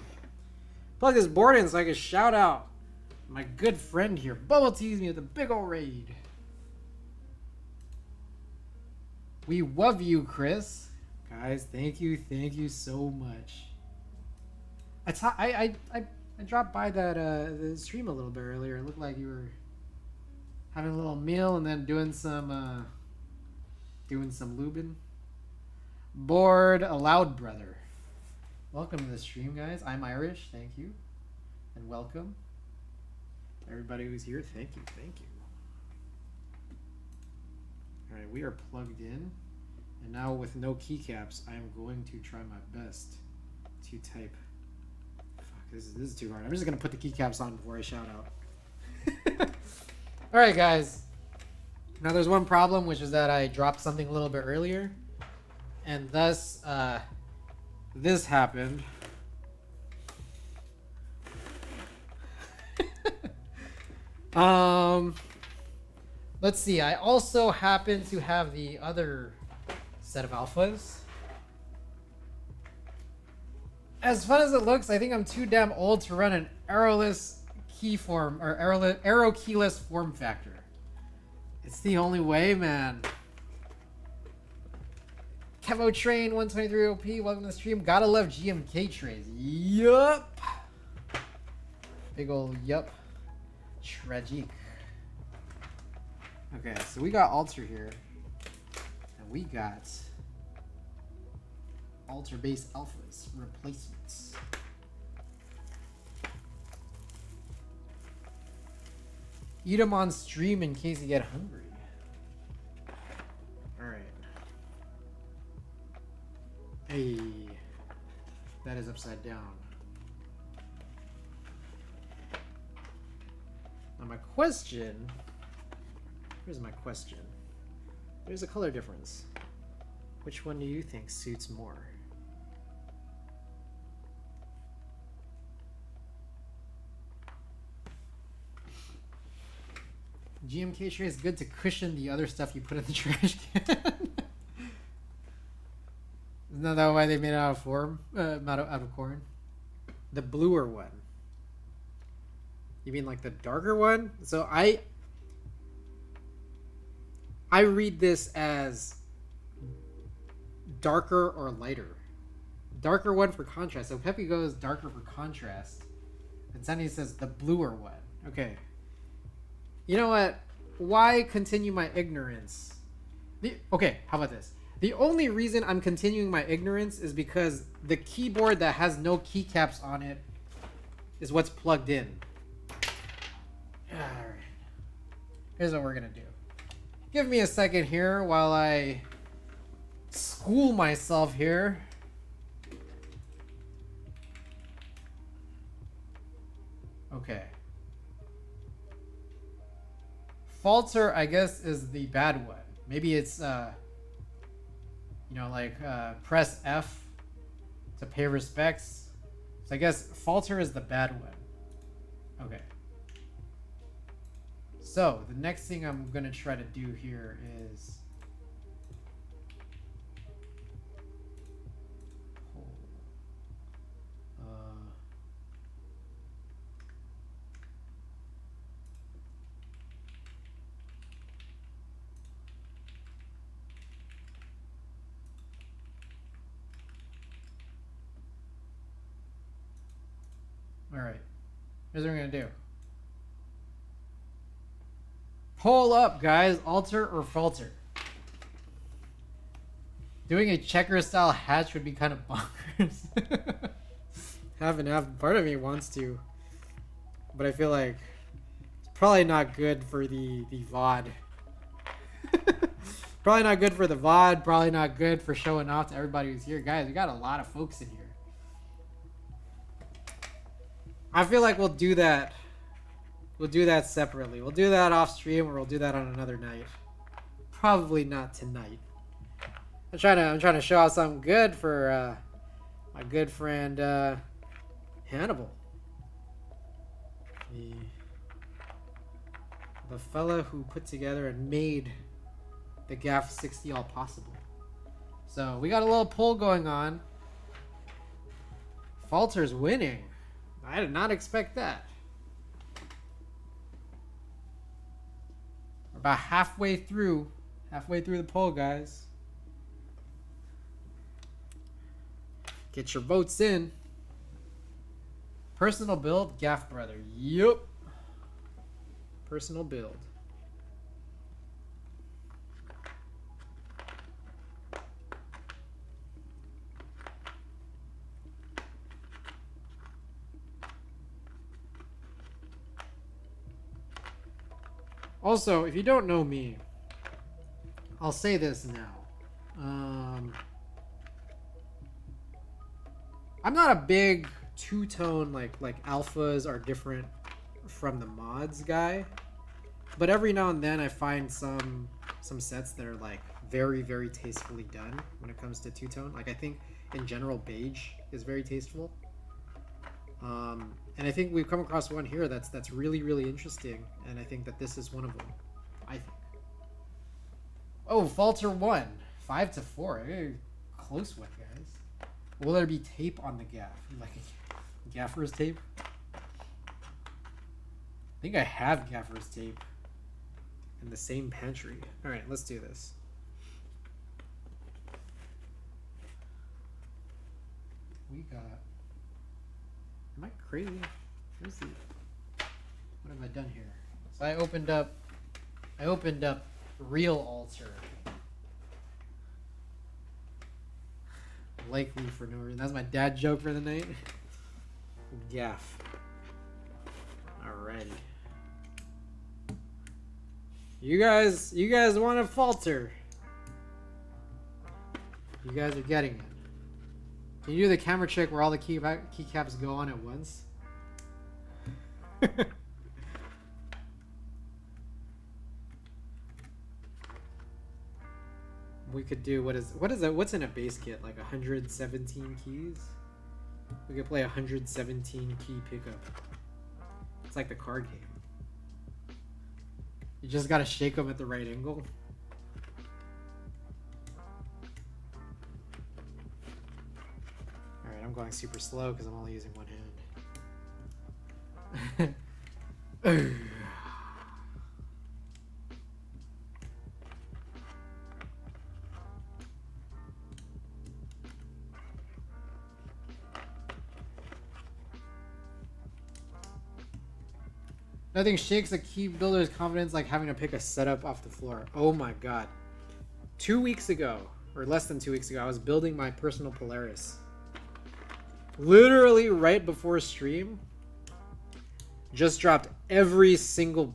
Plug this board in so I can shout out my good friend here. Bubble teased me with a big ol' raid. We love you, Chris. Guys, thank you so much. I dropped by that the stream a little bit earlier. It looked like you were having a little meal and then doing some lubing. Bored aloud, brother. Welcome to the stream, guys. I'm Irish. Thank you, and welcome everybody who's here. Thank you. All right, we are plugged in, and now with no keycaps, I am going to try my best to type. This is too hard. I'm just gonna put the keycaps on before I shout out. All right, guys. Now there's one problem, which is that I dropped something a little bit earlier, and thus this happened. Let's see. I also happen to have the other set of alphas. As fun as it looks, I think I'm too damn old to run an arrowless key form or arrow keyless form factor. It's the only way, man. Kevo Train 123 OP, welcome to the stream. Gotta love GMK trays. Yup. Big ol' yup. Tragic. Okay, so we got Alter here. And we got Alter base alphas replacements. Eat them on stream in case you get hungry. Alright. Hey. That is upside down. Now my question... Here's my question. There's a color difference. Which one do you think suits more? GMK tray is good to cushion the other stuff you put in the trash can. Isn't that why they made it out of form? Out of corn? The bluer one. You mean like the darker one? So I read this as darker or lighter. Darker one for contrast. So Peppy goes darker for contrast. And Sunny says the bluer one. Okay. You know what? Why continue my ignorance? Okay, how about this? The only reason I'm continuing my ignorance is because the keyboard that has no keycaps on it is what's plugged in. Alright. Here's what we're gonna do. Give me a second here while I school myself here. Okay. Falter, I guess, is the bad one. Maybe it's, press F to pay respects. So I guess falter is the bad one. Okay. So the next thing I'm going to try to do here is... Alright, here's what we're going to do. Pull up, guys. Alter or falter? Doing a checker style hatch would be kind of bonkers. Half and half. Part of me wants to. But I feel like it's Probably not good for the VOD. Probably not good for the VOD. Probably not good for showing off to everybody who's here. Guys, we got a lot of folks in here. I feel like we'll do that. We'll do that separately. We'll do that off stream, or we'll do that on another night. Probably not tonight. I'm trying to show off something good for my good friend Hannibal. The fella who put together and made the gaff60 all possible. So we got a little poll going on. Falter's winning. I did not expect that. We're about halfway through the poll, guys. Get your votes in. Personal build, Gaff brother. Yup. Personal build. Also, if you don't know me, I'll say this now. I'm not a big two-tone like alphas are different from the mods guy, but every now and then I find some sets that are like very, very tastefully done when it comes to two-tone. Like I think in general beige is very tasteful. And I think we've come across one here that's really, really interesting, and I think that this is one of them. I think. Oh, Falter won 5-4. Very close one, guys. Will there be tape on the gaff? Like gaffer's tape? I think I have gaffer's tape in the same pantry. All right, let's do this. We got. Am I crazy? Where's the? What have I done here? So I opened up Real Alter. Likely for no reason. That's my dad joke for the night. Gaff. Alrighty. You guys want to falter. You guys are getting it. Can you do the camera trick where all the keycaps go on at once? We could do what's in a base kit, like 117 keys? We could play 117 key pickup. It's like the card game. You just gotta shake them at the right angle. Alright, I'm going super slow because I'm only using one hand. Nothing shakes a key builder's confidence like having to pick a setup off the floor. Oh my god. 2 weeks ago, or less than 2 weeks ago, I was building my personal Polaris. Literally right before stream, just dropped every single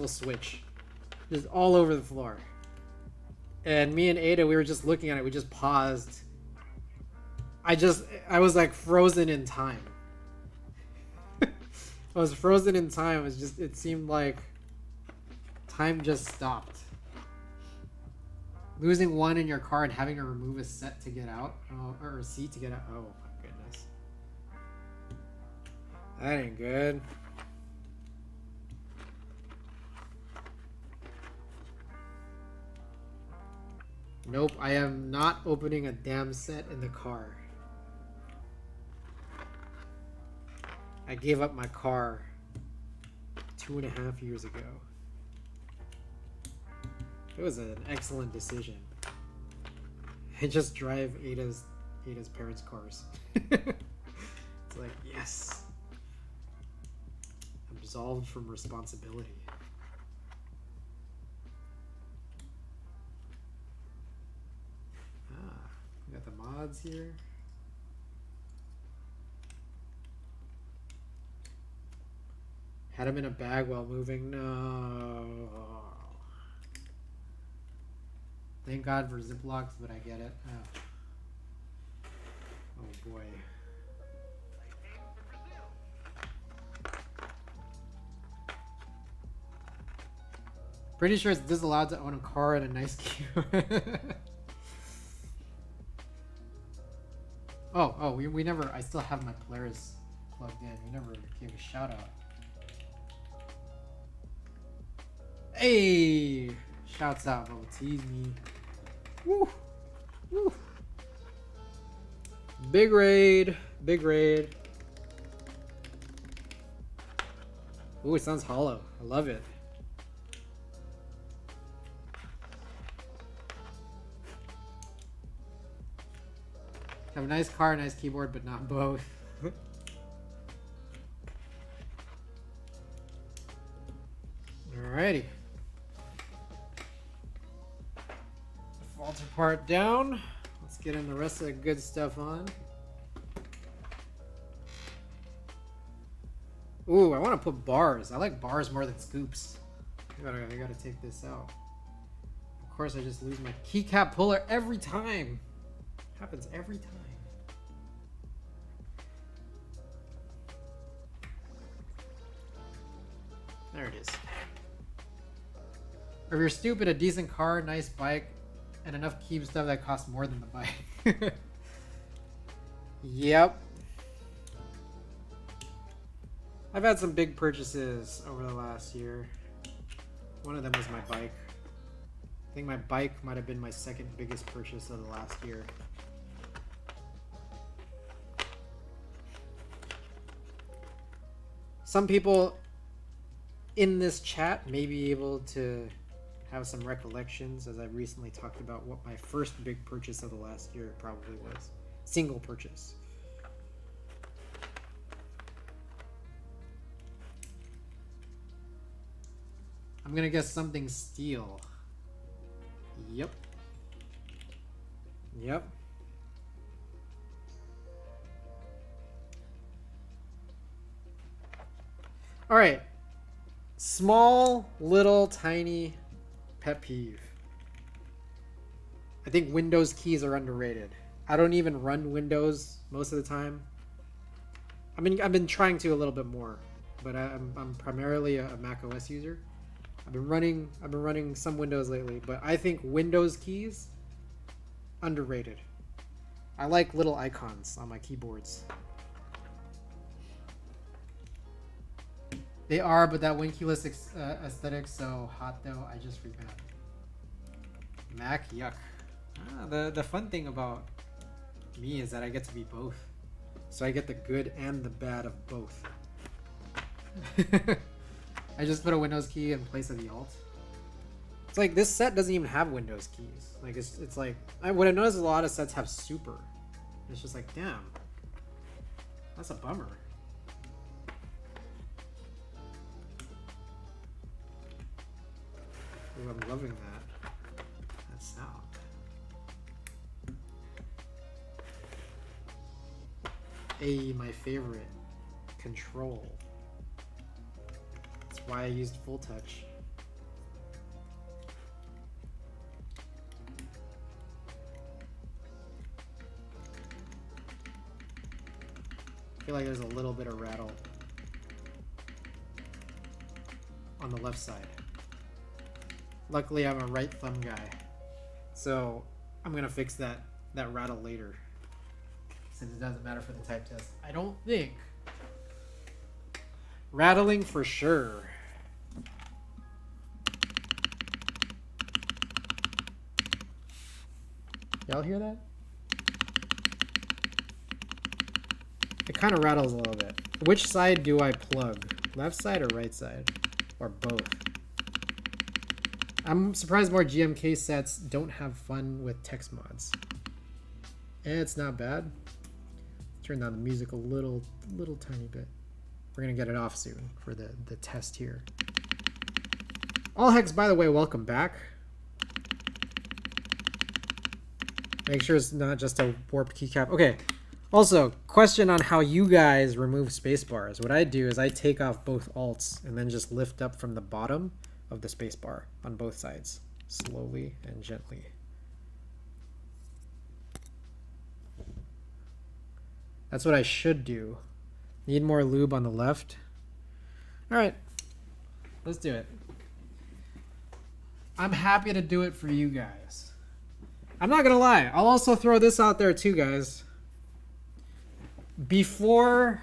switch. Just all over the floor. And me and Ada, we were just looking at it, we just paused. I was like frozen in time. I was frozen in time. It seemed like time just stopped. Losing one in your car and having to remove a set to get out, or a seat to get out. Oh my goodness, that ain't good. Nope, I am not opening a damn set in the car. I gave up my car 2.5 years ago. It was an excellent decision. I just drive Ada's parents' cars. It's like, yes. I'm absolved from responsibility. Ah, we got the mods here. Had him in a bag while moving. No. Thank God for Ziplocs, but I get it. Oh boy. Pretty sure it's disallowed to own a car and a nice keyboard. we never, I still have my Polaris plugged in. We never gave a shout out. Hey! Shouts out, Bubble Tease me. Woo! Woo! Big raid. Big raid. Ooh, it sounds hollow. I love it. Have a nice car, nice keyboard, but not both. Alrighty. Falter part down. Let's get in the rest of the good stuff on. Ooh, I want to put bars. I like bars more than scoops. I gotta take this out. Of course, I just lose my keycap puller every time. Happens every time. There it is. If you're stupid, a decent car, nice bike, and enough keep stuff that costs more than the bike. Yep. I've had some big purchases over the last year. One of them was my bike. I think my bike might have been my second biggest purchase of the last year. Some people in this chat may be able to have some recollections, as I recently talked about what my first big purchase of the last year probably was. Single purchase. I'm gonna guess something steel. Yep. Yep. All right. Small, little, tiny pet peeve. I think Windows keys are underrated. I don't even run Windows most of the time. I mean, I've been trying to a little bit more, but I'm primarily a Mac OS user. I've been running some Windows lately, but I think Windows keys underrated. I like little icons on my keyboards. They are, but that winkeyless aesthetic so hot though. I just revamped. Mac, yuck. The fun thing about me is that I get to be both, so I get the good and the bad of both. I just put a Windows key in place of the Alt. It's like this set doesn't even have Windows keys. Like it's like what I noticed is a lot of sets have super. It's just like, damn, that's a bummer. Ooh, I'm loving that sound. Hey, my favorite, control. That's why I used full touch. I feel like there's a little bit of rattle on the left side. Luckily, I'm a right thumb guy, so I'm gonna fix that rattle later, since it doesn't matter for the type test. I don't think. Rattling for sure. Y'all hear that? It kind of rattles a little bit. Which side do I plug? Left side or right side? Or both? I'm surprised more GMK sets don't have fun with text mods. It's not bad. Turn down the music a little tiny bit. We're gonna get it off soon for the test here. All Hex, by the way, welcome back. Make sure it's not just a warped keycap. Okay, Also, question on how you guys remove spacebars. What I do is I take off both alts and then just lift up from the bottom of the spacebar on both sides, slowly and gently. That's what I should do. Need more lube on the left. All right, let's do it. I'm happy to do it for you guys. I'm not gonna lie. I'll also throw this out there too, guys. Before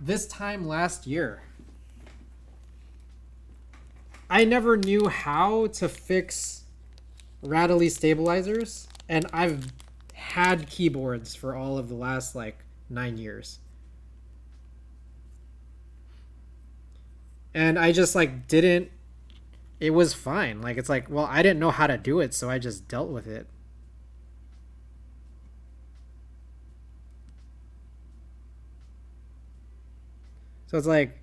this time last year, I never knew how to fix rattly stabilizers, and I've had keyboards for all of the last like 9 years. And I just like didn't, it was fine. Like it's like, well, I didn't know how to do it, so I just dealt with it. So it's like,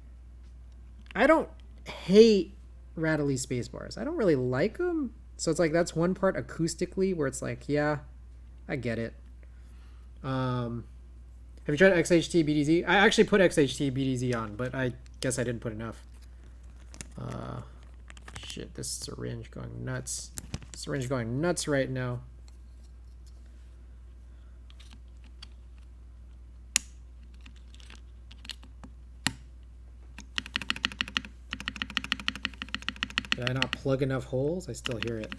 I don't hate rattly spacebars. I don't really like them. So it's like, that's one part acoustically where it's like, yeah, I get it. Have you tried XHT BDZ? I actually put XHT BDZ on, but I guess I didn't put enough. Shit, this syringe going nuts. Syringe going nuts right now. Did I not plug enough holes? I still hear it.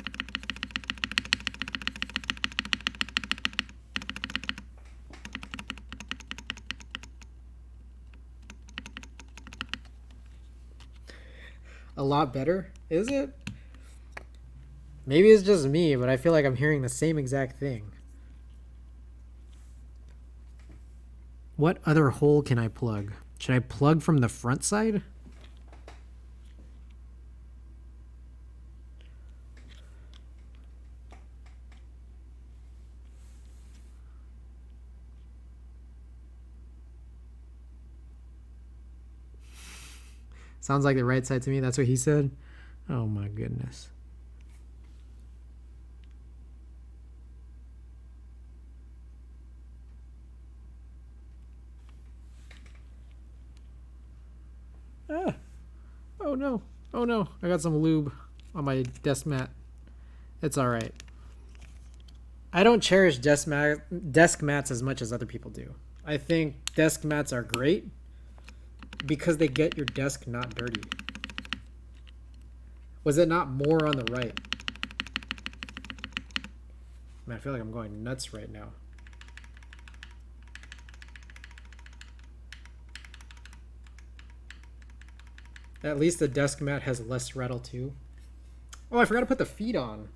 A lot better? Is it? Maybe it's just me, but I feel like I'm hearing the same exact thing. What other hole can I plug? Should I plug from the front side? Sounds like the right side to me. That's what he said. Oh my goodness. Ah. Oh no. Oh no. I got some lube on my desk mat. It's all right. I don't cherish desk mats as much as other people do. I think desk mats are great because they get your desk not dirty. Was it not more on the right? Man, I feel like I'm going nuts right now. At least the desk mat has less rattle too. Oh, I forgot to put the feet on.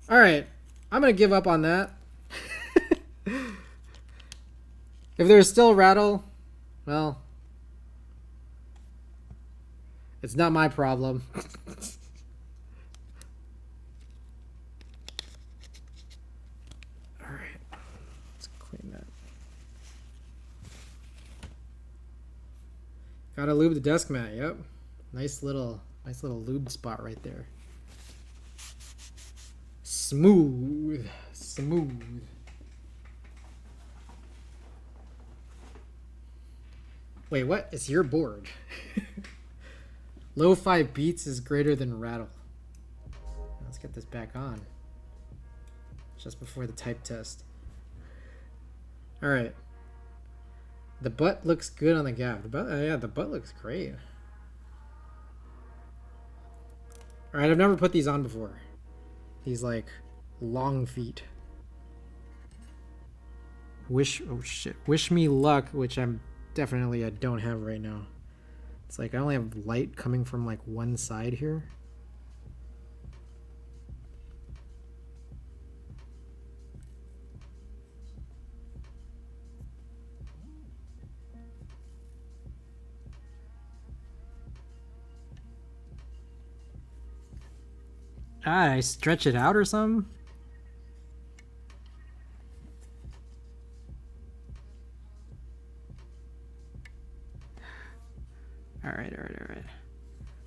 All right, I'm gonna give up on that. If there's still rattle, well, it's not my problem. All right, let's clean that. Gotta lube the desk mat. Yep, nice little lube spot right there. Smooth, smooth. Wait, what? It's your board. Low 5 beats is greater than rattle. Let's get this back on. Just before the type test. Alright. The butt looks good on the gaff. The butt, yeah, the butt looks great. Alright, I've never put these on before. These, like, long feet. Oh shit. Wish me luck, which I don't have right now. It's like I only have light coming from like one side here. I stretch it out or something? All right.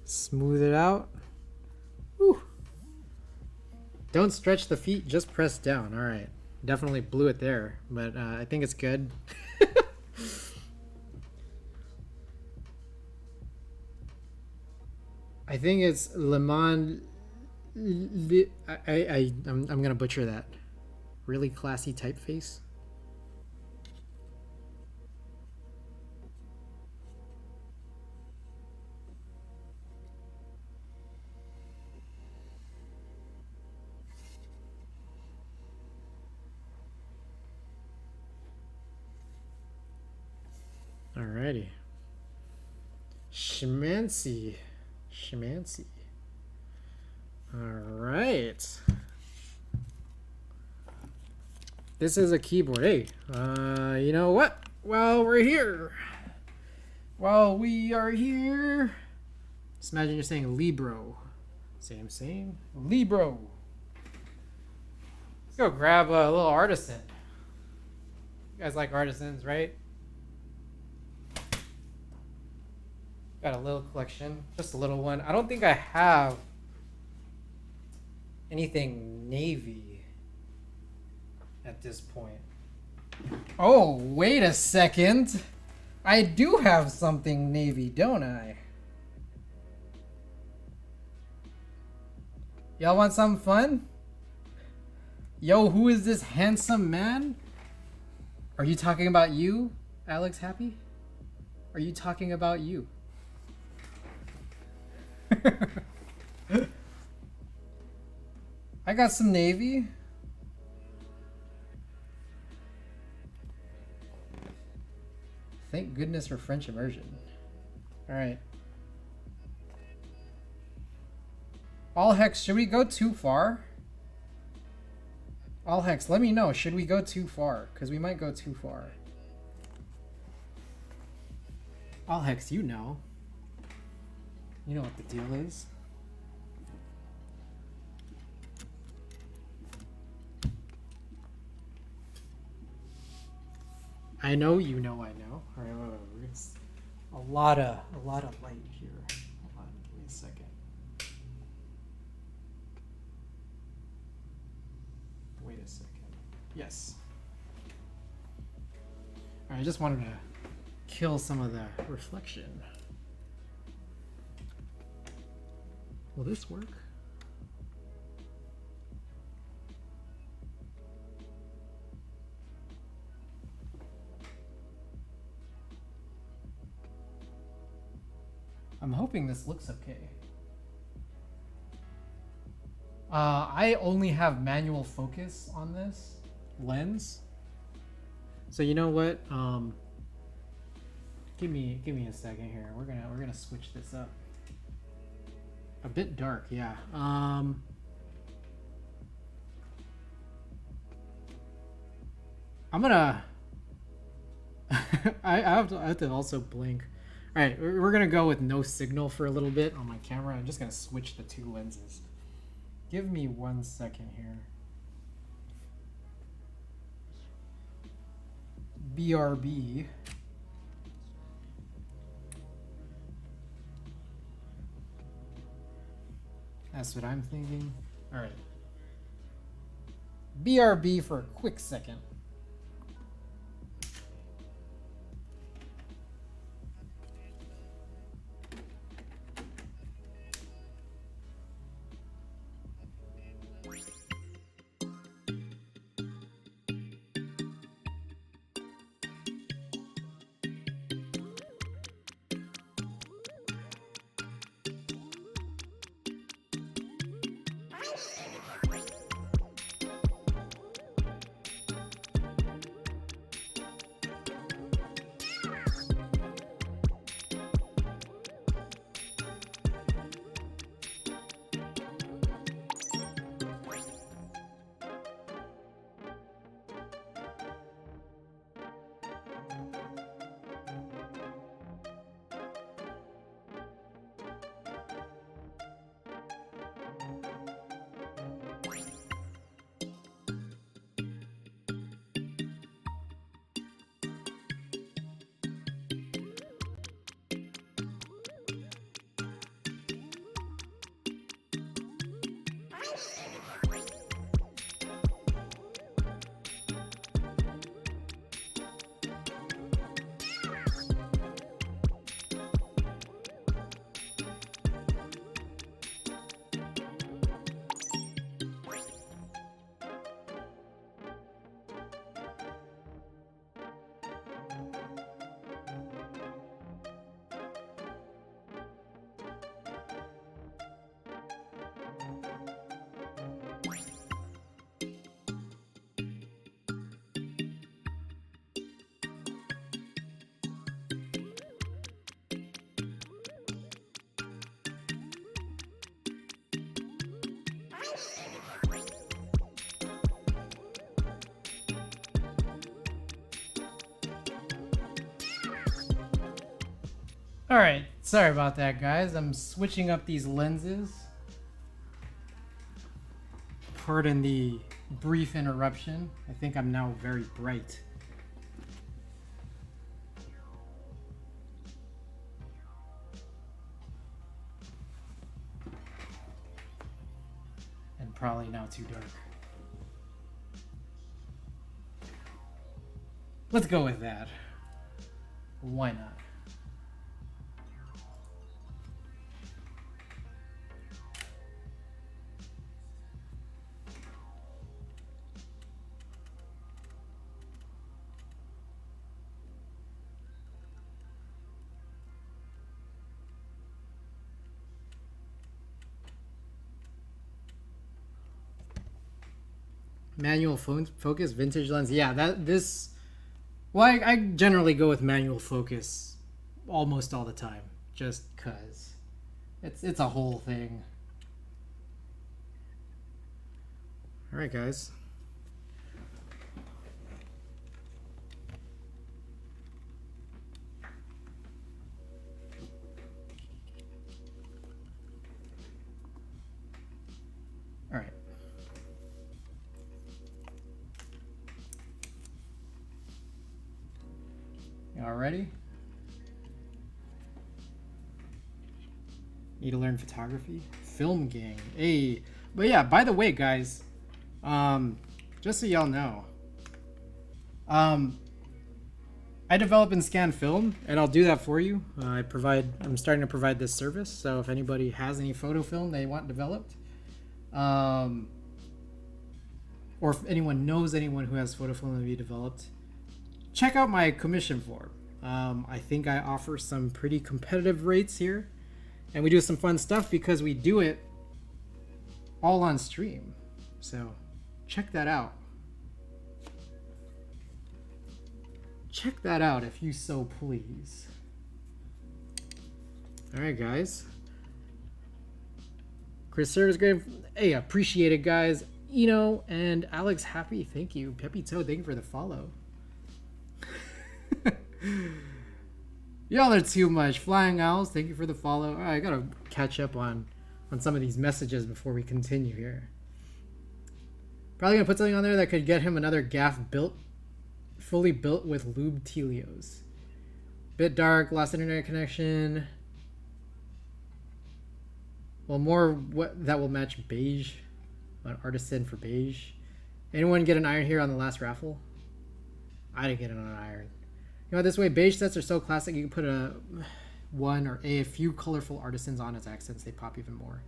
Smooth it out. Whew. Don't stretch the feet, just press down. All right. Definitely blew it there, but I think it's good. I think it's lemon. I'm gonna butcher that. Really classy typeface. Alrighty. Schmancy. Schmancy. Alright. This is a keyboard. Hey, you know what? While we're here. While we are here. Just imagine you're saying Libro. Same. Libro. Let's go grab a little artisan. You guys like artisans, right? Got a little collection, just a little one. I don't think I have anything navy at this point. Oh, wait a second. I do have something navy, don't I? Y'all want something fun? Yo, who is this handsome man? Are you talking about you, Alex Happy? Are you talking about you? I got some navy. Thank goodness for French immersion. Alright. All hex, should we go too far? All hex, let me know. Should we go too far? Because we might go too far. All hex, you know. You know what the deal is. I know you know I know. All right, wait. It's a lot of light here. Hold on, give me a second. Wait a second. Yes. All right, I just wanted to kill some of the reflection. Will this work? I'm hoping this looks okay. I only have manual focus on this lens. So you know what? Give me a second here. We're gonna switch this up. A bit dark, yeah. I'm gonna I have to also blink. All right, we're gonna go with no signal for a little bit on my camera. I'm just gonna switch the two lenses. Give me 1 second here. BRB. That's what I'm thinking. All right. BRB for a quick second. All right, sorry about that, guys. I'm switching up these lenses. Pardon the brief interruption. I think I'm now very bright. And probably now too dark. Let's go with that. Why not? Manual focus, vintage lens. Yeah, this. Well, I generally go with manual focus almost all the time, just cause it's a whole thing. All right, guys. All right. Y'all ready? Need to learn photography? Film gang. Hey. But yeah, by the way, guys, just so y'all know, I develop and scan film, and I'll do that for you. I'm starting to provide this service, so if anybody has any photo film they want developed, or if anyone knows anyone who has photo film to be developed, check out my commission form. I think I offer some pretty competitive rates here, and we do some fun stuff because we do it all on stream. So check that out. Check that out if you so please. All right, guys. Chris Service Grave, hey, appreciate it, guys. Eno and Alex Happy, thank you. Peppy Toe, thank you for the follow. Y'all are too much. Flying Owls, thank you for the follow. All right, I gotta catch up on some of these messages before we continue here. Probably gonna put something on there that could get him another gaff fully built with Lube Tealios. Bit dark, lost internet connection. Well, more what that will match beige. An artisan for beige. Anyone get an iron here on the last raffle? I didn't get it on an iron. You know, this way, beige sets are so classic, you can put a few colorful artisans on as accents. They pop even more.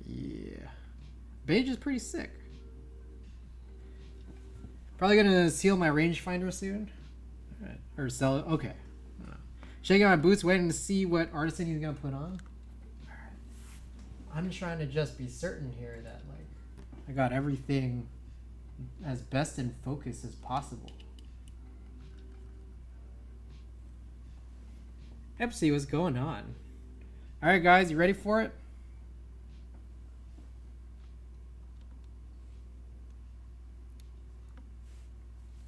Yeah. Beige is pretty sick. Probably gonna seal my rangefinder soon. Right. Or sell it. Okay. Shaking my boots, waiting to see what artisan he's gonna put on. Alright. I'm trying to just be certain here that, like, I got everything as best in focus as possible. Epsy, what's going on? Alright, guys, you ready for it?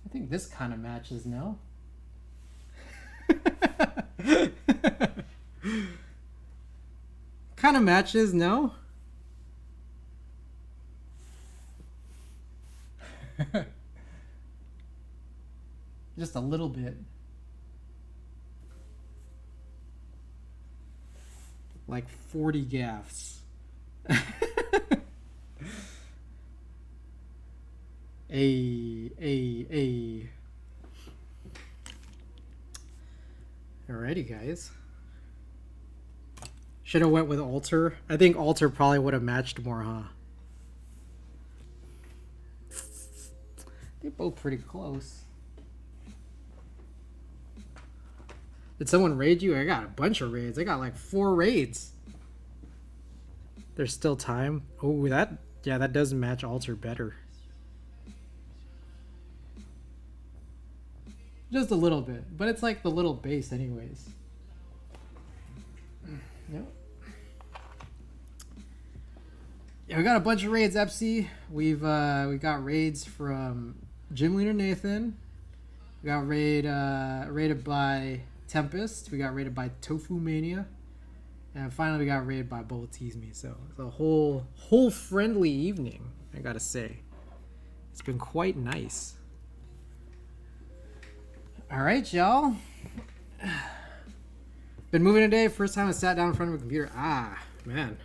I think this kind of matches, no? Kind of matches, no? Just a little bit. Like 40 gaffs. A. Alrighty, guys. Should have went with Alter. I think Alter probably would have matched more, huh? They're both pretty close. Did someone raid you? I got a bunch of raids. I got like 4 raids. There's still time. Oh, that does match Alter better. Just a little bit, but it's like the little base anyways. Yep. Yeah, we got a bunch of raids, Epsy. We got raids from Gym Leader Nathan. We got raided by Tempest. We got rated by Tofu Mania. And finally we got rated by Bull Tease Me. So it's a whole friendly evening, I gotta say. It's been quite nice. Alright, y'all. Been moving today. First time I sat down in front of a computer. Ah, man.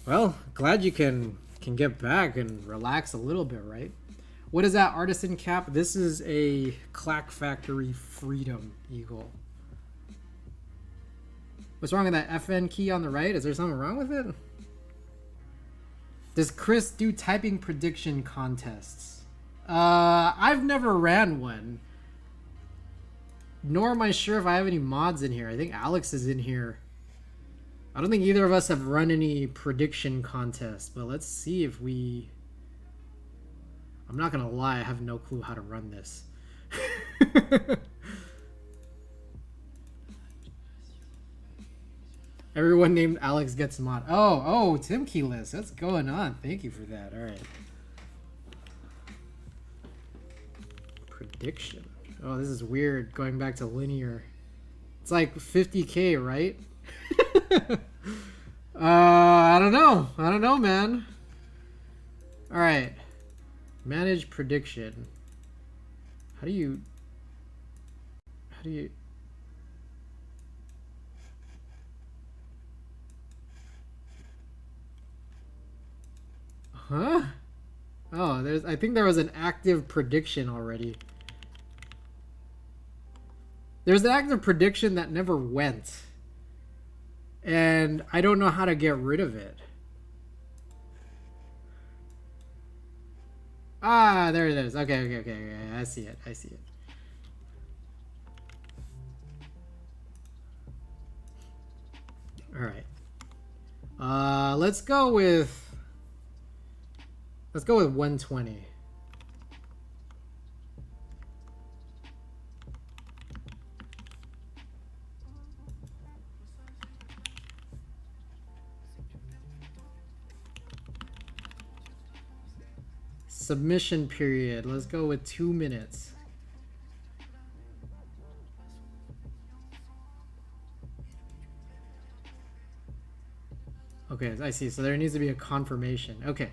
Well, glad you can get back and relax a little bit, right? What is that artisan cap? This is a Clack Factory Freedom Eagle. What's wrong with that FN key on the right? Is there something wrong with it? Does Chris do typing prediction contests? I've never ran one. Nor am I sure if I have any mods in here. I think Alex is in here. I don't think either of us have run any prediction contests, but let's see if we... I'm not gonna lie, I have no clue how to run this. Everyone named Alex gets mod. Oh, Tim Keyless. What's going on? Thank you for that. All right. Prediction. Oh, this is weird. Going back to linear. It's like 50K, right? I don't know. I don't know, man. All right. Manage prediction. How do you... Huh? Oh, I think there was an active prediction already. There's an active prediction that never went. And I don't know how to get rid of it. Ah, there it is. Okay. I see it. All right. Let's go with 120. Submission period. Let's go with 2 minutes. Okay, I see. So there needs to be a confirmation. Okay.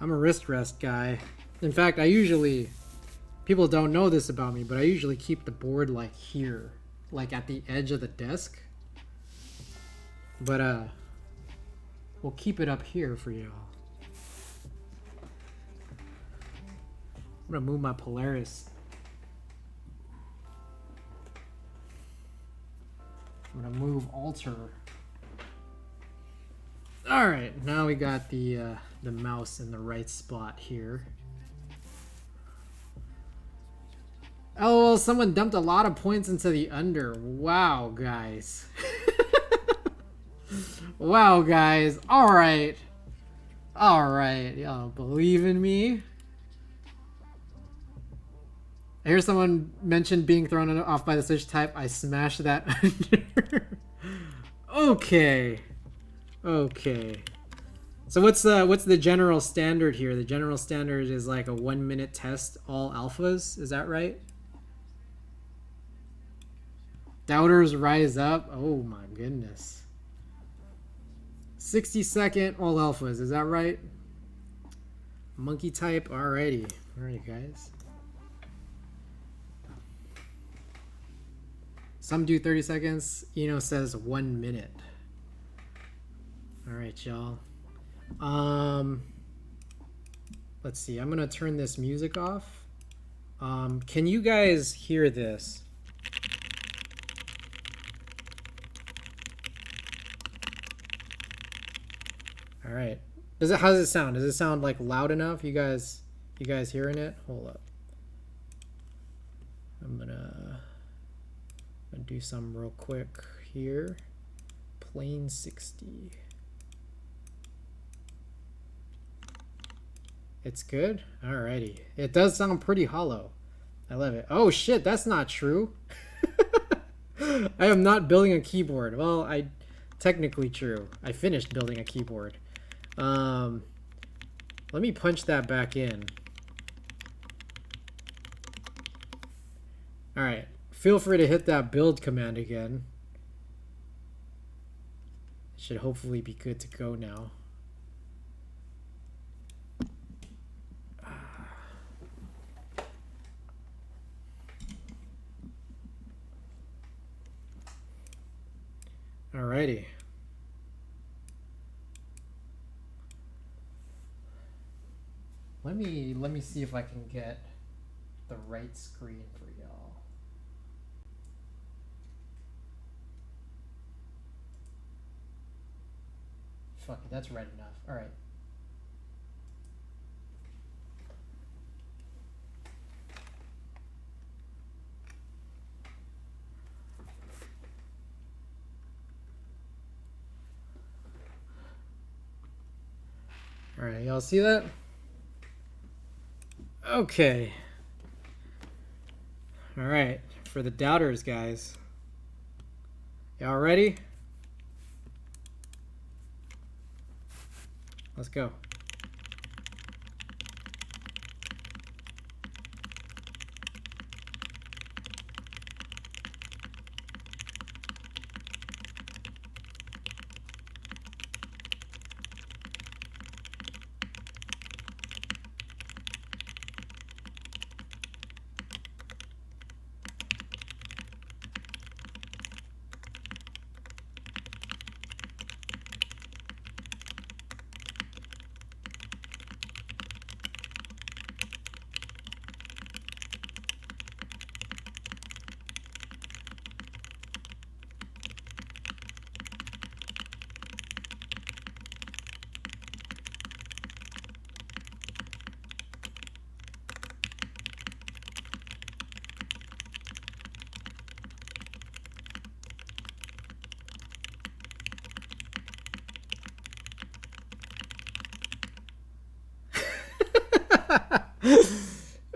I'm a wrist rest guy. In fact, people don't know this about me, but I usually keep the board like here, like at the edge of the desk. But we'll keep it up here for y'all. I'm gonna move my Polaris. I'm gonna move Alter. All right, now we got the mouse in the right spot here. Oh, well, someone dumped a lot of points into the under. Wow, guys. Wow, guys. All right. Y'all believe in me? I hear someone mention being thrown off by the switch type. I smashed that under. Okay. So what's the general standard here? The general standard is like a 1 minute test, all alphas. Is that right? Doubters rise up. Oh my goodness. 60-second, all alphas. Is that right? Monkey type. Alrighty. Alright, guys. Some do 30 seconds. Eno says 1 minute. Alright, y'all. Let's see. I'm gonna turn this music off. Can you guys hear this? All right. How does it sound? Does it sound like loud enough? You guys hearing it? Hold up. I'm gonna do some real quick here. Plane 60. It's good? Alrighty. It does sound pretty hollow. I love it. Oh shit, that's not true. I am not building a keyboard. Well, technically true. I finished building a keyboard. Let me punch that back in. Alright. Feel free to hit that build command again. Should hopefully be good to go now. Alrighty. Let me see if I can get the right screen for y'all. Fuck it, that's red enough. Alright. Alright, y'all see that? Okay. Alright, for the doubters, guys. Y'all ready? Let's go.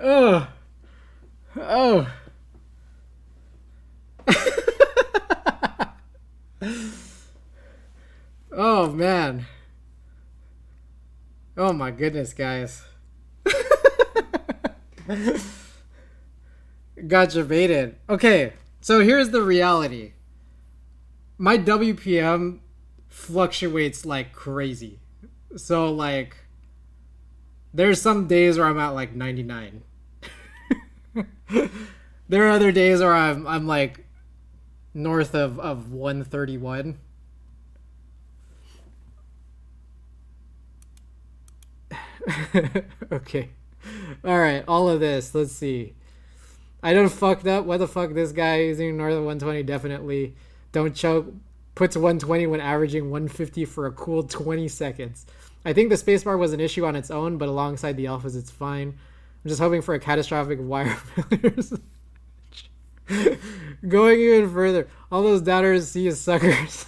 Oh. Oh. Oh, man. Oh, my goodness, guys. Gotcha baited. Okay, so here's the reality. My WPM fluctuates like crazy. So, like, there's some days where I'm at like 99. There are other days where I'm like north of 131. Okay. Alright, all of this. Let's see. I done fucked up. What the fuck? This guy using north of 120 definitely. Don't choke. Puts 120 when averaging 150 for a cool 20 seconds. I think the spacebar was an issue on its own, but alongside the alphas, it's fine. I'm just hoping for a catastrophic wire failures. Going even further, all those doubters see as suckers.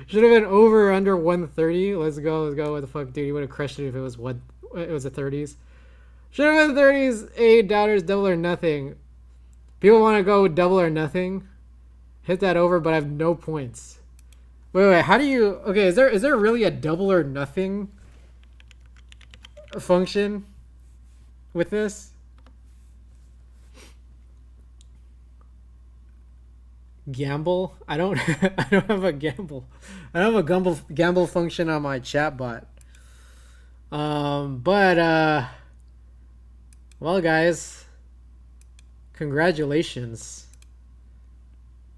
Should have been over or under 130. Let's go. What the fuck, dude? You would have crushed it if it was a 30s. Should have been 30s. 8 doubters, double or nothing. People want to go double or nothing. Hit that over, but I have no points. Wait. How do you? Okay, is there really a double or nothing function with this? Gamble? I don't have a gamble. I don't have a gamble function on my chatbot. Well, guys, congratulations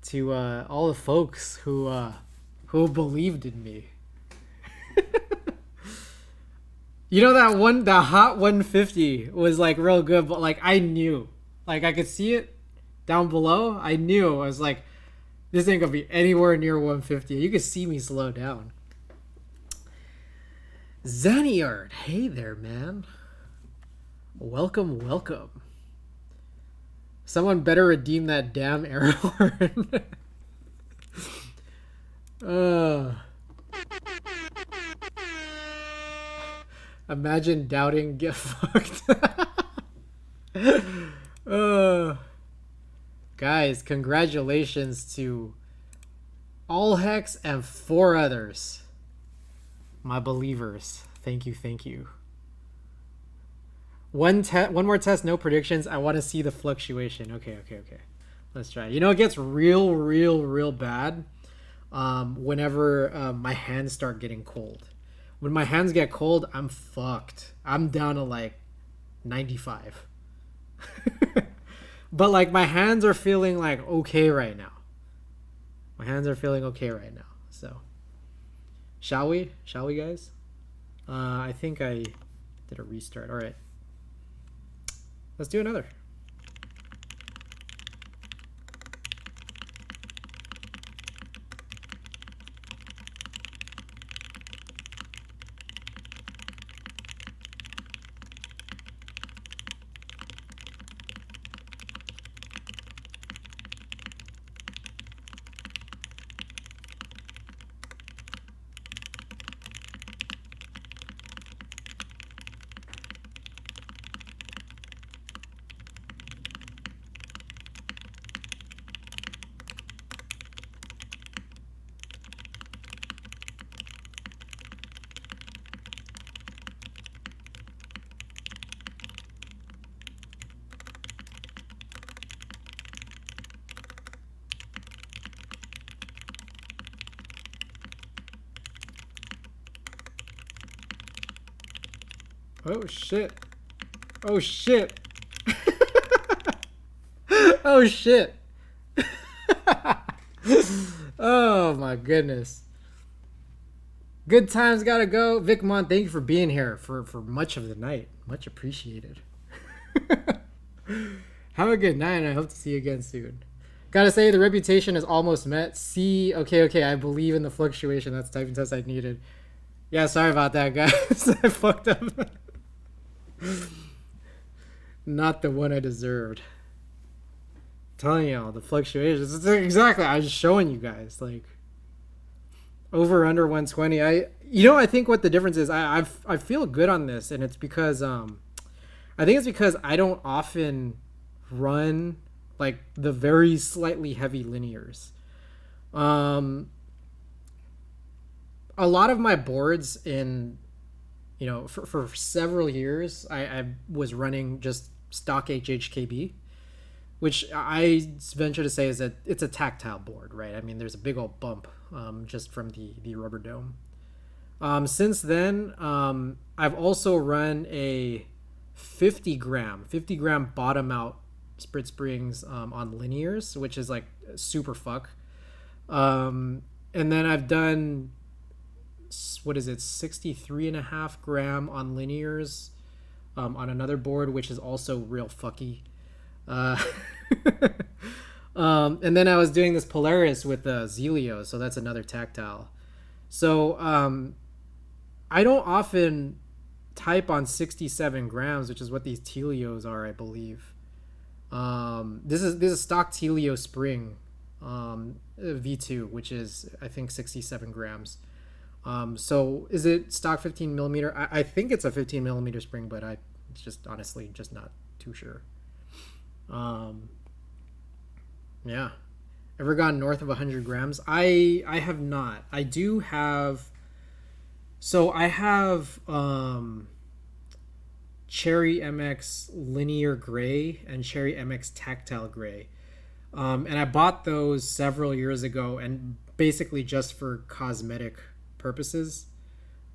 to all the folks who believed in me. You know, that hot 150 was like real good, but like I knew, like I could see it down below. I knew. I was like, this ain't gonna be anywhere near 150. You can see me slow down. Zaniard, hey there, man. Welcome. Someone better redeem that damn air horn. Imagine doubting get fucked. Guys, congratulations to All Hex and 4 others. My believers. Thank you, thank you. One more test, no predictions. I want to see the fluctuation. Okay. Let's try. You know, it gets real bad whenever my hands start getting cold. When my hands get cold, I'm fucked. I'm down to like 95. But like my hands are feeling like okay right now. So, shall we, guys? I think I did a restart. All right. Let's do another. Oh shit. Oh shit. Oh shit. Oh my goodness. Good times gotta go. Vicmon, thank you for being here for much of the night. Much appreciated. Have a good night and I hope to see you again soon. Gotta say the reputation is almost met. See, okay, I believe in the fluctuation. That's the type of test I needed. Yeah, sorry about that, guys. I fucked up. Not the one I deserved. Telling y'all the fluctuations. It's exactly. I was just showing you guys like over under 120. I think what the difference is. I feel good on this, and it's because I think it's because I don't often run like the very slightly heavy linears. A lot of my boards in, for several years, I was running just stock HHKB, which I venture to say is that it's a tactile board, right? I mean, there's a big old bump just from the rubber dome. Since then, I've also run a 50 gram bottom out sprit springs on linears, which is like super fuck. And then I've done, 63.5 gram on linears on another board, which is also real fucky. And then I was doing this Polaris with Tealio, so that's another tactile. So I don't often type on 67 grams, which is what these Tealios are, I believe. This is stock Tealio spring V2, which is I think 67 grams. So is it stock 15 millimeter? I think it's a 15 millimeter spring, but it's just honestly just not too sure. Yeah. Ever gone north of 100 grams? I have not. I do have. So I have Cherry MX linear gray and Cherry MX tactile gray. And I bought those several years ago, and basically just for cosmetic purposes,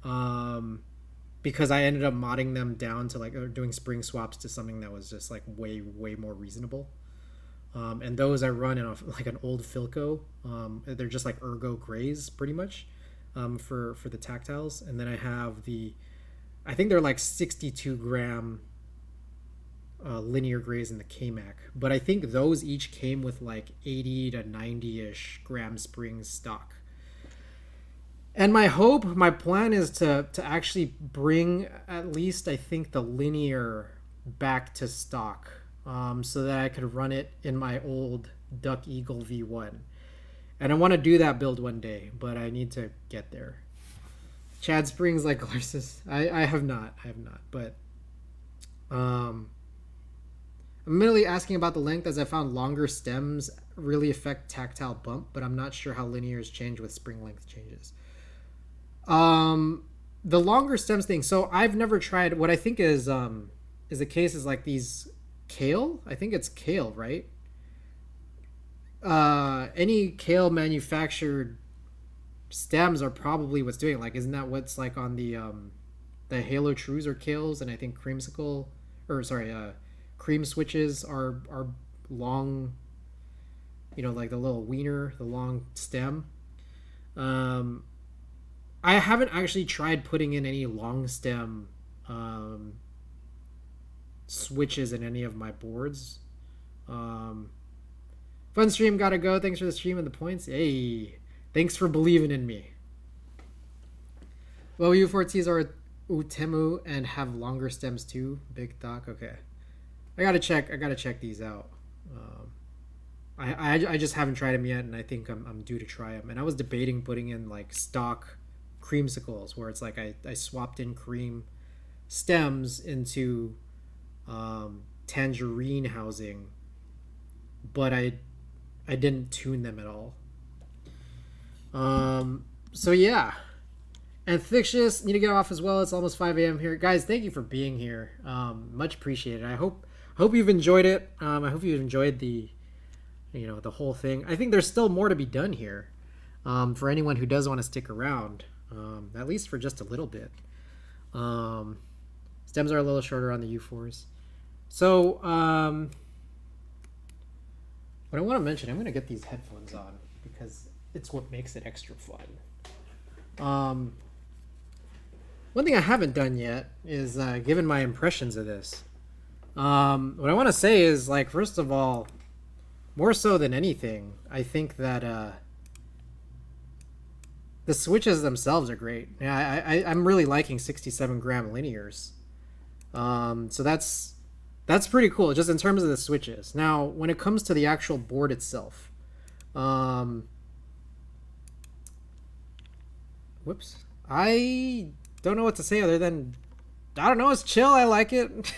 because I ended up modding them down to like doing spring swaps to something that was just like way more reasonable. And those I run in like an old Philco. They're just like ergo grays pretty much for the tactiles. And then I have I think they're like 62 gram linear grays in the KMAC, but I think those each came with like 80 to 90-ish gram springs stock. And my plan is to actually bring at least, I think, the linear back to stock, so that I could run it in my old Duck Eagle V1. And I want to do that build one day, but I need to get there. Chad Springs like Larsis. I have not, but I'm I'm merely asking about the length as I found longer stems really affect tactile bump, but I'm not sure how linears change with spring length changes. The longer stems thing. So I've never tried. What I think is the case is like these kale. I think it's kale, right? Any kale manufactured stems are probably what's doing it. Like, isn't that what's like on the Halo Trues or kales, and I think creamsicle or sorry, cream switches are long. You know, like the little wiener, the long stem. I haven't actually tried putting in any long stem switches in any of my boards. Fun stream, gotta go. Thanks for the stream and the points. Hey, thanks for believing in me. Well, U4Ts are Utemu and have longer stems too. Big Doc. Okay, I gotta check these out. I just haven't tried them yet, and I think I'm due to try them. And I was debating putting in like stock creamsicles, where it's like I swapped in cream stems into tangerine housing, but I didn't tune them at all. So yeah. And Fictitious, need to get off as well. It's almost 5 a.m. here. Guys, thank you for being here. Much appreciated. I hope you've enjoyed it. I hope you've enjoyed the whole thing. I think there's still more to be done here. For anyone who does want to stick around, at least for just a little bit. Stems are a little shorter on the U4s. So, what I want to mention, I'm going to get these headphones on because it's what makes it extra fun. One thing I haven't done yet is given my impressions of this. What I want to say is, like, first of all, more so than anything, I think that the switches themselves are great. Yeah, I'm really liking 67-gram linears. So that's pretty cool, just in terms of the switches. Now, when it comes to the actual board itself, whoops, I don't know what to say other than, I don't know, it's chill. I like it.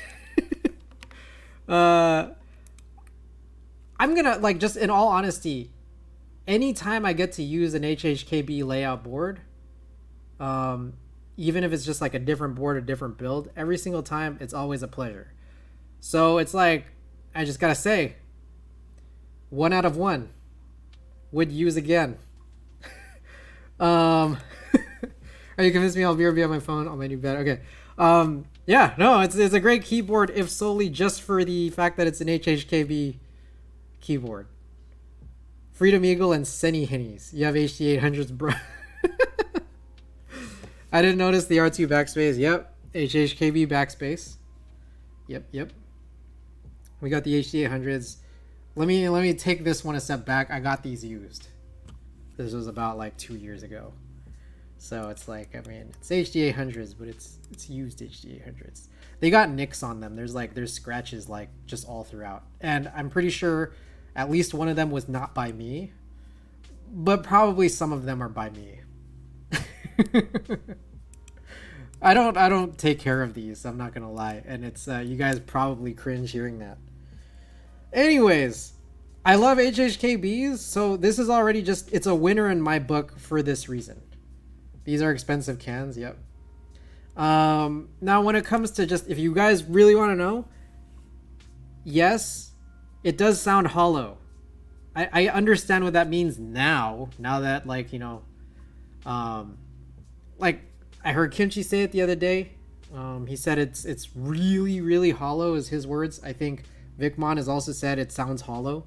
I'm gonna, like, just in all honesty, anytime I get to use an HHKB layout board, even if it's just like a different board, a different build, every single time it's always a pleasure. So it's like, I just gotta say, 1 out of 1 would use again. Are you convinced me I'll be on my phone on my new bed? Okay. Yeah, no, it's a great keyboard, if solely just for the fact that it's an HHKB keyboard. Freedom Eagle and Seni Hennies. You have HD800s, bro. I didn't notice the R2 backspace. Yep. HHKB backspace. Yep. We got the HD800s. Let me take this one a step back. I got these used. This was about like 2 years ago. So it's like, I mean, it's HD800s, but it's used HD800s. They got nicks on them. There's scratches like just all throughout. And I'm pretty sure at least one of them was not by me, but probably some of them are by me. I don't take care of these, I'm not gonna lie, and it's you guys probably cringe hearing that. Anyways, I love HHKBs, so this is already it's a winner in my book for this reason. These are expensive cans, yep. Now when it comes to just, if you guys really want to know, yes, it does sound hollow. I understand what that means now that, like, you know, like I heard Kimchi say it the other day. He said it's really, really hollow is his words. I think Vicmon has also said it sounds hollow.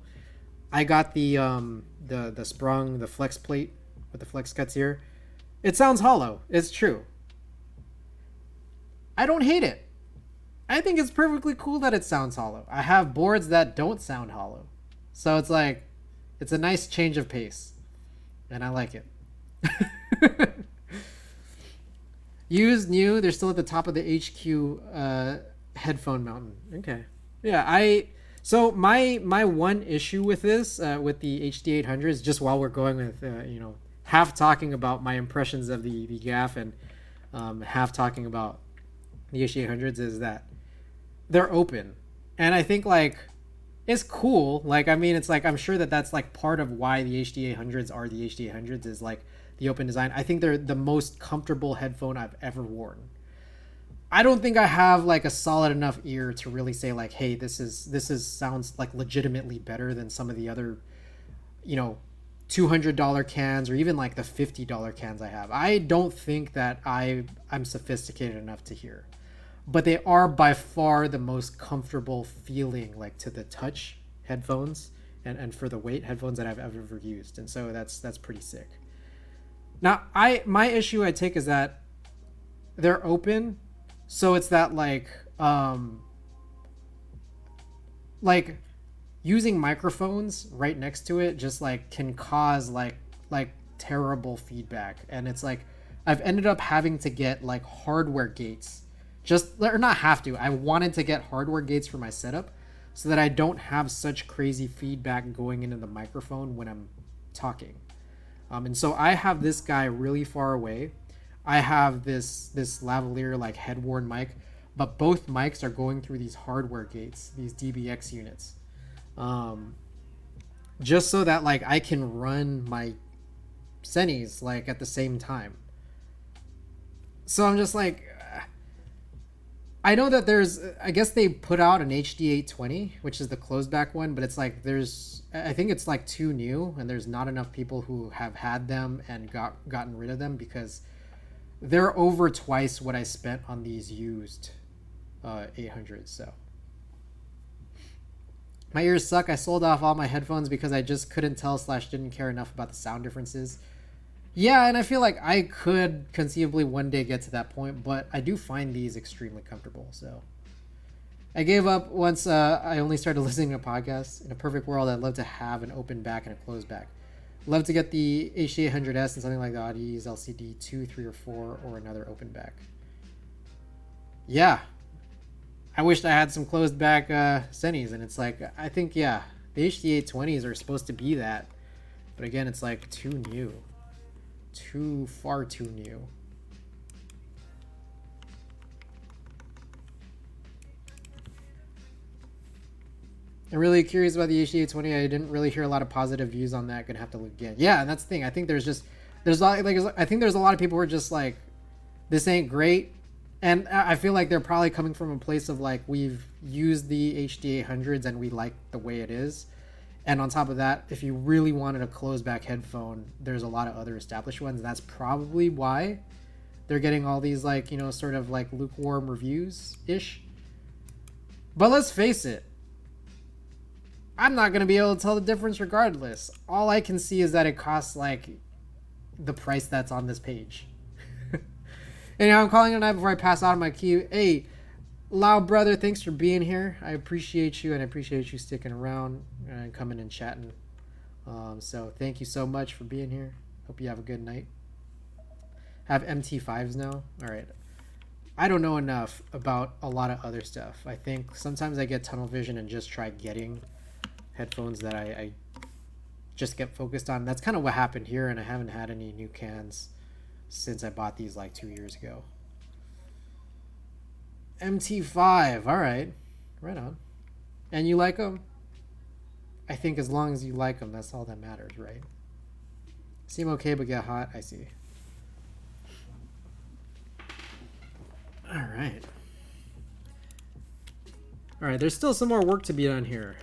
I got the sprung, the flex plate with the flex cuts here. It sounds hollow. It's true. I don't hate it. I think it's perfectly cool that it sounds hollow. I have boards that don't sound hollow. So it's like, it's a nice change of pace. And I like it. Used, new, they're still at the top of the HQ headphone mountain. Okay. Yeah, so my one issue with this, with the HD800s, just while we're going with, you know, half talking about my impressions of the gaff and half talking about the HD800s, is that they're open. And I think, like, It's cool. Like, I mean, it's like, I'm sure that that's like part of why the HD800s are the HD800s is like the open design. I think they're the most comfortable headphone I've ever worn. I don't think I have like a solid enough ear to really say like, hey, this is sounds like legitimately better than some of the other, you know, $200 cans or even like the $50 cans I have. I don't think that I'm sophisticated enough to hear, but they are by far the most comfortable feeling like to the touch headphones and for the weight headphones that I've ever used. And so that's pretty sick. Now my issue I take is that they're open. So it's that like using microphones right next to it just like can cause like terrible feedback. And it's like I've ended up having to get like hardware gates, just or not have to. I wanted to get hardware gates for my setup so that I don't have such crazy feedback going into the microphone when I'm talking. And so I have this guy really far away. I have this lavalier like head-worn mic, but both mics are going through these hardware gates, these DBX units, just so that like I can run my Senis like at the same time. So I'm just like, I know that I guess they put out an HD820, which is the closed back one, but it's like I think it's like too new, and there's not enough people who have had them and gotten rid of them because they're over twice what I spent on these used 800s. So my ears suck. I sold off all my headphones because I just couldn't tell / didn't care enough about the sound differences. Yeah, and I feel like I could conceivably one day get to that point, but I do find these extremely comfortable. So I gave up once I only started listening to podcasts. In a perfect world, I'd love to have an open back and a closed back. Love to get the HD800S and something like the Audi's LCD 2, 3, or 4, or another open back. Yeah. I wished I had some closed back Senis, and it's like, I think, yeah, the HD820s are supposed to be that. But again, it's like too new. Far too new. I'm really curious about the HD820. I didn't really hear a lot of positive views on that. Gonna have to look again. Yeah, and that's the thing. I think there's a lot, like I think there's a lot of people who are just like, this ain't great, and I feel like they're probably coming from a place of like we've used the HD800s and we like the way it is, and on top of that, if you really wanted a closed back headphone, there's a lot of other established ones. And that's probably why they're getting all these like, you know, sort of like lukewarm reviews ish. But let's face it, I'm not going to be able to tell the difference regardless. All I can see is that it costs like the price that's on this page. And I'm calling it a night before I pass out on my queue. Hey, Loud Brother, thanks for being here. I appreciate you, and I appreciate you sticking around and coming and chatting. So thank you so much for being here. Hope you have a good night. Have MT5s now? All right. I don't know enough about a lot of other stuff. I think sometimes I get tunnel vision and just try getting headphones that I just get focused on. That's kind of what happened here, and I haven't had any new cans since I bought these like 2 years ago. MT5, all right, right on. And you like them? I think as long as you like them, that's all that matters, right? Seem okay but get hot. I see. All right. All right, there's still some more work to be done here.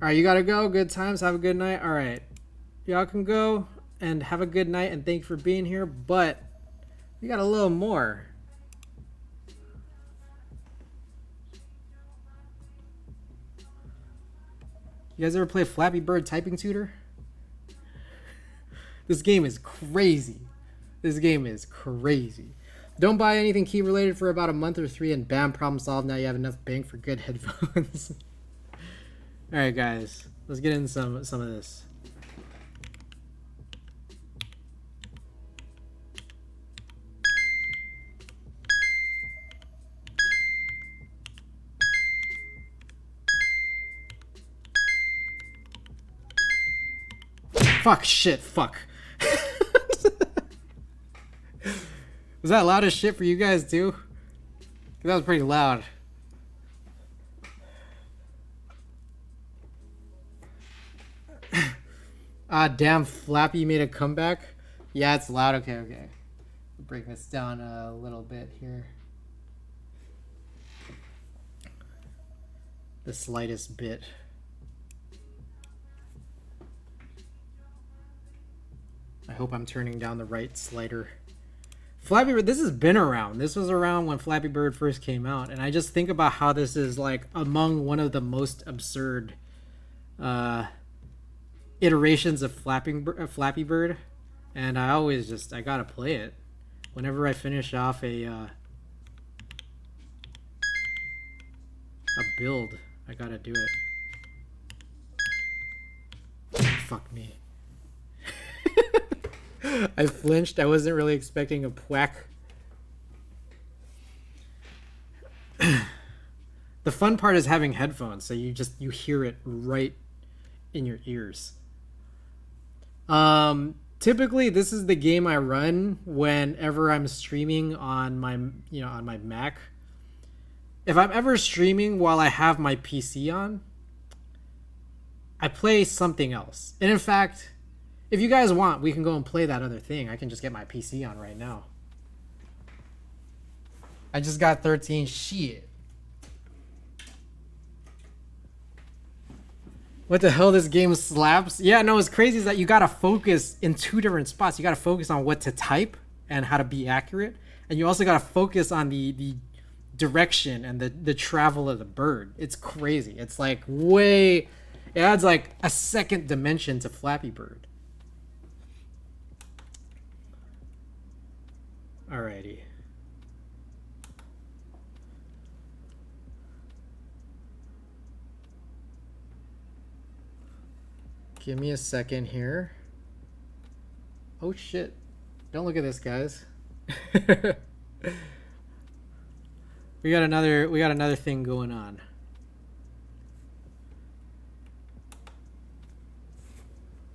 All right, you gotta go. Good times. Have a good night. All right, y'all can go and have a good night, and thank you for being here. But we got a little more. You guys ever play Flappy Bird Typing Tutor? This game is crazy. This game is crazy. Don't buy anything key related for about a month or 3 and bam, problem solved. Now you have enough bang for good headphones. All right, guys, let's get into some of this. Fuck, shit, fuck. Was that loud as shit for you guys too? That was pretty loud. Damn, Flappy made a comeback. Yeah, it's loud. Okay, okay. Break this down a little bit here. The slightest bit. I hope I'm turning down the right slider. Flappy Bird, this has been around. This was around when Flappy Bird first came out. And I just think about how this is like among one of the most absurd iterations of Flappy Bird. And I always just, I gotta play it. Whenever I finish off a build, I gotta do it. Fuck me. I flinched. I wasn't really expecting a whack. The fun part is having headphones, so you hear it right in your ears. Typically this is the game I run whenever I'm streaming on my on my Mac. If I'm ever streaming while I have my PC on, I play something else. And in fact, if you guys want, we can go and play that other thing. I can just get my PC on right now. I just got 13. Shit. What the hell? This game slaps? Yeah, no, what's crazy is that you gotta focus in two different spots. You gotta focus on what to type and how to be accurate. And you also gotta focus on the direction and the travel of the bird. It's crazy. It's like way... It adds like a second dimension to Flappy Bird. Alrighty. Give me a second here. Oh shit. Don't look at this, guys. we got another thing going on.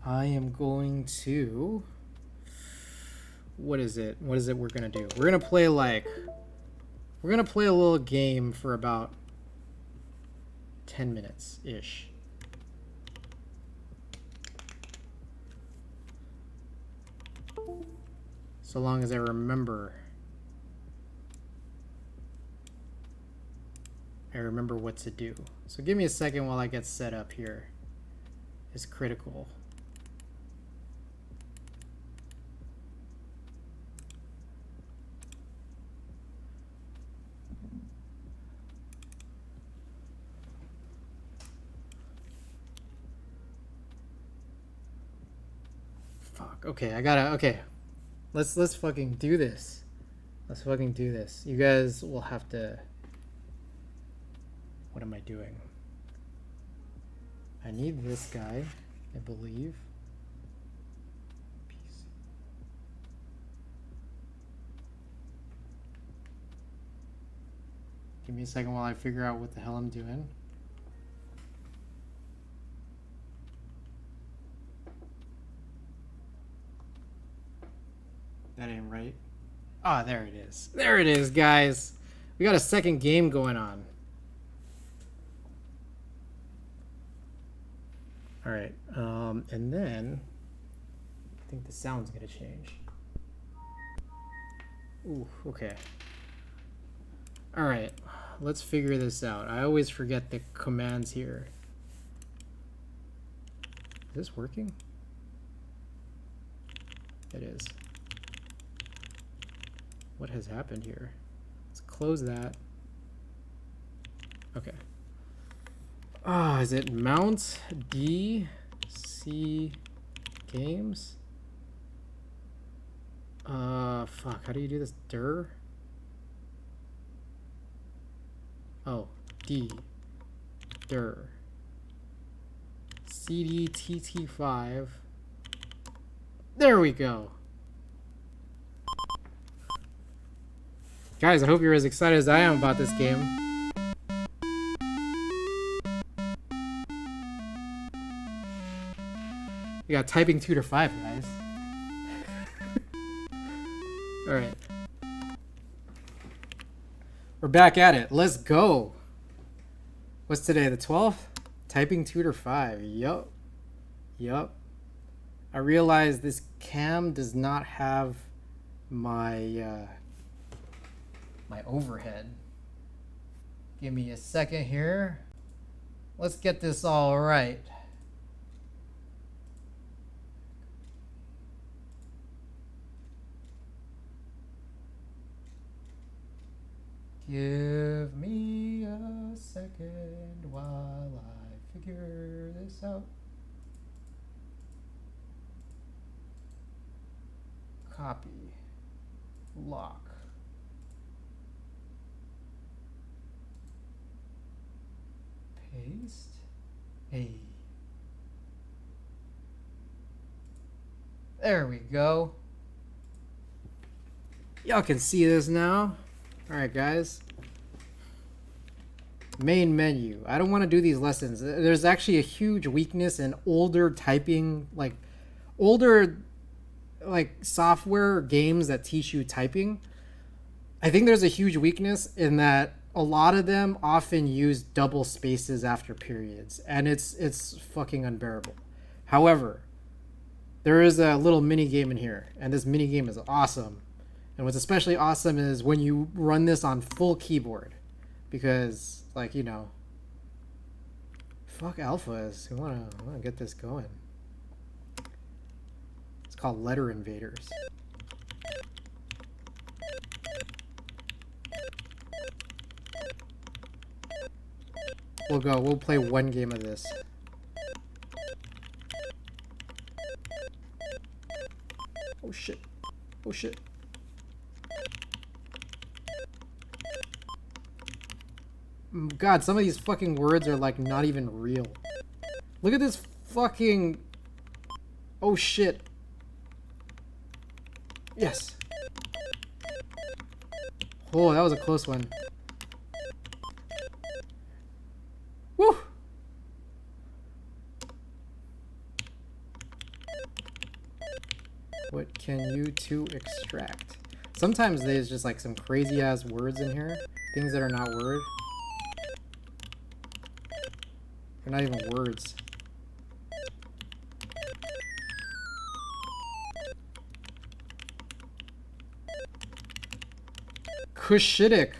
I am going to... What is it we're gonna do? We're gonna play a little game for about 10 minutes ish. So long as I remember what to do. So give me a second while I get set up here. It's critical. Okay, okay. Let's fucking do this. Let's fucking do this. You guys will have to... What am I doing? I need this guy, I believe. PC. Give me a second while I figure out what the hell I'm doing. That ain't right. Ah, there it is. There it is, guys. We got a second game going on. All right. And then I think the sound's gonna change. Ooh, okay. All right. Let's figure this out. I always forget the commands here. Is this working? It is. What has happened here? Let's close that. Okay. Ah, is it mount DC games? Fuck, how do you do this? Dir? Oh, D. Dir. CD TT5. There we go. Guys, I hope you're as excited as I am about this game. We got typing tutor 5, guys. Alright. We're back at it. Let's go. What's today? The 12th? Typing Tutor 5. Yup. Yup. I realize this cam does not have my my overhead. Give me a second here. Let's get this all right. Give me a second while I figure this out. Copy. Lock. Paste. Hey. There we go. Y'all can see this now. Alright, guys. Main menu. I don't want to do these lessons. There's actually a huge weakness in older typing, like older software or games that teach you typing. I think there's a huge weakness in that a lot of them often use double spaces after periods, and it's fucking unbearable. However, there is a little mini game in here, and this mini game is awesome. And what's especially awesome is when you run this on full keyboard, because, like, you know, fuck alphas. We wanna get this going. It's called Letter Invaders. We'll play one game of this. Oh shit. Oh shit. God, some of these fucking words are like not even real. Look at this fucking... Oh shit. Yes. Oh, that was a close one. Woo! What can you two extract? Sometimes there's just like some crazy ass words in here. Things that are not words. They're not even words. Cushitic.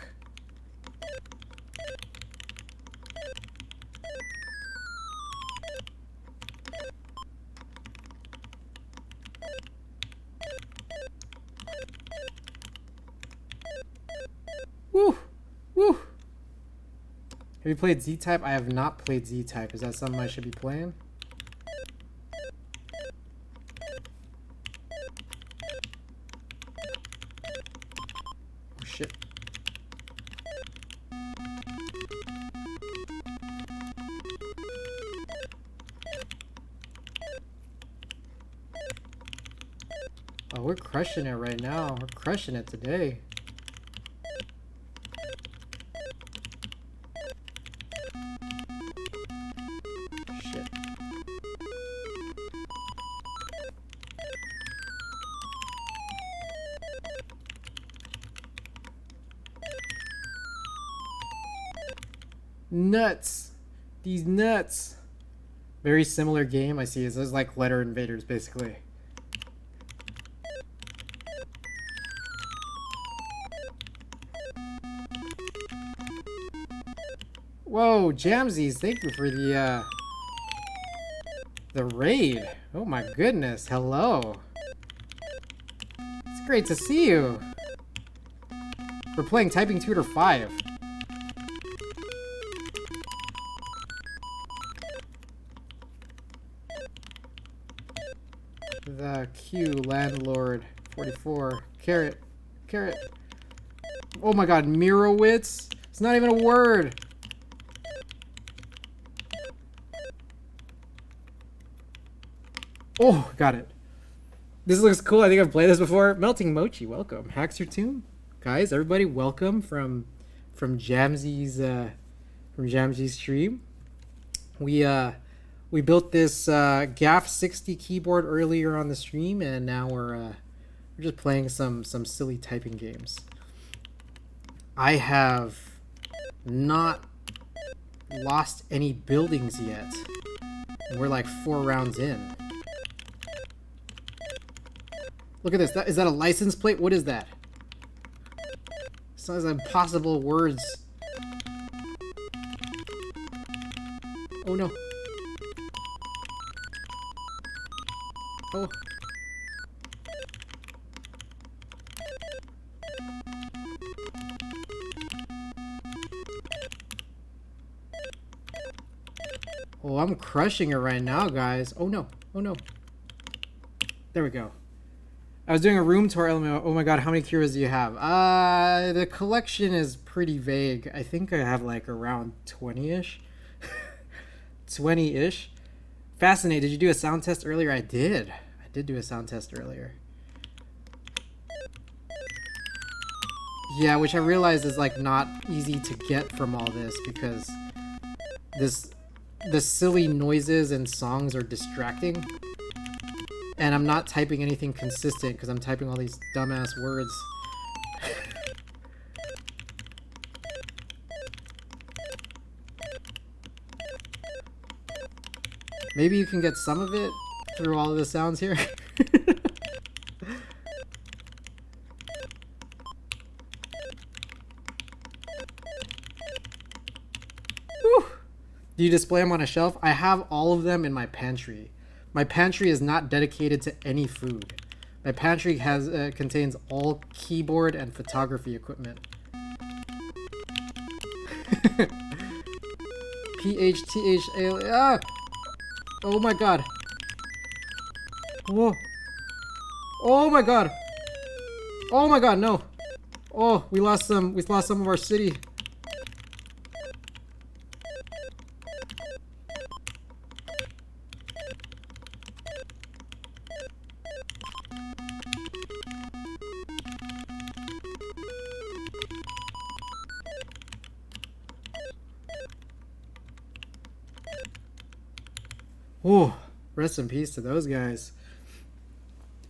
Woo! Woo! Have you played Z-Type? I have not played Z-Type. Is that something I should be playing? Oh shit. Oh, we're crushing it right now. We're crushing it today. Shit. Nuts. These nuts. Very similar game I see. It's like Letter Invaders basically. Whoa, Jamsies, thank you for the raid. Oh my goodness, hello. It's great to see you. We're playing Typing Tutor 5. The Q Landlord 44. Carrot. Carrot. Oh my god, Mirowitz? It's not even a word. Oh, got it. This looks cool. I think I've played this before. Melting Mochi, welcome. Hacks your tune, guys. Everybody, welcome from Jamsy's stream. We built this gaff60 keyboard earlier on the stream, and now we're just playing some silly typing games. I have not lost any buildings yet. We're like 4 rounds in. Look at this. Is that a license plate? What is that? Sounds impossible words. Oh no. Oh. Oh, I'm crushing it right now, guys. Oh no. Oh no. There we go. I was doing a room tour. Oh my god, how many cures do you have? The collection is pretty vague. I think I have like around 20-ish. 20-ish. Fascinated. Did you do a sound test earlier? I did. I did do a sound test earlier. Yeah, which I realized is like not easy to get from all this because the silly noises and songs are distracting. And I'm not typing anything consistent because I'm typing all these dumbass words. Maybe you can get some of it through all of the sounds here. Whew. Do you display them on a shelf? I have all of them in my pantry. My pantry is not dedicated to any food. My pantry contains all keyboard and photography equipment. PHTHA. Ah! Oh my god. Whoa. Oh my god. Oh my god, no. Oh, we lost some of our city. Oh, rest in peace to those guys.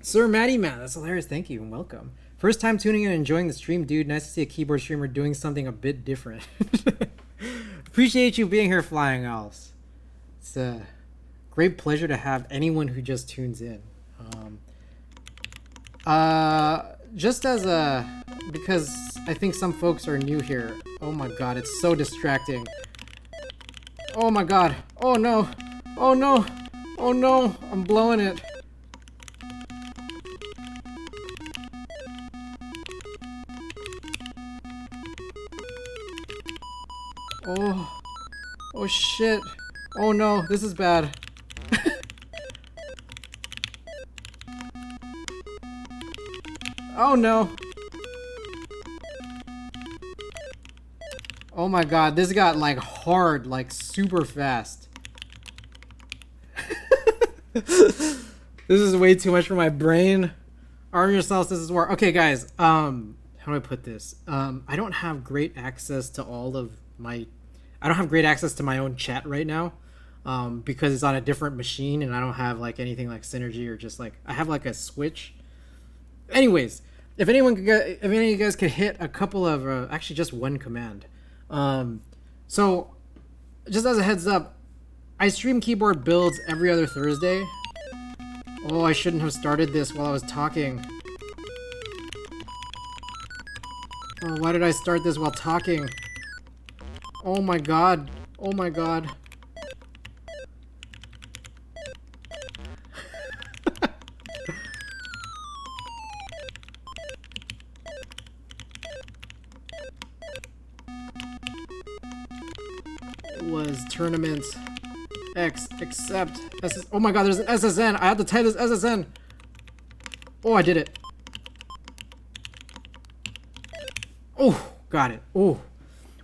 Sir Matty Man, that's hilarious. Thank you and welcome. First time tuning in and enjoying the stream, dude. Nice to see a keyboard streamer doing something a bit different. Appreciate you being here, Flying Owls. It's a great pleasure to have anyone who just tunes in. Just as a... because I think some folks are new here. Oh my god, it's so distracting. Oh my god. Oh no. Oh no! Oh no! I'm blowing it! Oh! Oh shit! Oh no! This is bad! Oh no! Oh my god, this got like hard, like super fast. This is way too much for my brain. Arm yourselves, this is war. Okay, guys. How do I put this? I don't have great access to all of my... I don't have great access to my own chat right now. Because it's on a different machine and I don't have like anything like Synergy or just like... I have like a Switch. Anyways, if any of you guys could hit a couple of... actually, just one command. So, just as a heads up, I stream keyboard builds every other Thursday. Oh, I shouldn't have started this while I was talking. Oh, why did I start this while talking? Oh my god. Oh my god. It was tournament accept oh my god, there's an SSN. I have to type this SSN. Oh, I did it. Oh, got it. Oh,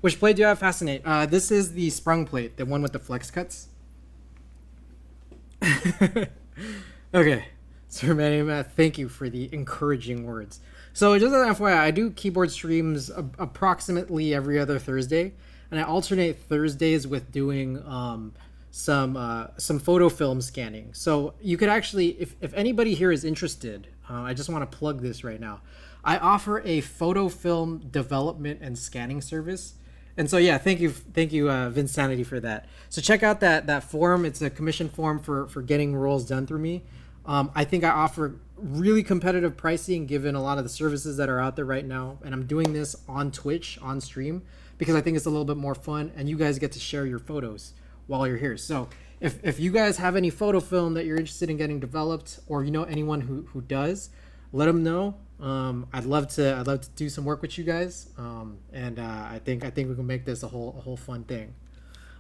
which plate do you have? Fascinate. This is the sprung plate, the one with the flex cuts. Okay, Sir Manny, thank you for the encouraging words. So just as an FYI, I do keyboard streams approximately every other Thursday, and I alternate Thursdays with doing some photo film scanning. So you could actually, if anybody here is interested, I just want to plug this right now. I offer a photo film development and scanning service. And so, yeah, thank you, Vinsanity, for that. So check out that form. It's a commission form for getting rolls done through me. I think I offer really competitive pricing given a lot of the services that are out there right now. And I'm doing this on Twitch, on stream, because I think it's a little bit more fun. And you guys get to share your photos while you're here. So if you guys have any photo film that you're interested in getting developed, or you know anyone who does, let them know. I'd love to do some work with you guys, and I think we can make this a whole fun thing.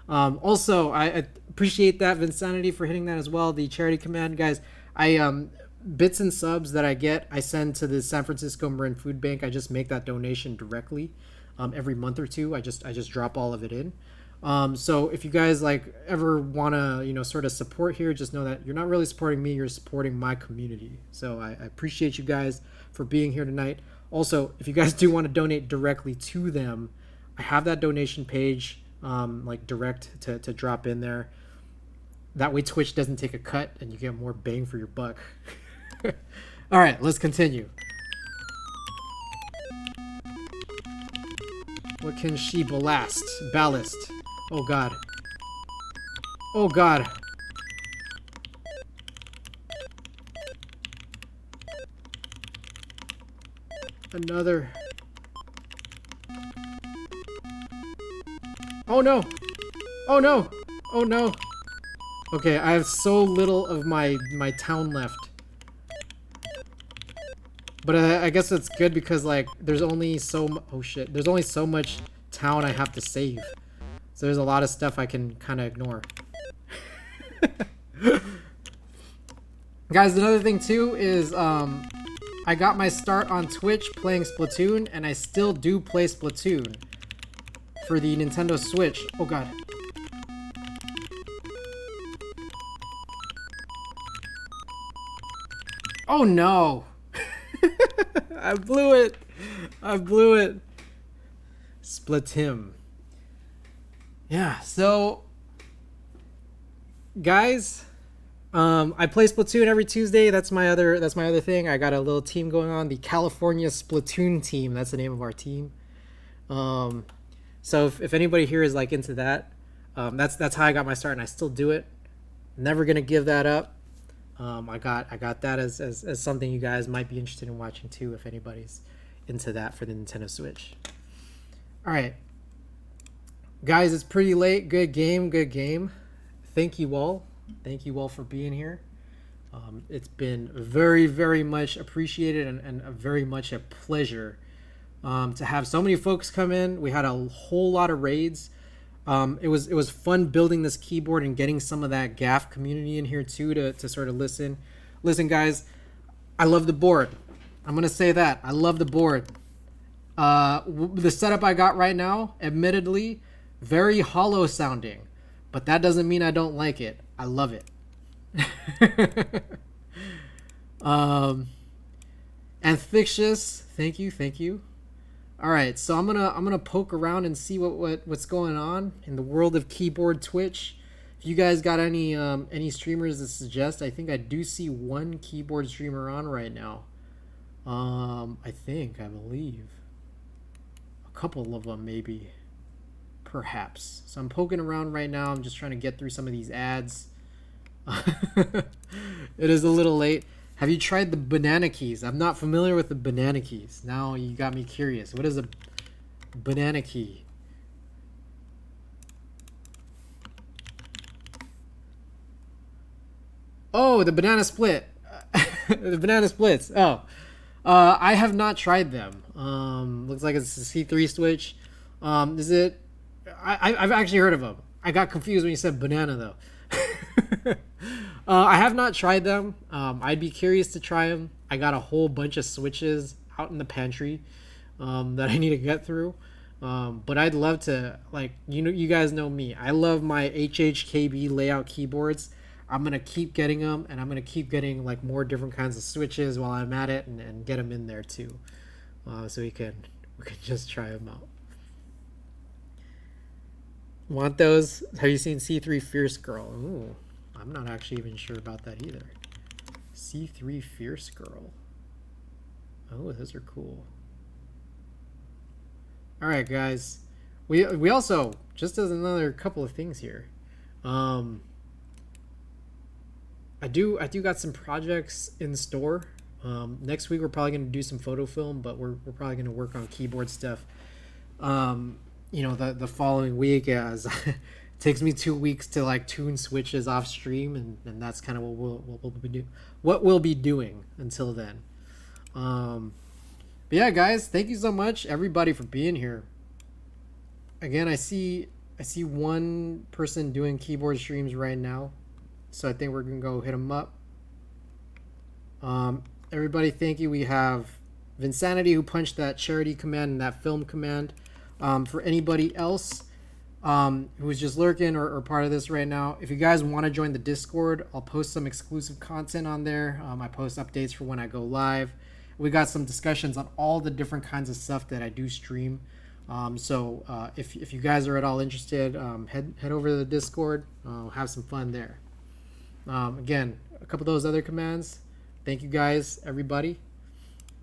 Also, I appreciate that, Vinsanity, for hitting that as well. The charity command, guys. Bits and subs that I get, I send to the San Francisco Marin Food Bank. I just make that donation directly every month or two. I just drop all of it in. So if you guys ever want to sort of support here, just know that you're not really supporting me, you're supporting my community. So I appreciate you guys for being here tonight. Also, if you guys do want to donate directly to them, I have that donation page direct to drop in there. That way Twitch doesn't take a cut and you get more bang for your buck. All right, let's continue. What can she ballast? Ballast. Oh god. Oh god. Another. Oh no. Oh no. Oh no. Okay, I have so little of my town left. But I guess it's good because there's only there's only so much town I have to save. So there's a lot of stuff I can kind of ignore. Guys, another thing too is I got my start on Twitch playing Splatoon, and I still do play Splatoon for the Nintendo Switch. Oh god. Oh no! I blew it! I blew it! Split him. Yeah, so guys, I play Splatoon every Tuesday. That's my other thing. I got a little team going on, the California Splatoon team. That's the name of our team. So if anybody here is into that, that's how I got my start, and I still do it. Never gonna give that up. I got that as something you guys might be interested in watching too, if anybody's into that for the Nintendo Switch. All right, guys, it's pretty late. Good game. Thank you all for being here. It's been very, very much appreciated and very much a pleasure to have so many folks come in. We had a whole lot of raids. It was fun building this keyboard and getting some of that gaff community in here too to sort of listen. Listen, guys, I love the board. I'm gonna say that I love the board. The setup I got right now, admittedly, very hollow sounding, but that doesn't mean I don't like it. I love it. And Fictitious, thank you. All right, so I'm gonna poke around and see what's going on in the world of keyboard Twitch. If you guys got any streamers to suggest, I think I do see one keyboard streamer on right now. I believe a couple of them maybe, perhaps. So I'm poking around right now. I'm just trying to get through some of these ads. It is a little late. Have you tried the banana keys? I'm not familiar with the banana keys. Now you got me curious. What is a banana key? Oh, the banana split. The banana splits. Oh, I have not tried them. Looks like it's a C3 switch. Is it? I've actually heard of them. I got confused when you said banana though. I have not tried them. I'd be curious to try them. I got a whole bunch of switches out in the pantry that I need to get through. But I'd love to, you guys know me. I love my HHKB layout keyboards. I'm going to keep getting them, and I'm going to keep getting more different kinds of switches while I'm at it and get them in there too. So we can just try them out. Want those? Have you seen C3 Fierce Girl? Ooh. I'm not actually even sure about that either. C3 Fierce Girl. Oh, those are cool. All right, guys. We also, just as another couple of things here, I do got some projects in store. Next week we're probably gonna do some photo film, but we're probably gonna work on keyboard stuff. You know, the following week, as it takes me 2 weeks to like tune switches off stream, and that's kind of what we'll be doing until then. But yeah, guys, thank you so much, everybody, for being here. Again, I see one person doing keyboard streams right now, so I think we're gonna go hit them up. Everybody, thank you. We have Vinsanity, who punched that charity command and that film command. For anybody else who is just lurking or part of this right now, if you guys want to join the Discord, I'll post some exclusive content on there. I post updates for when I go live. We got some discussions on all the different kinds of stuff that I do stream. So if you guys are at all interested, head over to the Discord. Have some fun there. Again, a couple of those other commands. Thank you guys, everybody.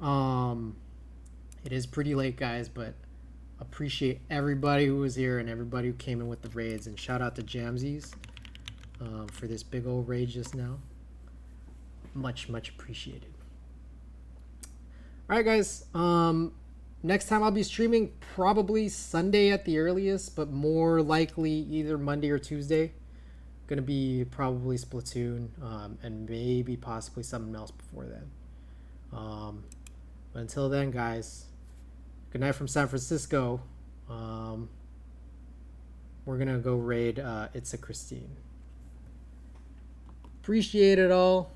It is pretty late, guys, but appreciate everybody who was here and everybody who came in with the raids. And shout out to Jamsies for this big old raid just now. Much appreciated. All right, guys. Next time I'll be streaming probably Sunday at the earliest, but more likely either Monday or Tuesday. Gonna be probably Splatoon, and maybe possibly something else before then. But until then, guys, good night from San Francisco. We're gonna go raid It's a Christine. Appreciate it all.